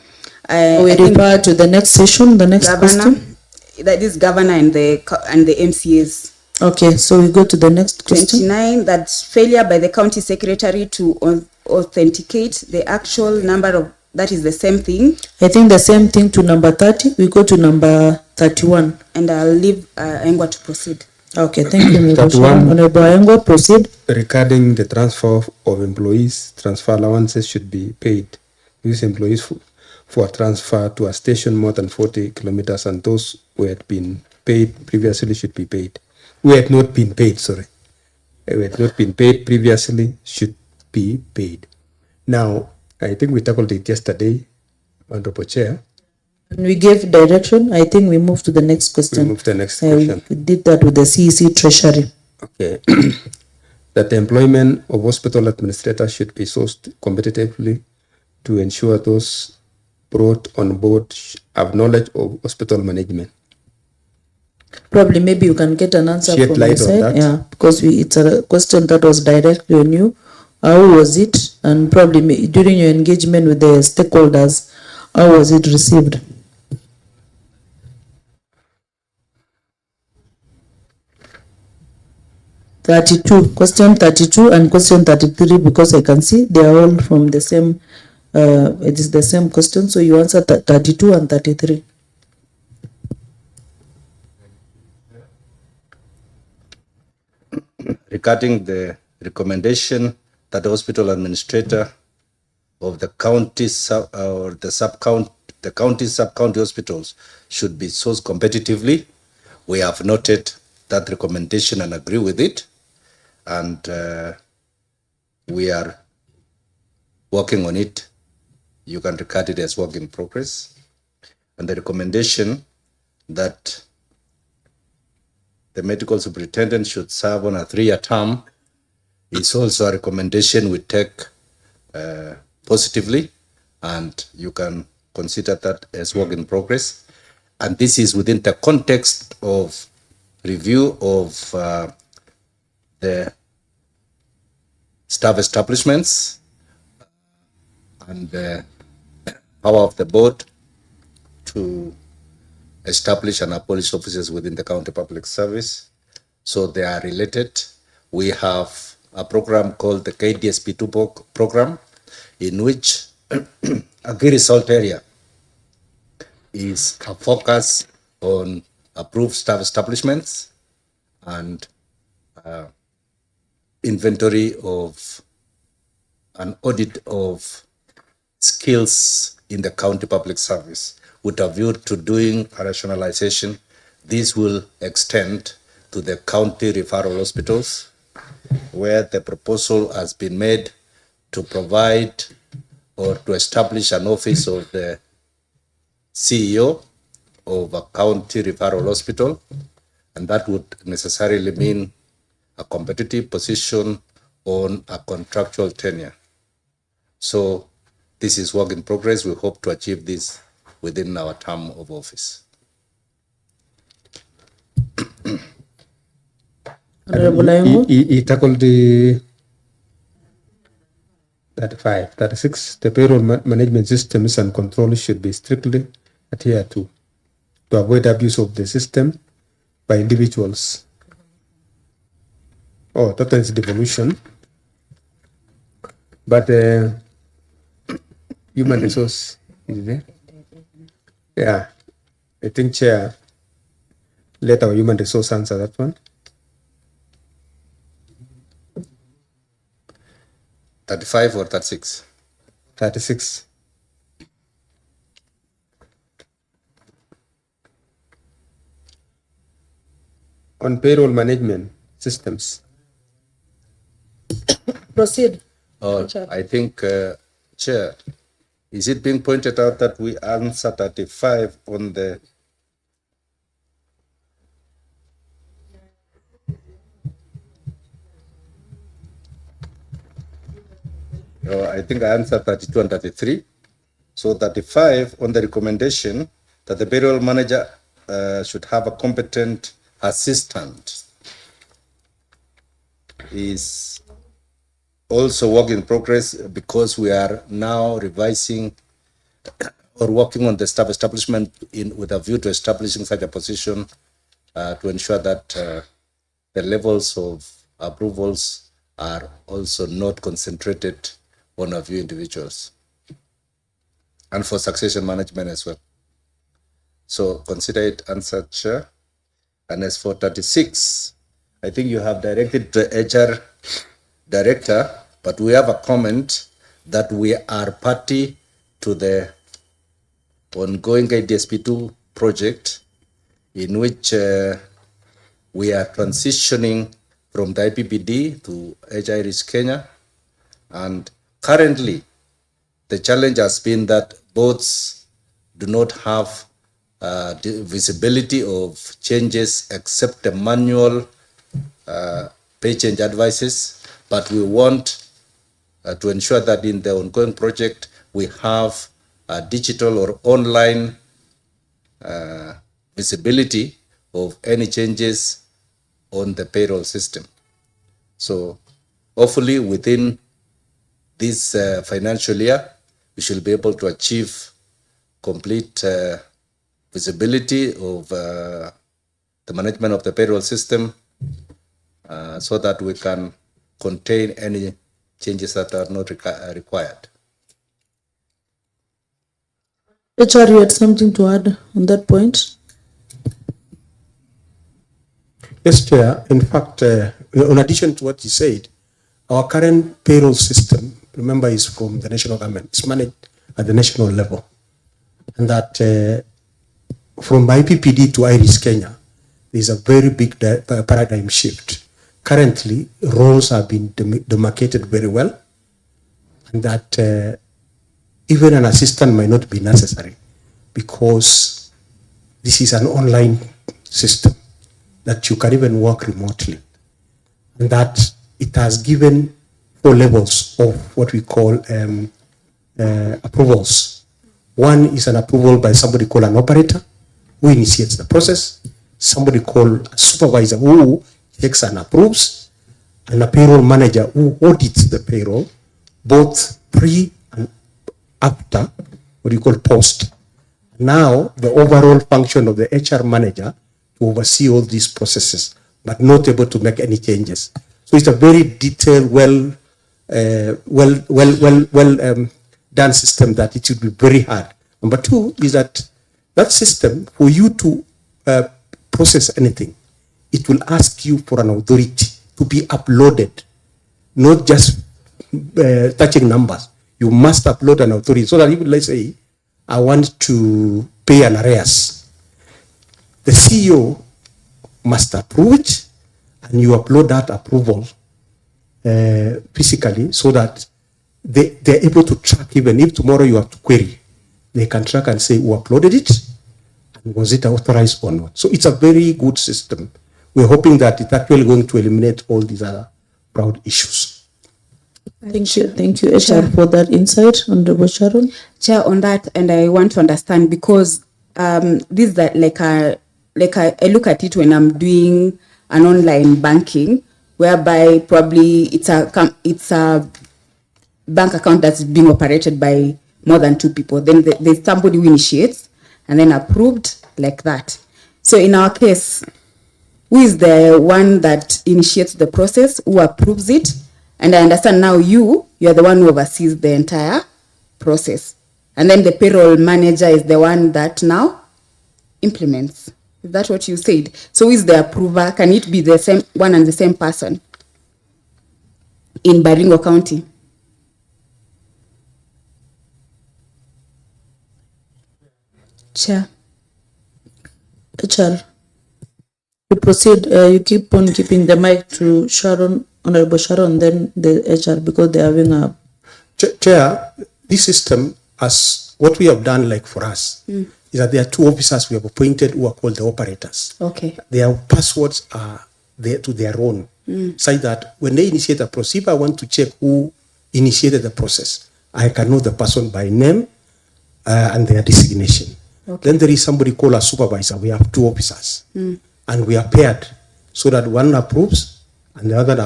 We refer to the next session, the next governor, question. That is governor and the MCAs. Okay, so we go to the next question. 29, that's failure by the county secretary to authenticate the actual number of, that is the same thing. I think the same thing to number 30. We go to number 31. And I'll leave Engwa to proceed. Okay, thank you, Ms. 31. Honorable Ayengo, proceed. Regarding the transfer of employees, transfer allowances should be paid. These employees for transfer to a station more than 40 kilometers, and those who had been paid previously should be paid. Who had not been paid, sorry. Who had not been paid previously should be paid. Now, I think we tackled it yesterday, Honorable Chair. And we gave direction. I think we move to the next question. We move to the next question. We did that with the CEC Treasury. Okay. That the employment of hospital administrators should be sourced competitively to ensure those brought on board have knowledge of hospital management. Probably maybe you can get an answer Shed from light your on side. that. Yeah, because it's a question that was directly on you. How was it? And probably during your engagement with the stakeholders, how was it received? Question 32 and question 33, because I can see they are all from the same, it is the same question. So you answer 32 and 33. Regarding the recommendation that the hospital administrator of the county or the county sub-county hospitals should be sourced competitively, we have noted that recommendation and agree with it, and we are working on it. You can regard it as work in progress. And the recommendation that the medical superintendent should serve on a 3-year term is also a recommendation we take positively, and you can consider that as work in progress. And this is within the context of review of the staff establishments and the power of the board to establish and abolish offices within the county public service. So they are related. We have a program called the KDSP2 program, in which a key result area is a focus on approved staff establishments and inventory of an audit of skills in the county public service with a view to doing a rationalization. This will extend to the county referral hospitals, where the proposal has been made to provide or to establish an office of the CEO of a county referral hospital, and that would necessarily mean a competitive position on a contractual tenure. So this is work in progress. We hope to achieve this within our term of office. Honorable Ayengo. He tackled the 35, 36. The payroll management systems and controls should be strictly adhered to avoid abuse of the system by individuals. Oh, that is devolution. But human resource is there. Yeah, I think Chair, let our human resource answer that one. 35 or 36? 36. On payroll management systems. Proceed. I think, Chair, is it being pointed out that we answer 35 on the I think I answered 32 and 33. So 35 on the recommendation that the payroll manager should have a competent assistant is also work in progress, because we are now revising or working on the staff establishment with a view to establishing such a position to ensure that the levels of approvals are also not concentrated on a few individuals, and for succession management as well. So consider it answered, Chair. And as for 36, I think you have directed the HR director, but we have a comment that we are party to the ongoing IDSP2 project, in which we are transitioning from the IPPD to HIRIS Kenya. And currently, the challenge has been that boards do not have the visibility of changes except the manual pay change advices. But we want to ensure that in the ongoing project, we have digital or online visibility of any changes on the payroll system. So hopefully within this financial year, we should be able to achieve complete visibility of the management of the payroll system so that we can contain any changes that are not required. HR, you had something to add on that point? Yes, Chair. In fact, in addition to what you said, our current payroll system, remember, is from the national government. It's managed at the national level. And that from IPPD to IRIS Kenya, there's a very big paradigm shift. Currently, roles have been demarcated very well, and that even an assistant might not be necessary because this is an online system that you can even work remotely. And that it has given 4 levels of what we call approvals. One is an approval by somebody called an operator who initiates the process, somebody called a supervisor who checks and approves, and a payroll manager who audits the payroll, both pre and after, what you call post. Now, the overall function of the HR manager to oversee all these processes, but not able to make any changes. So it's a very detailed, done system that it should be very hard. Number 2 is that system, for you to process anything, it will ask you for an authority to be uploaded, not just touching numbers. You must upload an authority so that even, let's say, I want to pay an arrears. The CEO must approve it, and you upload that approval physically so that they're able to track. Even if tomorrow you have to query, they can track and say who uploaded it and was it authorized or not. So it's a very good system. We're hoping that it's actually going to eliminate all these other broad issues. Thank you, HR, for that insight, Honorable Sharon. Chair, on that, and I want to understand because this is like I look at it when I'm doing an online banking, whereby probably it's a bank account that's being operated by more than 2 people. Then there's somebody who initiates and then approved like that. So in our case, who is the one that initiates the process, who approves it? And I understand now you're the one who oversees the entire process. And then the payroll manager is the one that now implements. Is that what you said? So who is the approver? Can it be the same one and the same person in Baringo County? Chair. HR, you proceed. You keep on keeping the mic to Sharon, Honorable Sharon, then the HR, because they're having a... Chair, this system, as what we have done, like for us, is that there are 2 officers we have appointed who are called the operators. Okay. Their passwords are there to their own, such that when they initiate a process, if I want to check who initiated the process, I can know the person by name and their designation. Okay. Then there is somebody called a supervisor. We have 2 officers, and we are paired so that one approves and the other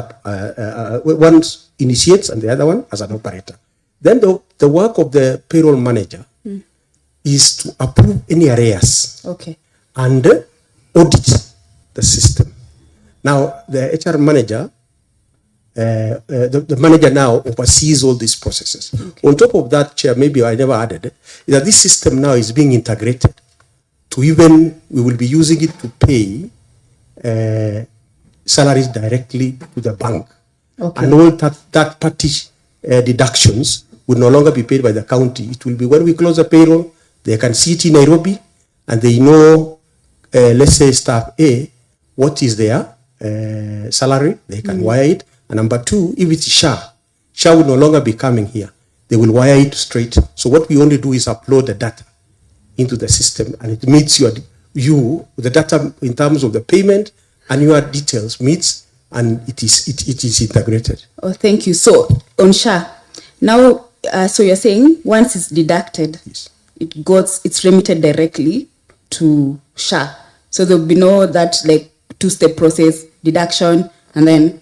one initiates and the other one as an operator. Then the work of the payroll manager is to approve any arrears, okay, and audit the system. Now, the HR manager, the manager now oversees all these processes. Okay. On top of that, Chair, maybe I never added it, is that this system now is being integrated to even, we will be using it to pay salaries directly to the bank. Okay. And all that party deductions will no longer be paid by the county. It will be when we close the payroll, they can see it in Nairobi, and they know, let's say staff A, what is their salary, they can wire it. And number two, if it's SHA will no longer be coming here. They will wire it straight. So what we only do is upload the data into the system, and it meets the data in terms of the payment and your details meets, and it is integrated. Oh, thank you. So on SHA, now, so you're saying once it's deducted, yes, it's remitted directly to SHA. So there'll be no that like two-step process, deduction, and then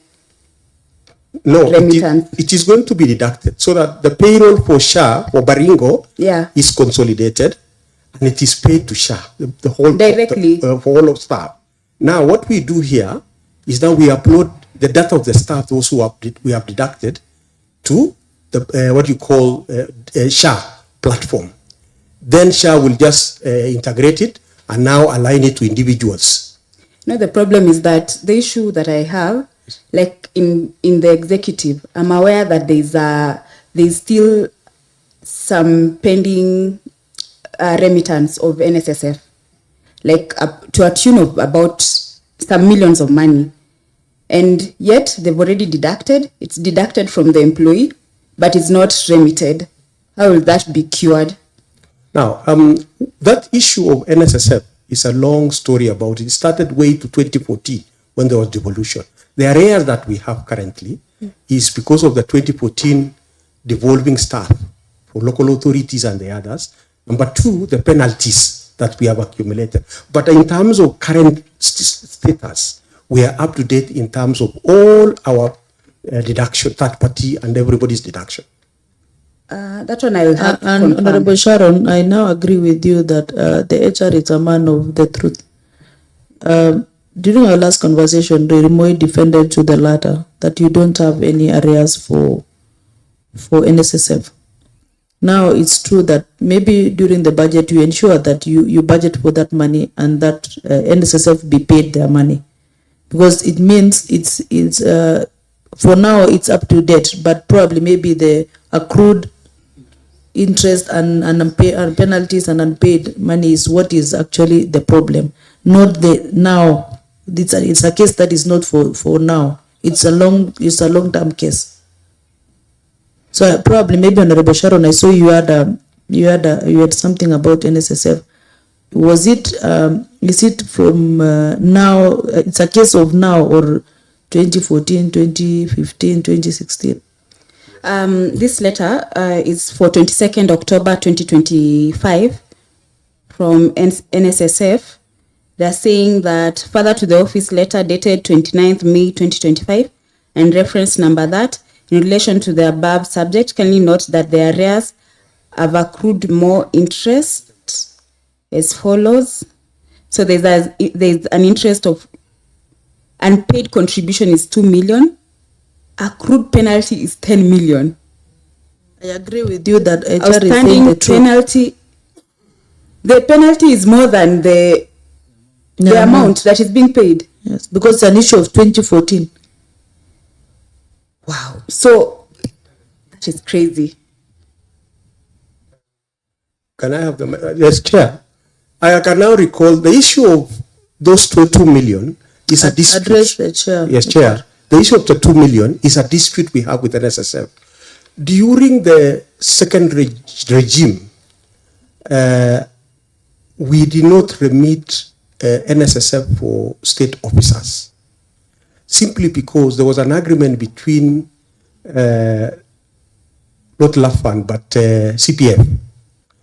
remittance. It is going to be deducted so that the payroll for SHA, for Baringo, is consolidated and it is paid to SHA, the whole directly for all of staff. Now, what we do here is that we upload the data of the staff, those who we have deducted, to the what you call SHA platform. Then SHA will just integrate it and now align it to individuals. No, the problem is that the issue that I have, like in the executive, I'm aware that there's still some pending remittance of NSSF, like to a tune of about some millions of money, and yet they've already deducted. It's deducted from the employee, but it's not remitted. How will that be cured? Now, that issue of NSSF is a long story about it. It started way to 2014 when there was devolution. The areas that we have currently is because of the 2014 devolving staff for local authorities and the others. Number two, the penalties that we have accumulated. But in terms of current status, we are up to date in terms of all our deduction, third party and everybody's deduction. That one I will have to and Honorable Sharon, I now agree with you that the HR is a man of the truth. During our last conversation, Moy defended to the latter that you don't have any areas for NSSF. Now it's true that maybe during the budget you ensure that you budget for that money and that NSSF be paid their money, because it means it's for now it's up to date, but probably maybe the accrued interest and penalties and unpaid money is what is actually the problem, not the now. It's a case that is not for now. It's a long-term case. So probably maybe Honorable Sharon, I saw you had something about NSSF. Was it is it from now? It's a case of now or 2014, 2015, 2016? This letter is for 22nd October 2025 from NSSF. They're saying that further to the office letter dated 29th May 2025 and reference number that in relation to the above subject, kindly note that the arrears have accrued more interest as follows. So there's an interest of unpaid contribution is 2 million. Accrued penalty is 10 million. I agree with you that HR outstanding is saying the truth. Penalty. The penalty is more than the amount that is being paid. Yes, because it's an issue of 2014. Wow. So that is crazy. Can I have the yes, Chair? I can now recall the issue of those 2 million is a dispute. Address the Chair. Yes, Chair. The issue of the 2 million is a dispute we have with NSSF. During the second regime, we did not remit NSSF for state officers, simply because there was an agreement between not LAFAN but CPF.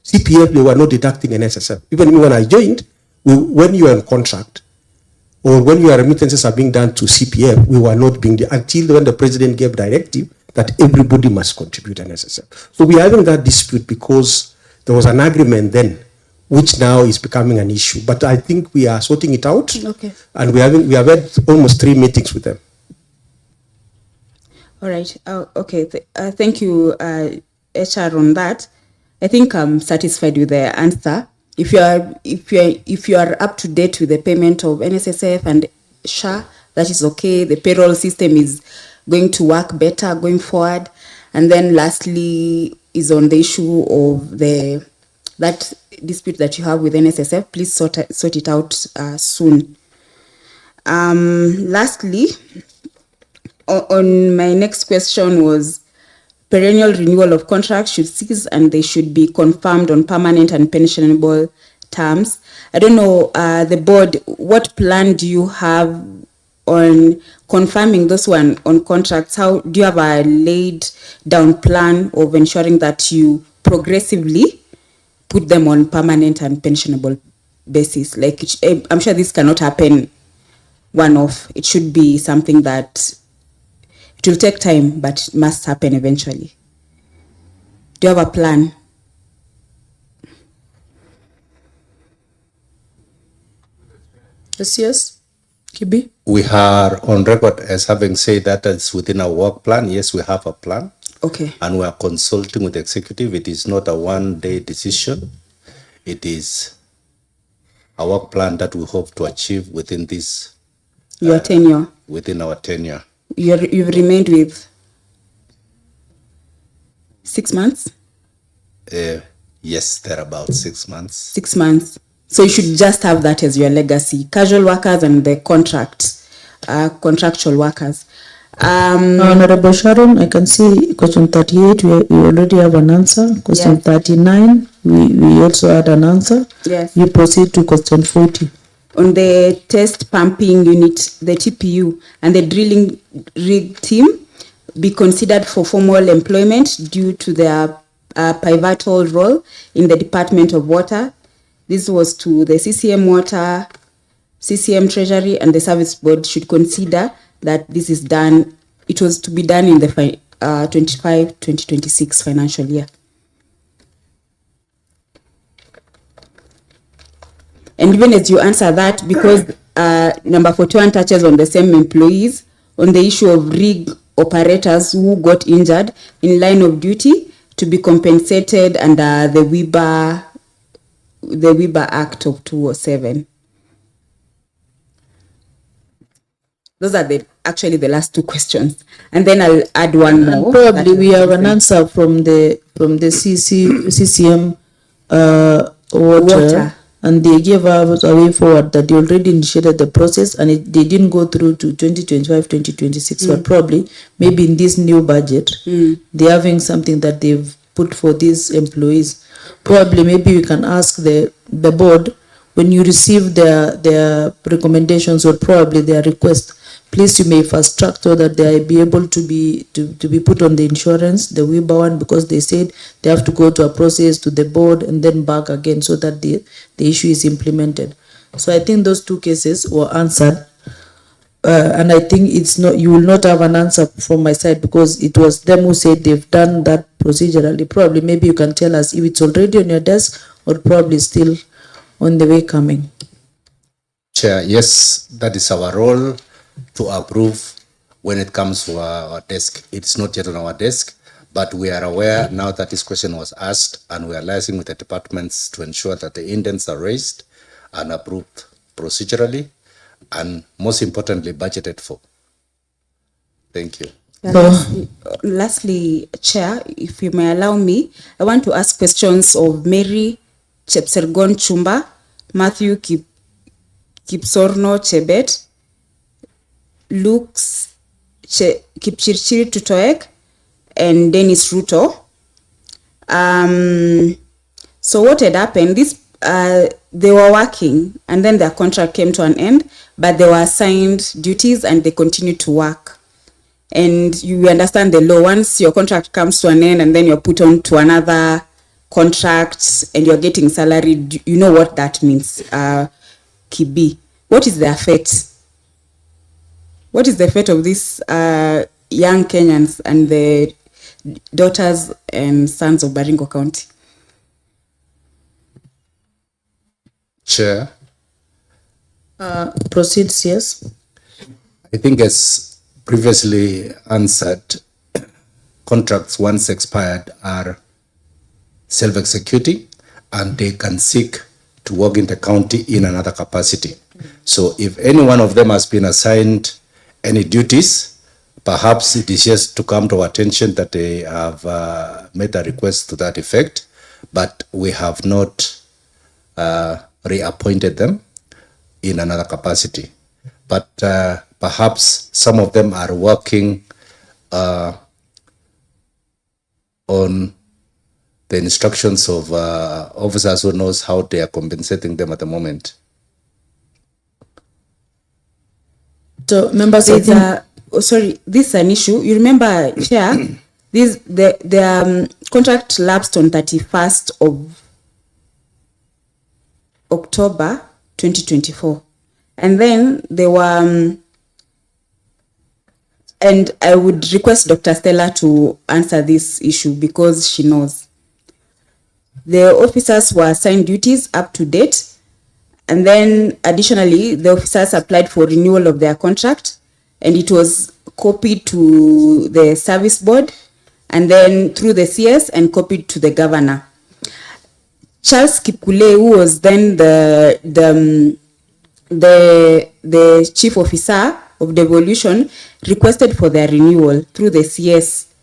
CPF, they were not deducting NSSF. Even when I joined, when you are in contract, or when your remittances are being done to CPF, we were not being until when the president gave directive that everybody must contribute NSSF. So we are having that dispute because there was an agreement then which now is becoming an issue. But I think we are sorting it out. Okay. And we have had almost 3 meetings with them. All right. Okay. Thank you, HR, on that. I think I'm satisfied with the answer. If you are up to date with the payment of NSSF and SHA, that is okay. The payroll system is going to work better going forward. And then lastly is on the issue of that dispute that you have with NSSF. Please sort it out soon. Lastly, on my next question was perennial renewal of contracts should cease and they should be confirmed on permanent and pensionable terms. I don't know, the board, what plan do you have on confirming this one on contracts? How do you have a laid down plan of ensuring that you progressively put them on permanent and pensionable basis? Like, I'm sure this cannot happen one-off. It should be something that it will take time, but it must happen eventually. Do you have a plan? Yes. Kibi? We are on record as having said that it's within our work plan. Yes, we have a plan. Okay. And we are consulting with the executive. It is not a one-day decision. It is a work plan that we hope to achieve within this. Your tenure? Within our tenure. You've remained with 6 months? Yes, they're about 6 months. 6 months. So you should just have that as your legacy. Casual workers and the contractual workers. Honorable Sharon, I can see question 38, we already have an answer. Question Yes. 39, we also had an answer. Yes. You proceed to question 40. On the test pumping unit, the TPU, and the drilling rig team be considered for formal employment due to their pivotal role in the Department of Water. This was to the CCM Water, CCM Treasury, and the Service Board should consider that this is done. It was to be done in the 25-2026 financial year. And even as you answer that, because number 41 touches on the same employees, on the issue of rig operators who got injured in line of duty to be compensated under the WIBA Act of 2007. Those are actually the last two questions. And then I'll add one more. Probably we have an answer from the CCM water. And they gave us a way forward that they already initiated the process and they didn't go through to 2025-2026, but probably maybe in this new budget, they're having something that they've put for these employees. Probably maybe we can ask the board, when you receive their recommendations or probably their request, please you may fast track so that they be able to be put on the insurance, the WIBA one, because they said they have to go to a process to the board and then back again so that the issue is implemented. So I think those two cases were answered. And I think it's not, you will not have an answer from my side because it was them who said they've done that procedurally. Probably maybe you can tell us if it's already on your desk or probably still on the way coming. Chair, yes, that is our role to approve when it comes to our desk. It's not yet on our desk, but we are aware now that this question was asked and we are liaising with the departments to ensure that the indents are raised and approved procedurally and most importantly budgeted for. Thank you. Lastly, Chair, if you may allow me, I want to ask questions of Mary Chepsergon Chumba, Matthew Kipsorno Chebet, Lux Kipchirchir Tutoek, and Dennis Ruto. So what had happened, they were working and then their contract came to an end, but they were assigned duties and they continued to work. And you understand the law, once your contract comes to an end and then you're put on to another contract and you're getting salary, you know what that means. Kibi, what is their fate? What is the fate of these young Kenyans and the daughters and sons of Baringo County? Chair, Proceed, CS. I think as previously answered, contracts once expired are self-executing and they can seek to work in the county in another capacity. So if any one of them has been assigned any duties, perhaps it is just to come to our attention that they have made a request to that effect, but we have not reappointed them in another capacity. But perhaps some of them are working on the instructions of officers who knows how they are compensating them at the moment. So, members, I think Sorry, this is an issue. You remember, Chair, the contract lapsed on 31st of October 2024. And then there were, and I would request Dr. Stella to answer this issue because she knows. The officers were assigned duties up to date. And then additionally, the officers applied for renewal of their contract and it was copied to the service board and then through the CS and copied to the governor. Charles Kipkule, who was then the chief officer of devolution, requested for their renewal through the CS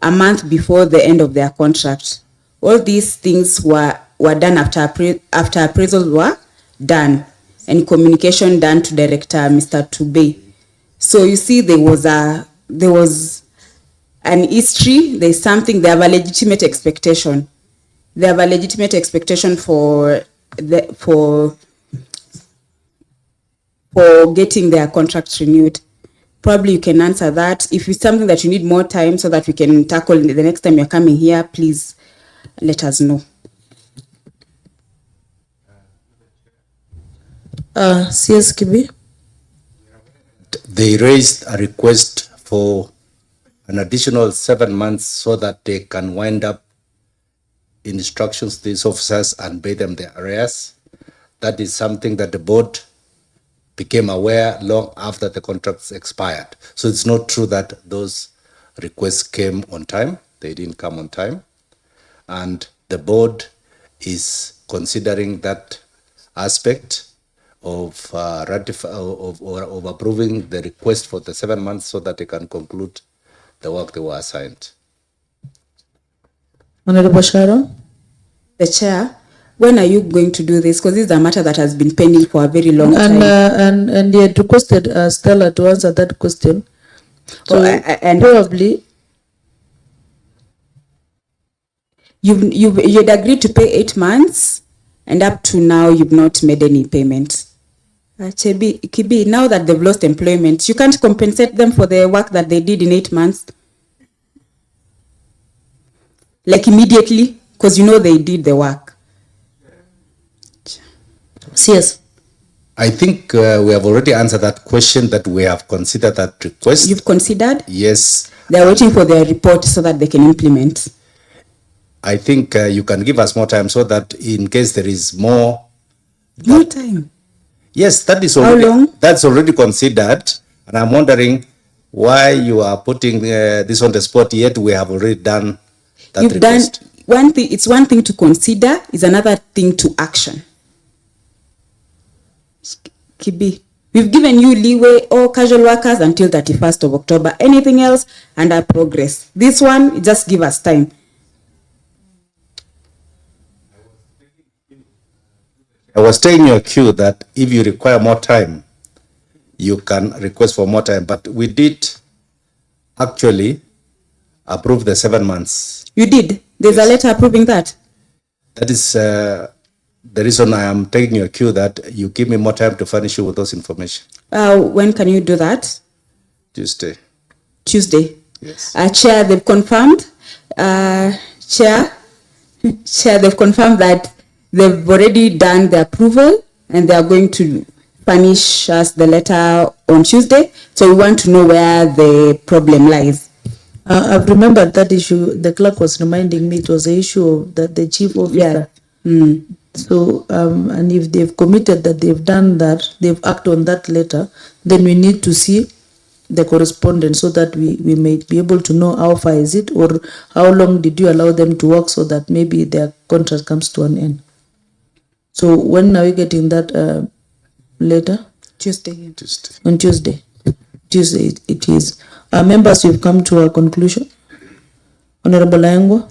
a month before the end of their contract. All these things were done after appraisals were done and communication done to Director Mr. Tube. So you see, there was an history. There's something. They have a legitimate expectation. They have a legitimate expectation for getting their contract renewed. Probably you can answer that. If it's something that you need more time so that we can tackle the next time you're coming here, please let us know. CS Kibi. They raised a request for an additional 7 months so that they can wind up instructions to these officers and pay them their arrears. That is something that the board became aware long after the contracts expired. So it's not true that those requests came on time. They didn't come on time. And the board is considering that aspect of approving the request for the 7 months so that they can conclude the work they were assigned. Honorable Sharon. The chair, when are you going to do this? Because this is a matter that has been pending for a very long time. And he had requested Stella to answer that question. So and probably you'd agreed to pay 8 months, and up to now you've not made any payment. Kibi, now that they've lost employment, you can't compensate them for the work that they did in 8 months. Like immediately, because you know they did the work. Yes. I think we have already answered that question, that we have considered that request. You've considered? Yes. They're waiting for their report so that they can implement. I think you can give us more time so that in case there is more. More time? Yes, that is already. How long? That's already considered. And I'm wondering why you are putting this on the spot, yet we have already done that You've request. done one thing. It's one thing to consider, is another thing to action. Kibi, we've given you leeway, all casual workers, until 31st of October. Anything else under progress. This one, just give us time. I was telling your queue that if you require more time, you can request for more time. But we did actually approve the 7 months. You did? There's a letter approving that? That is the reason I am taking your cue, that you give me more time to furnish you with those information. When can you do that? Tuesday. Tuesday? Yes. Chair, they've confirmed. Chair, they've confirmed that they've already done the approval and they are going to furnish us the letter on Tuesday. So we want to know where the problem lies. I've remembered that issue. The clerk was reminding me it was the issue of that the chief officer So, and if they've committed that they've done that, they've acted on that letter, then we need to see the correspondence so that we may be able to know how far is it or how long did you allow them to work so that maybe their contract comes to an end. So when are we getting that letter? Tuesday. On Tuesday. Tuesday it is. Members, we've come to a conclusion. Honorable Laengwa.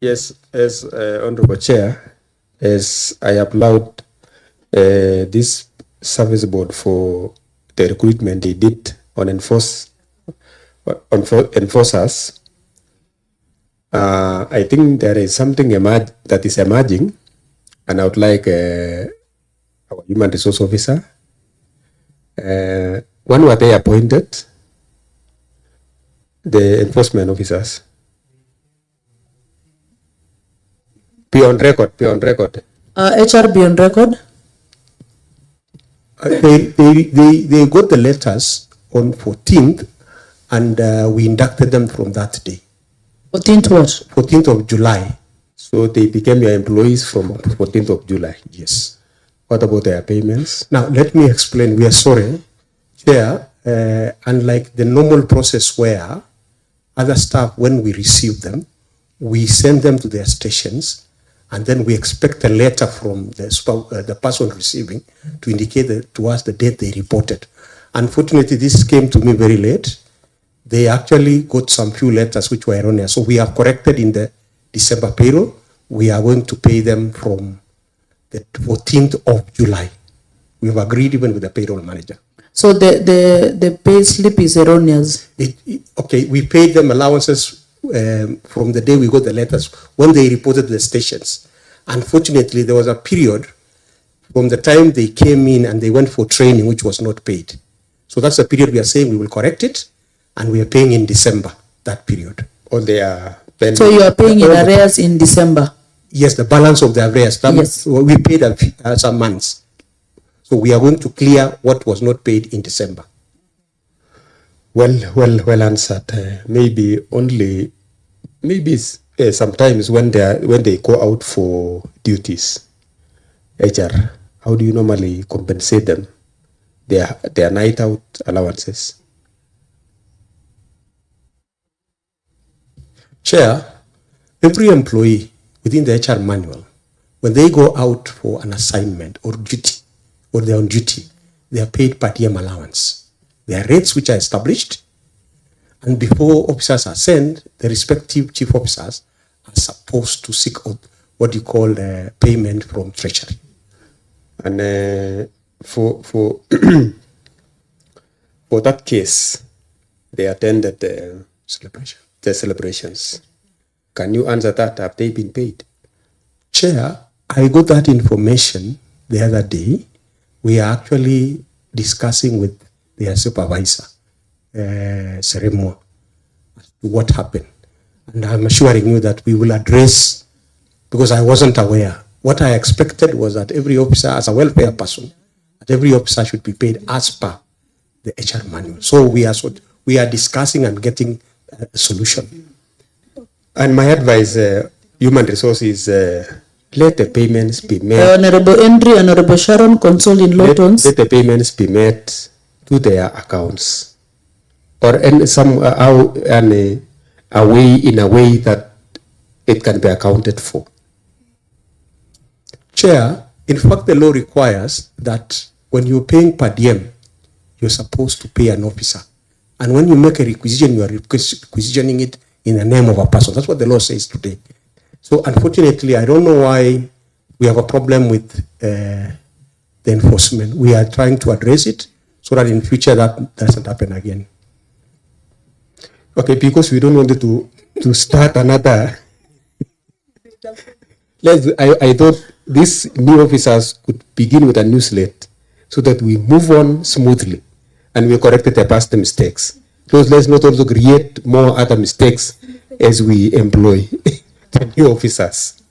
Yes, as Honorable Chair, as I applaud this service board for the recruitment they did on enforcers, I think there is something that is emerging, and I would like our human resource officer, when were they appointed? The enforcement officers. Be on record. HR be on record. They got the letters on 14th, and we inducted them from that day. 14th what? 14th of July. So they became your employees from 14th of July. Yes. What about their payments? Now, let me explain. We are sorry, Chair, unlike the normal process where other staff, when we receive them, we send them to their stations, and then we expect a letter from the person receiving to indicate to us the date they reported. Unfortunately, this came to me very late. They actually got some few letters which were erroneous. So we have corrected in the December payroll. We are going to pay them from the 14th of July. We have agreed even with the payroll manager. So the pay slip is erroneous. Okay, we paid them allowances from the day we got the letters when they reported to the stations. Unfortunately, there was a period from the time they came in and they went for training which was not paid. So that's the period we are saying we will correct it, and we are paying in December, that period. Or they are so you are paying in arrears in December? Yes, the balance of the arrears. Yes. We paid some months. So we are going to clear what was not paid in December. Well answered. Maybe sometimes when they go out for duties, HR, how do you normally compensate them? Their night out allowances? Chair, every employee within the HR manual, when they go out for an assignment or duty, or they're on duty, they are paid per diem allowance. There are rates which are established, and before officers are sent, the respective chief officers are supposed to seek out what you call payment from treasury. And for for that case, they attended the celebrations. Can you answer that? Have they been paid? Chair, I got that information the other day. We are actually discussing with their supervisor, Seremo, what happened. And I'm assuring you that we will address, because I wasn't aware. What I expected was that every officer, as a welfare person, that every officer should be paid as per the HR manual. So we are discussing and getting a solution. And my advice, human resources, let the payments be made. Honorable Henry, Honorable Sharon, console in low tones. Let the payments be made to their accounts, or in a way that it can be accounted for. Chair, in fact, the law requires that when you're paying per diem, you're supposed to pay an officer. And when you make a requisition, you are requisitioning it in the name of a person. That's what the law says today. So unfortunately, I don't know why we have a problem with the enforcement. We are trying to address it so that in future that doesn't happen again. Okay, because we don't want to start another. I thought these new officers could begin with a new slate so that we move on smoothly and we corrected the past mistakes. So let's not also create more other mistakes as we employ the new officers.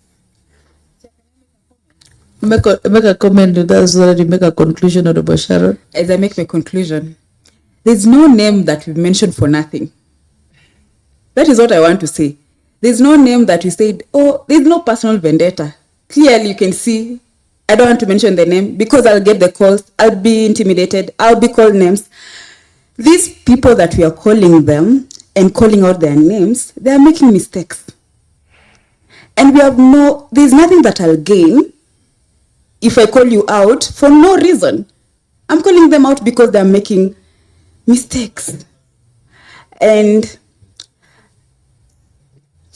Make a comment to that so that you make a conclusion, Honorable Sharon. As I make my conclusion, there's no name that we mentioned for nothing. That is what I want to say. There's no name that we said, oh, there's no personal vendetta. Clearly, you can see, I don't want to mention the name because I'll get the calls, I'll be intimidated, I'll be called names. These people that we are calling them and calling out their names, they are making mistakes. And there's nothing that I'll gain if I call you out for no reason. I'm calling them out because they're making mistakes. And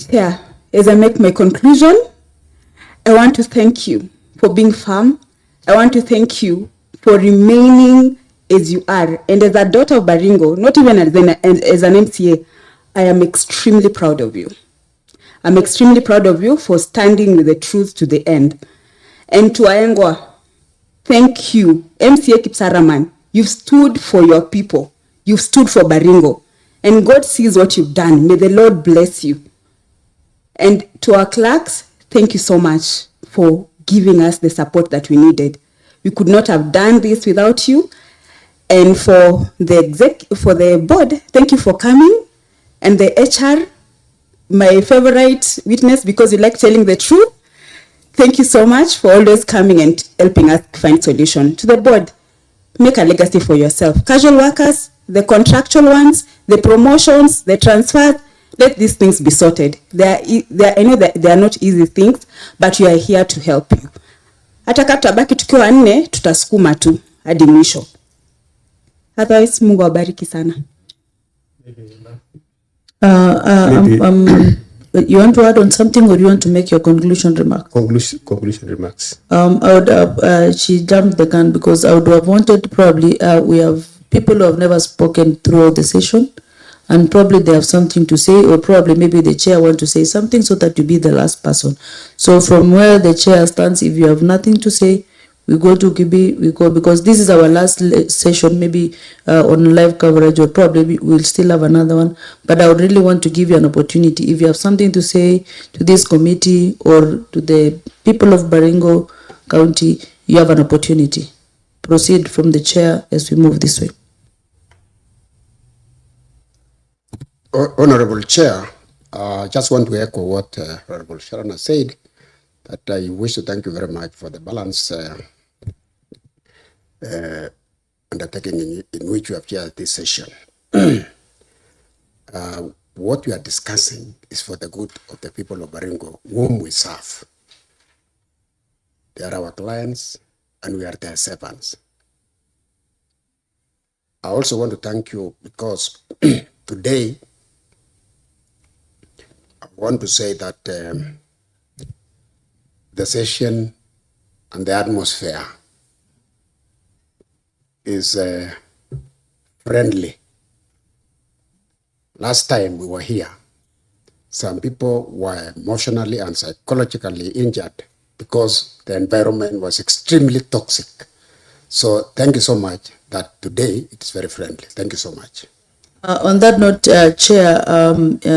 yeah, as I make my conclusion, I want to thank you for being firm. I want to thank you for remaining as you are. And as a daughter of Baringo, not even as an MCA, I am extremely proud of you. I'm extremely proud of you for standing with the truth to the end. And to Aengwa, thank you. MCA Kipsaraman, you've stood for your people. You've stood for Baringo. And God sees what you've done. May the Lord bless you. And to our clerks, thank you so much for giving us the support that we needed. We could not have done this without you. And for the board, thank you for coming. And the HR, my favorite witness because you like telling the truth. Thank you so much for always coming and helping us find solution. To the board, make a legacy for yourself. Casual workers, the contractual ones, the promotions, the transfers, let these things be sorted. I know that they are not easy things, but we are here to help you. Hata kama tutabaki tukiwa 4, tutasukuma tu hadi mwisho. Otherwise, Mungu awabariki sana. You want to add on something, or you want to make your conclusion remark? Conclusion remarks. I would she jumped the gun because I would have wanted probably we have people who have never spoken throughout the session, and probably they have something to say, or probably maybe the chair want to say something so that you be the last person. So from where the chair stands, if you have nothing to say, we go to Kibi, we go, because this is our last session, maybe on live coverage, or probably we'll still have another one. But I would really want to give you an opportunity. If you have something to say to this committee or to the people of Baringo County, you have an opportunity. Proceed from the chair as we move this way. Honorable Chair, just want to echo what Honorable Sharon has said, that I wish to thank you very much for the balance undertaking in which you have chaired this session. What we are discussing is for the good of the people of Baringo, whom we serve. They are our clients and we are their servants. I also want to thank you because today I want to say that the session and the atmosphere is friendly. Last time we were here, some people were emotionally and psychologically injured because the environment was extremely toxic. So thank you so much that today it's very friendly. Thank you so much. On that note, Chair,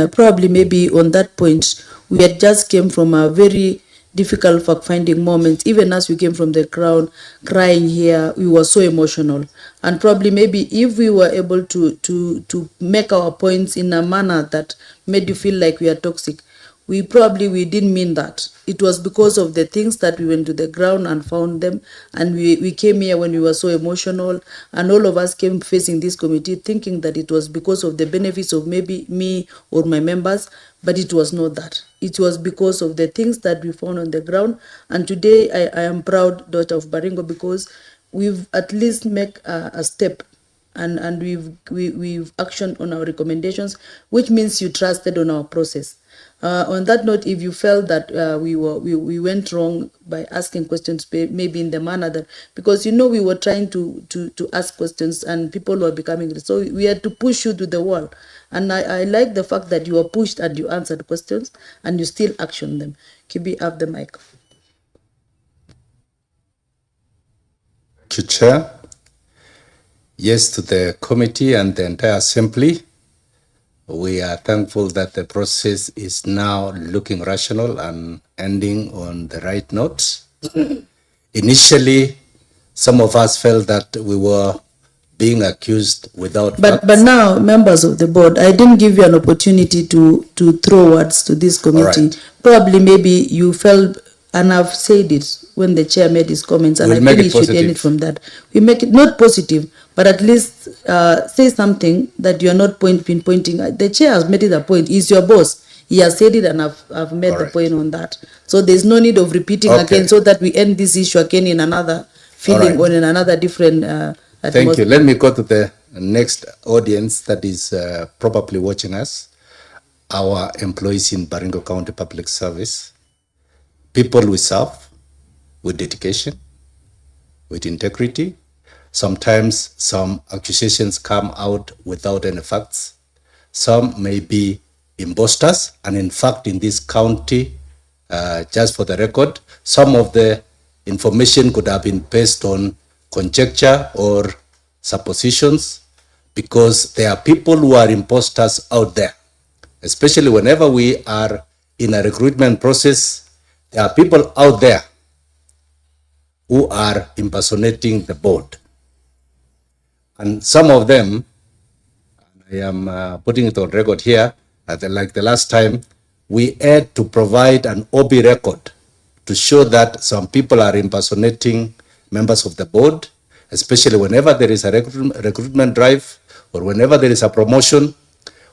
probably maybe on that point, we had just came from a very difficult fact-finding moment. Even as we came from the crowd crying here, we were so emotional. And probably maybe if we were able to make our points in a manner that made you feel like we are toxic, we didn't mean that. It was because of the things that we went to the ground and found them, and we came here when we were so emotional, and all of us came facing this committee thinking that it was because of the benefits of maybe me or my members, but it was not that. It was because of the things that we found on the ground. And today I am proud daughter of Baringo because we've at least make a step, and we've actioned on our recommendations, which means you trusted on our process. On that note, if you felt that we went wrong by asking questions, maybe in the manner that, because we were trying to ask questions and people were becoming, so we had to push you to the wall. And I like the fact that you were pushed and you answered questions and you still actioned them. Kibi, have the mic. Thank you, Chair. Yes, to the committee and the entire assembly. We are thankful that the process is now looking rational and ending on the right note. Initially, some of us felt that we were being accused without But facts. now, members of the board, I didn't give you an opportunity to throw words to this committee. right. Probably, maybe you felt, and I've said it when the chair made his comments, and We'll I make think it we should end positive. it from that. We make it not positive, but at least say something that you are not pinpointing. The chair has made it a point. He's your boss. He has said it, and I've made the Correct. point on that. So there's no need of repeating Okay. again, so that we end this issue again in another feeling right. or in another different Thank you. atmosphere. Let me go to the next audience that is probably watching us. Our employees in Baringo County Public Service, people we serve with dedication, with integrity. Sometimes some accusations come out without any facts. Some may be imposters, and in fact, in this county, just for the record, some of the information could have been based on conjecture or suppositions, because there are people who are imposters out there. Especially whenever we are in a recruitment process, there are people out there who are impersonating the board. And some of them, I am putting it on record here, like the last time, we had to provide an OB record to show that some people are impersonating members of the board, especially whenever there is a recruitment drive or whenever there is a promotion.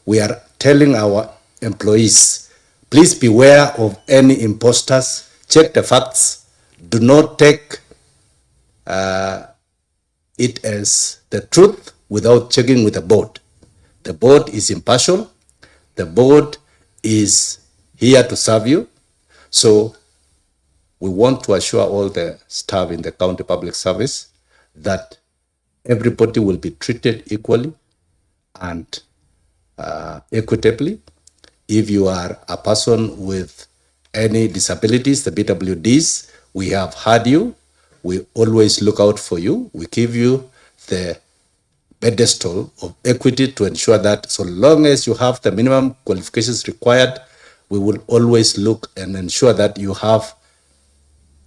We are telling our employees, please beware of any imposters, check the facts, do not take it as the truth without checking with the board. The board is impartial, the board is here to serve you, so we want to assure all the staff in the county public service that everybody will be treated equally and equitably. If you are a person with any disabilities, the BWDs, we have heard you. We always look out for you. We give you the pedestal of equity to ensure that so long as you have the minimum qualifications required, we will always look and ensure that you have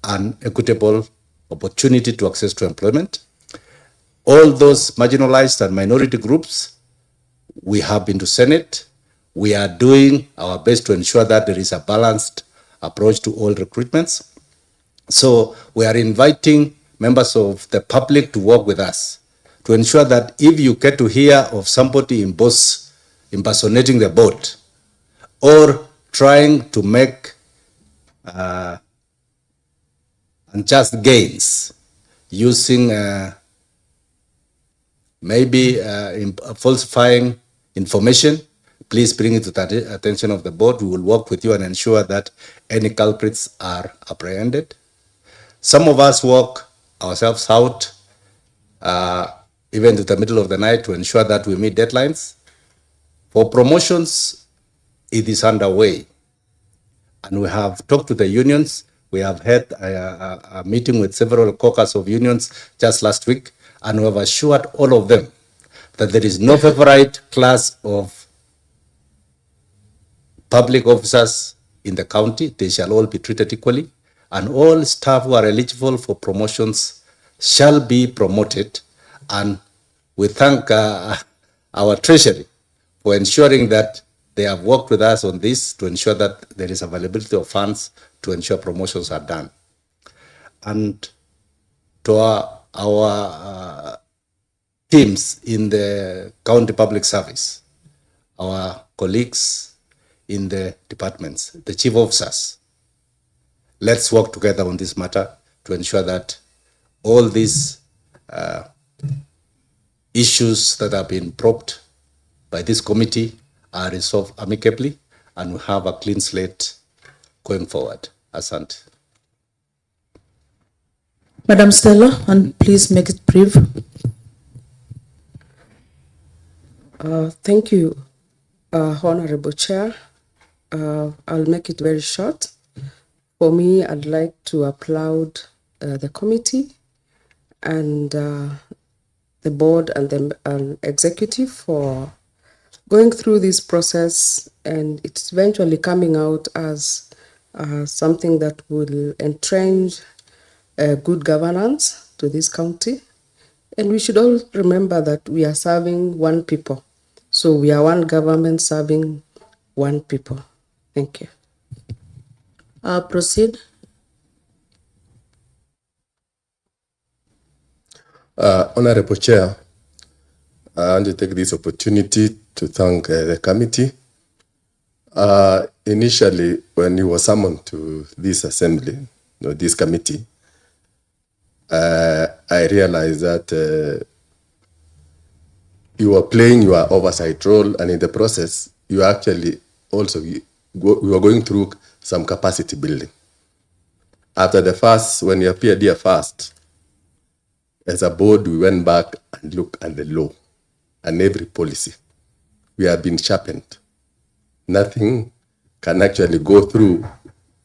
an equitable opportunity to access to employment. All those marginalized and minority groups, we have been to Senate. We are doing our best to ensure that there is a balanced approach to all recruitments. So we are inviting members of the public to work with us to ensure that if you get to hear of somebody impersonating the board or trying to make unjust gains using maybe falsifying information, please bring it to the attention of the board. We will work with you and ensure that any culprits are apprehended. Some of us work ourselves out even to the middle of the night to ensure that we meet deadlines. For promotions, it is underway. And we have talked to the unions. We have had a meeting with several caucus of unions just last week, and we have assured all of them that there is no favorite class of public officers in the county. They shall all be treated equally, and all staff who are eligible for promotions shall be promoted. And we thank our treasury for ensuring that they have worked with us on this to ensure that there is availability of funds to ensure promotions are done. And to our teams in the county public service, our colleagues in the departments, the chief officers, let's work together on this matter to ensure that all these issues that have been probed by this committee are resolved amicably, and we have a clean slate going forward. Asante. Madam Stella, and please make it brief. Thank you, Honorable Chair. I'll make it very short. For me, I'd like to applaud the committee and the board and the executive for going through this process, and it's eventually coming out as something that will entrench good governance to this county. And we should all remember that we are serving one people. So we are one government serving one people. Thank you. Proceed. Honorable Chair, I want to take this opportunity to thank the committee. Initially, when you were summoned to this assembly, this committee, I realized that you were playing your oversight role, and in the process, you actually also we were going through some capacity building. After the first, when you appeared here first, as a board, we went back and looked at the law and every policy. We have been sharpened. Nothing can actually go through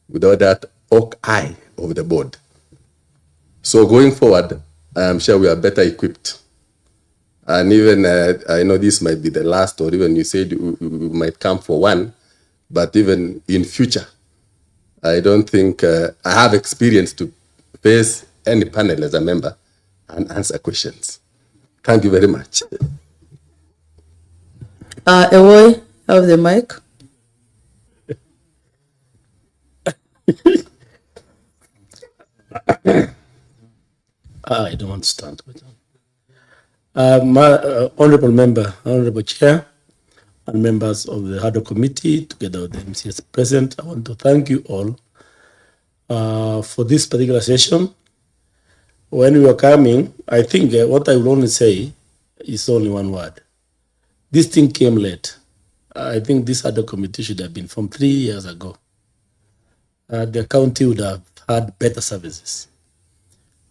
without that hawk eye of the board. So going forward, I am sure we are better equipped. And even, I know this might be the last, or even you said we might come for one, but even in future, I don't think I have experience to face any panel as a member and answer questions. Thank you very much. Ewoy, have the mic. I don't want to stand. Honorable member, honorable chair, and members of the HADO committee, together with the MCS president, I want to thank you all for this particular session. When we were coming, I think what I will only say is only one word. This thing came late. I think this HADO committee should have been formed 3 years ago. The county would have had better services.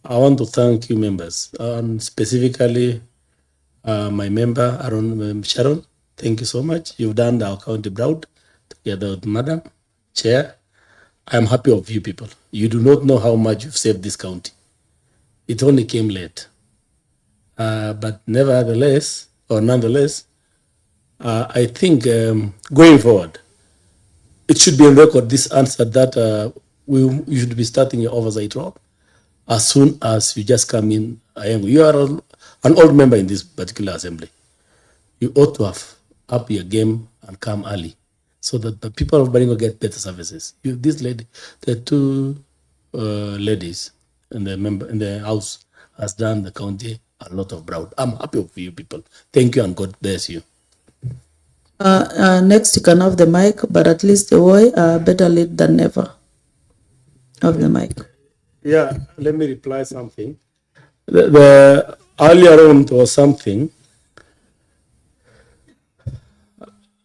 I want to thank you members, and specifically my member, Sharon. Thank you so much. You've done our county proud, together with Madam Chair. I'm happy of you people. You do not know how much you've saved this county. It only came late. But nonetheless, I think going forward, it should be on record, this answer, that you should be starting your oversight role as soon as you just come in. You are an old member in this particular assembly. You ought to have up your game and come early so that the people of Baringo get better services. This lady, the two ladies in the house has done the county a lot of proud. I'm happy for you people. Thank you and God bless you. Next, you can have the mic, but at least Ewoy, better late than never. Have the mic. Yeah, let me reply something. The earlier on there was something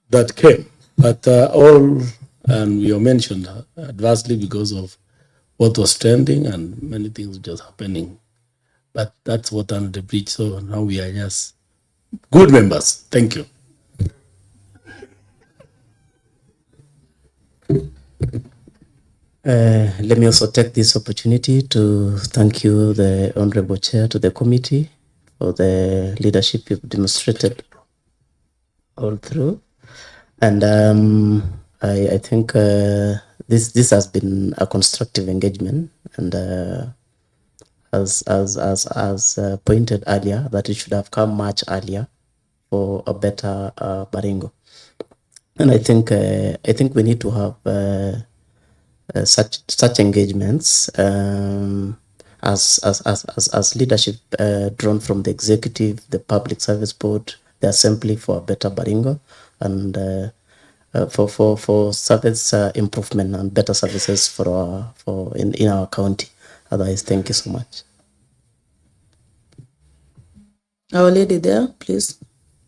that came, but all, and we mentioned adversely because of what was trending and many things just happening. But that's what under the bridge. So now we are just good members. Thank you. Let me also take this opportunity to thank you, the Honorable Chair, to the committee for the leadership you've demonstrated all through. And I think this has been a constructive engagement, and as pointed earlier, that it should have come much earlier for a better Baringo. And I think we need to have such engagements as leadership drawn from the executive, the public service board, the assembly for a better Baringo, and for service improvement and better services in our county. Otherwise, thank you so much. Our lady there, please.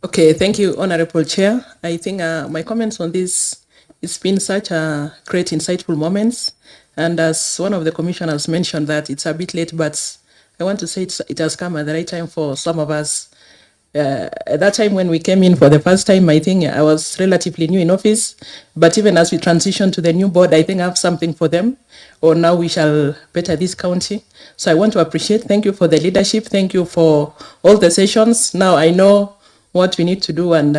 Okay, thank you, Honorable Chair. I think my comments on this, it's been such a great, insightful moments. And as one of the commissioners mentioned that it's a bit late, but I want to say it has come at the right time for some of us. At that time when we came in for the first time, I think I was relatively new in office, but even as we transition to the new board, I think I have something for them, or now we shall better this county. So I want to appreciate, thank you for the leadership, thank you for all the sessions. Now I know what we need to do and,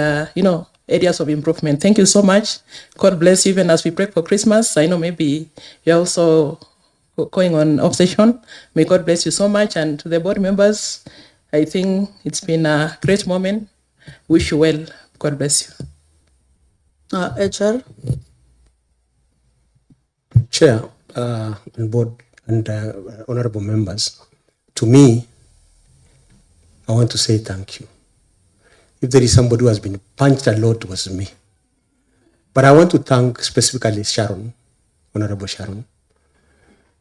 areas of improvement. Thank you so much. God bless you. Even as we pray for Christmas, I know maybe you're also going on off session. May God bless you so much. And to the board members, I think it's been a great moment. Wish you well. God bless you. HR. Chair and board and honorable members, to me, I want to say thank you. If there is somebody who has been punched a lot, it was me. But I want to thank specifically Sharon, Honorable Sharon.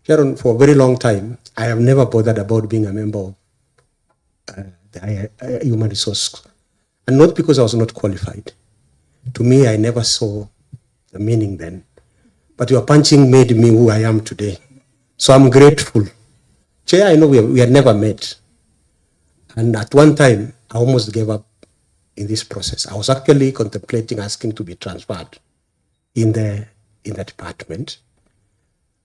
Sharon, for a very long time, I have never bothered about being a member of the human resource. And not because I was not qualified. To me, I never saw the meaning then. But your punching made me who I am today. So I'm grateful. Chair, I know we had never met. And at one time, I almost gave up in this process. I was actually contemplating asking to be transferred in the department.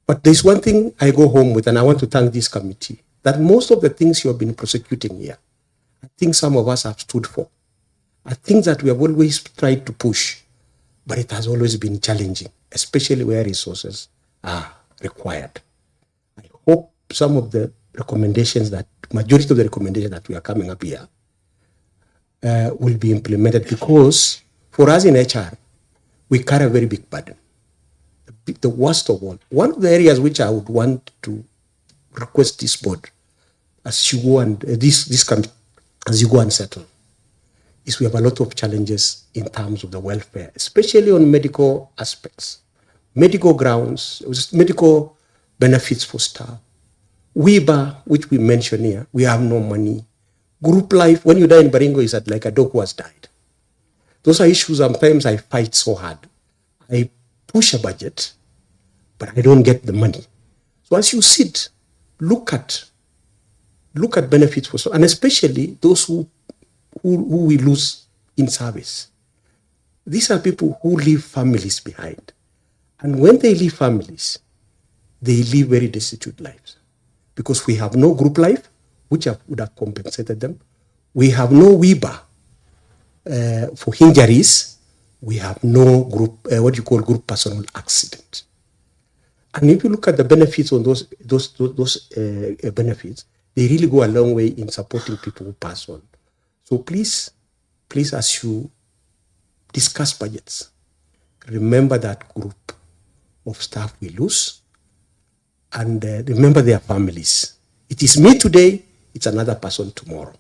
But there's one thing I go home with, and I want to thank this committee, that most of the things you have been prosecuting here, I think some of us have stood for, are things that we have always tried to push, but it has always been challenging, especially where resources are required. I hope some of the recommendations majority of the recommendations that we are coming up here will be implemented, because for us in HR, we carry a very big burden. The worst of all, one of the areas which I would want to request this board, as you go and as you go and settle, is we have a lot of challenges in terms of the welfare, especially on medical aspects, medical grounds, medical benefits for staff. WIBA, which we mention here, we have no money. Group life, when you die in Baringo, is like a dog who has died. Those are issues sometimes I fight so hard. I push a budget, but I don't get the money. So as you sit, look at benefits for, and especially those who we lose in service. These are people who leave families behind. And when they leave families, they live very destitute lives. Because we have no group life, which would have compensated them. We have no WIBA for injuries. We have no group, group personal accident. And if you look at the benefits on those benefits, they really go a long way in supporting people who pass on. So please, as you discuss budgets, remember that group of staff we lose, and remember their families. It is me today, it's another person tomorrow.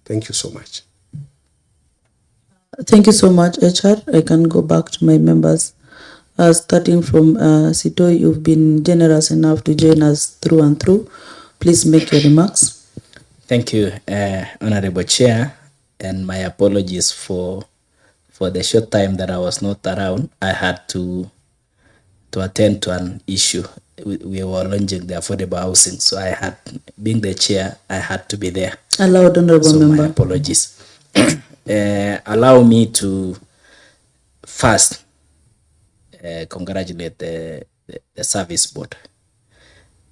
Thank you so much. Thank you so much, HR. I can go back to my members. Starting from Sito, you've been generous enough to join us through and through. Please make your remarks. Thank you, Honorable Chair, and my apologies for the short time that I was not around. I had to attend to an issue. We were launching the affordable housing, so I had, being the chair, I had to be there. Allowed, honorable member. My apologies. Allow me to first congratulate the service board.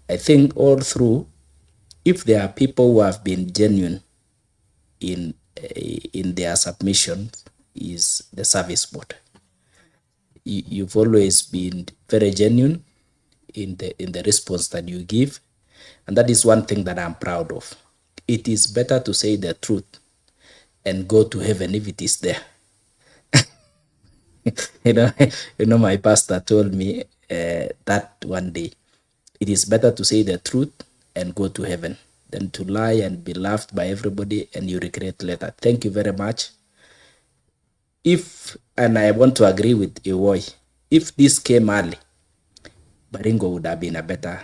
I think all through, if there are people who have been genuine in their submissions, is the service board. You've always been very genuine in the response that you give, and that is one thing that I'm proud of. It is better to say the truth and go to heaven if it is there. you know, my pastor told me that one day, it is better to say the truth and go to heaven than to lie and be laughed by everybody and you regret later. Thank you very much. And I want to agree with Iwoi, if this came early, Baringo would have been a better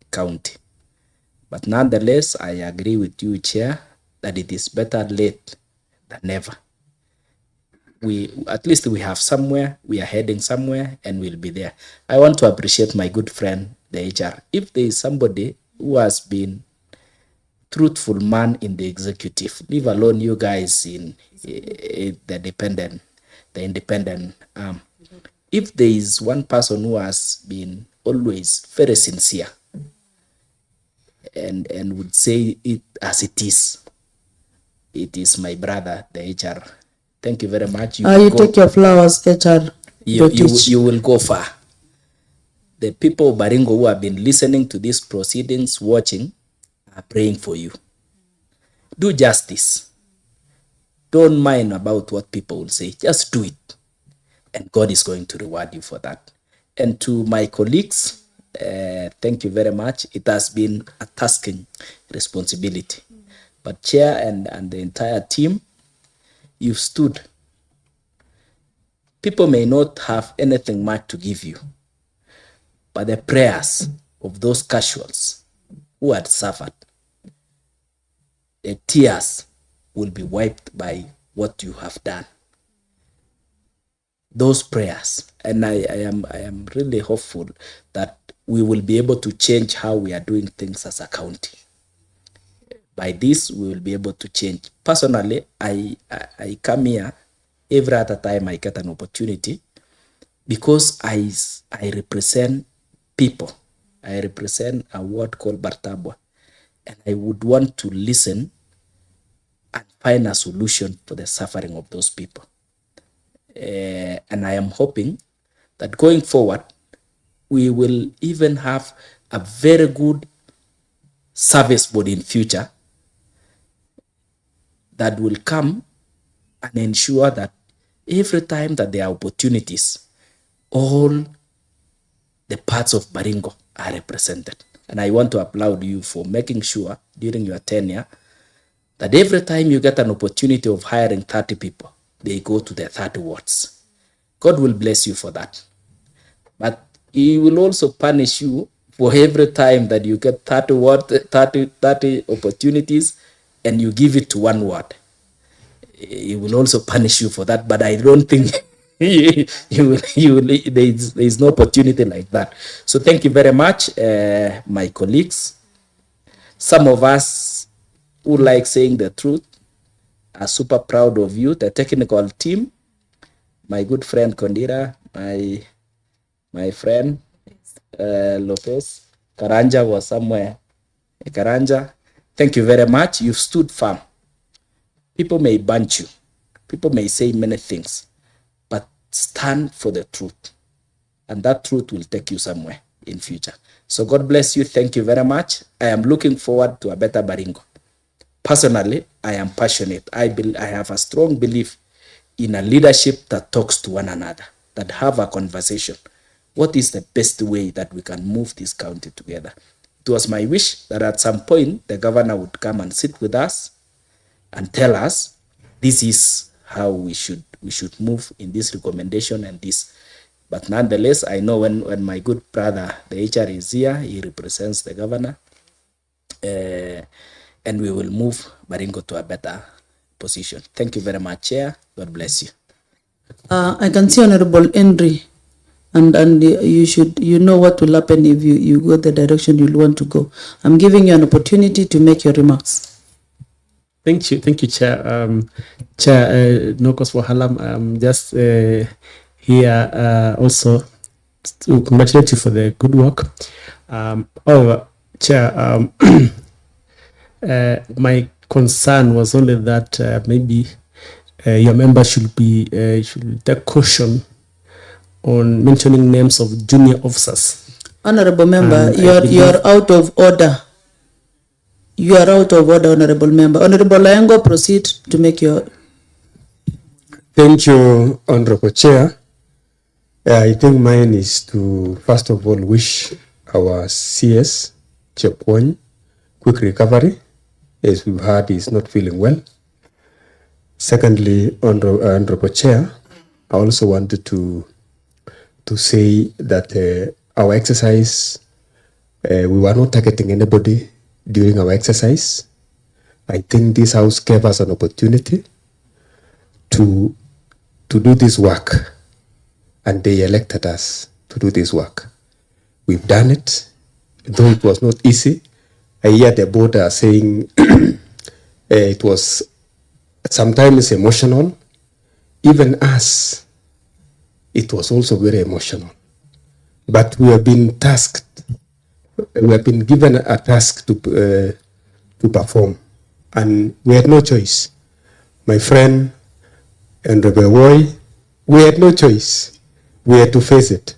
county. But nonetheless, I agree with you, Chair, that it is better late than never. At least we have somewhere, we are heading somewhere, and we'll be there. I want to appreciate my good friend, the HR. If there is somebody who has been truthful man in the executive, leave alone you guys in the independent arm. If there is one person who has been always very sincere and would say it as it is my brother, the HR. Thank you very much. You take your flowers, HR. You will go far. The people of Baringo who have been listening to these proceedings, watching, are praying for you. do justice. Don't mind about what people will say. Just do it. And God is going to reward you for that. And to my colleagues, thank you very much. It has been a tasking responsibility. But Chair and the entire team, you've stood. People may not have anything much to give you, but the prayers of those casuals who had suffered, the tears will be wiped by what you have done. Those prayers, and I am really hopeful that we will be able to change how we are doing things as a county. By this, we will be able to change. Personally, I come here every other time I get an opportunity because I represent people. I represent a ward called Bartabwa, and I would want to listen and find a solution for the suffering of those people. And I am hoping that going forward, we will even have a very good service board in future that will come and ensure that every time that there are opportunities, all the parts of Baringo are represented. And I want to applaud you for making sure during your tenure that every time you get an opportunity of hiring 30 people, they go to the 30 wards. God will bless you for that. But He will also punish you for every time that you get 30 opportunities and you give it to one ward. He will also punish you for that, but I don't think there is no opportunity like that. So thank you very much, my colleagues. Some of us who like saying the truth are super proud of you, the technical team, my good friend Kondira, my friend Lopez, Karanja was somewhere. Karanja, thank you very much. You've stood firm. People may bunch you. People may say many things, but stand for the truth. And that truth will take you somewhere in future. So God bless you. Thank you very much. I am looking forward to a better Baringo. Personally, I am passionate. I have a strong belief in a leadership that talks to one another, that have a conversation. What is the best way that we can move this county together? It was my wish that at some point the governor would come and sit with us and tell us this is how we should move in this recommendation and this. But nonetheless, I know when my good brother, the HR is here, he represents the governor, and we will move Baringo to a better position. Thank you very much, Chair. God bless you. I can see Honorable Henry, and you know what will happen if you go the direction you want to go. I'm giving you an opportunity to make your remarks. Thank you, Chair. Chair, no cause for halam. Just here also to congratulate you for the good work. Chair, my concern was only that maybe your members should take caution on mentioning names of junior officers. Honorable Member, you're out of order. You are out of order, Honorable Member. Honorable Laengo, proceed to make your... Thank you, Honorable Chair. I think mine is to, first of all, wish our CS, Chepwony, quick recovery. As we've heard, he's not feeling well. Secondly, Honorable Chair, I also wanted to say that our exercise, we were not targeting anybody during our exercise. I think this house gave us an opportunity to do this work, and they elected us to do this work. We've done it, though it was not easy. I hear the board are saying it was sometimes emotional. Even us, it was also very emotional. But we have been tasked. We have been given a task to perform, and we had no choice. My friend and Roy, we had no choice. We had to face it,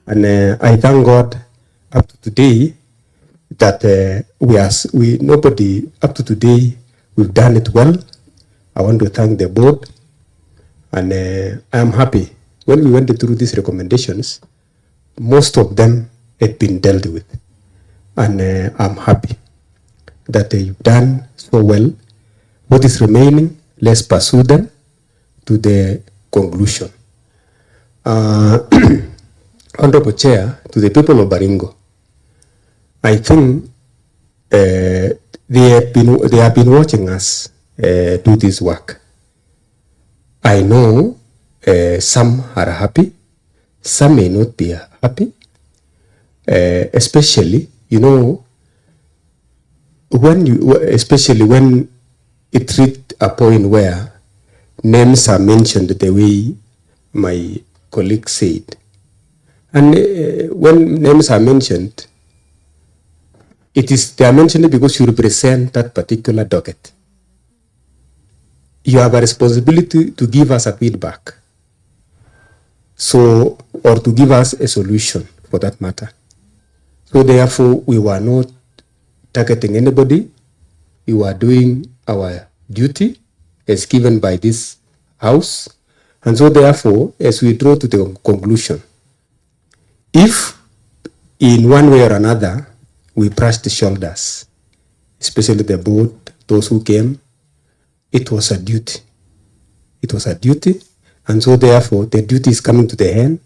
and I thank God up to today that nobody up to today We've done it well. I want to thank the board, and I'm happy. When we went through these recommendations, most of them had been dealt with, and I'm happy that you've done so well. What is remaining, let's pursue them to the conclusion. Honorable Chair, to the people of Baringo, I think they have been watching us do this work. I know some are happy, some may not be happy, especially, especially when it reached a point where names are mentioned the way my colleague said. And when names are mentioned, they are mentioned because you represent that particular docket. You have a responsibility to give us a feedback, or to give us a solution for that matter. So therefore, we were not targeting anybody. We were doing our duty as given by this House. And so therefore, as we draw to the conclusion, if in one way or another we brushed the shoulders, especially the board, those who came, it was a duty. It was a duty, and so therefore the duty is coming to the end,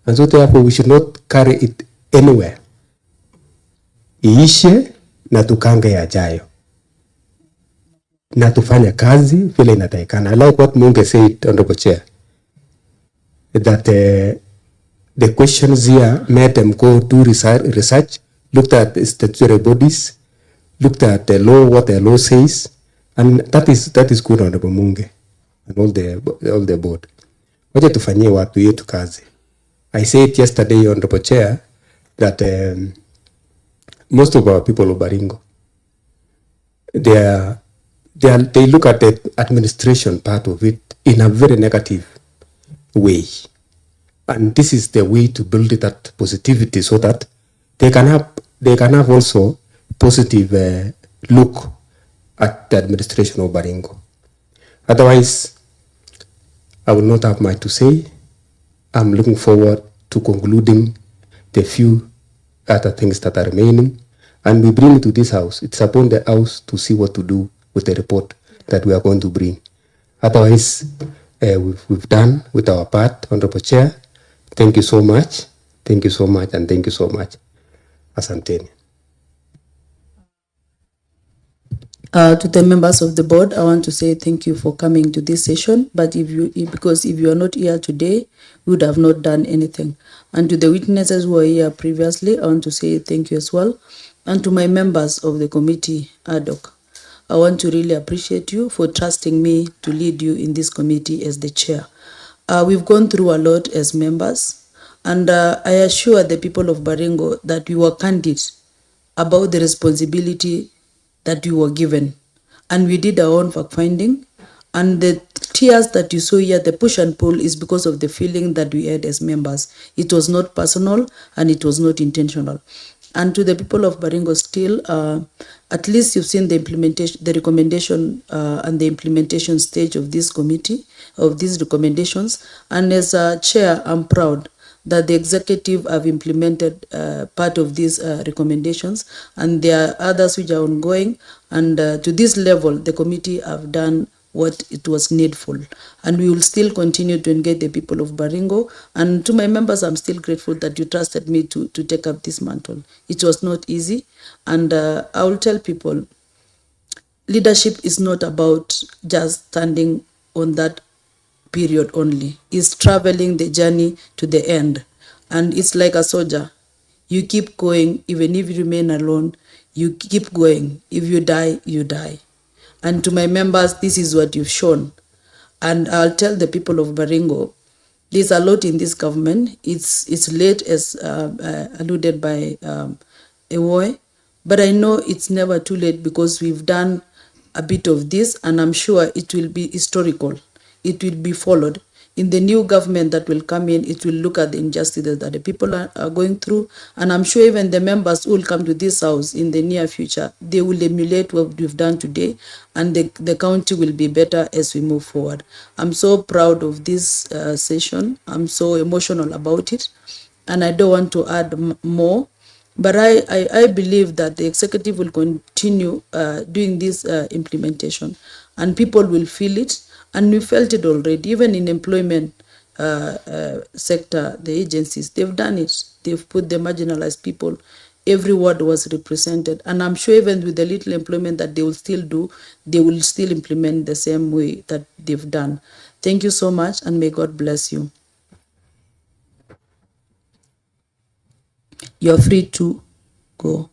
and so therefore we should not carry it anywhere. Iishe na tukange yajayo na tufanye kazi vile inatakikana. I like what Munge said, Honorable Chair, that the questions here made them go do research, looked at the statutory bodies, looked at the law, what the law says, and that is good, Honorable Munge and all the board. Wacha tufanyie watu yetu kazi. I said yesterday, Honorable Chair, that most of our people of Baringo, they look at the administration part of it in a very negative way. And this is the way to build that positivity so that they can have also positive look at the administration of Baringo. Otherwise, I will not have much to say. I'm looking forward to concluding the few other things that are remaining, and we bring it to this House. It's upon the House to see what to do with the report that we are going to bring. Otherwise, we've done with our part, Honorable Chair. Thank you so much. Thank you so much, and thank you so much. Asanteni. To the members of the board, I want to say thank you for coming to this session. But because if you are not here today, we would have not done anything. And to the witnesses who were here previously, I want to say thank you as well. And to my members of the committee ad hoc, I want to really appreciate you for trusting me to lead you in this committee as the chair. We've gone through a lot as members, and I assure the people of Baringo that we were candid about the responsibility that we were given, and we did our own fact finding, and the tears that you saw here, the push and pull, is because of the feeling that we had as members. It was not personal and it was not intentional. And to the people of Baringo still, at least you've seen the implementation, the recommendation and the implementation stage of this committee, of these recommendations. And as a chair, I'm proud that the executive have implemented part of these recommendations, and there are others which are ongoing. And to this level, the committee have done what it was needful, and we will still continue to engage the people of Baringo. And to my members, I'm still grateful that you trusted me to take up this mantle. It was not easy, and I will tell people, leadership is not about just standing on that period only. It's traveling the journey to the end. And it's like a soldier. You keep going, even if you remain alone, you keep going. If you die, you die. And to my members, this is what you've shown. And I'll tell the people of Baringo, there's a lot in this government. It's late, as alluded by Ewoy, but I know it's never too late because we've done a bit of this, and I'm sure it will be historical. It will be followed. in the new government that will come in, it will look at the injustices that the people are going through. And I'm sure even the members who will come to this house in the near future, they will emulate what we've done today, and the county will be better as we move forward. I'm so proud of this session. I'm so emotional about it, and I don't want to add more. But I believe that the executive will continue doing this implementation, and people will feel it. And we felt it already, even in employment sector, the agencies, they've done it. They've put the marginalized people. Every ward was represented. And I'm sure even with the little employment that they will still do, they will still implement the same way that they've done. Thank you so much, and may God bless you. You're free to go.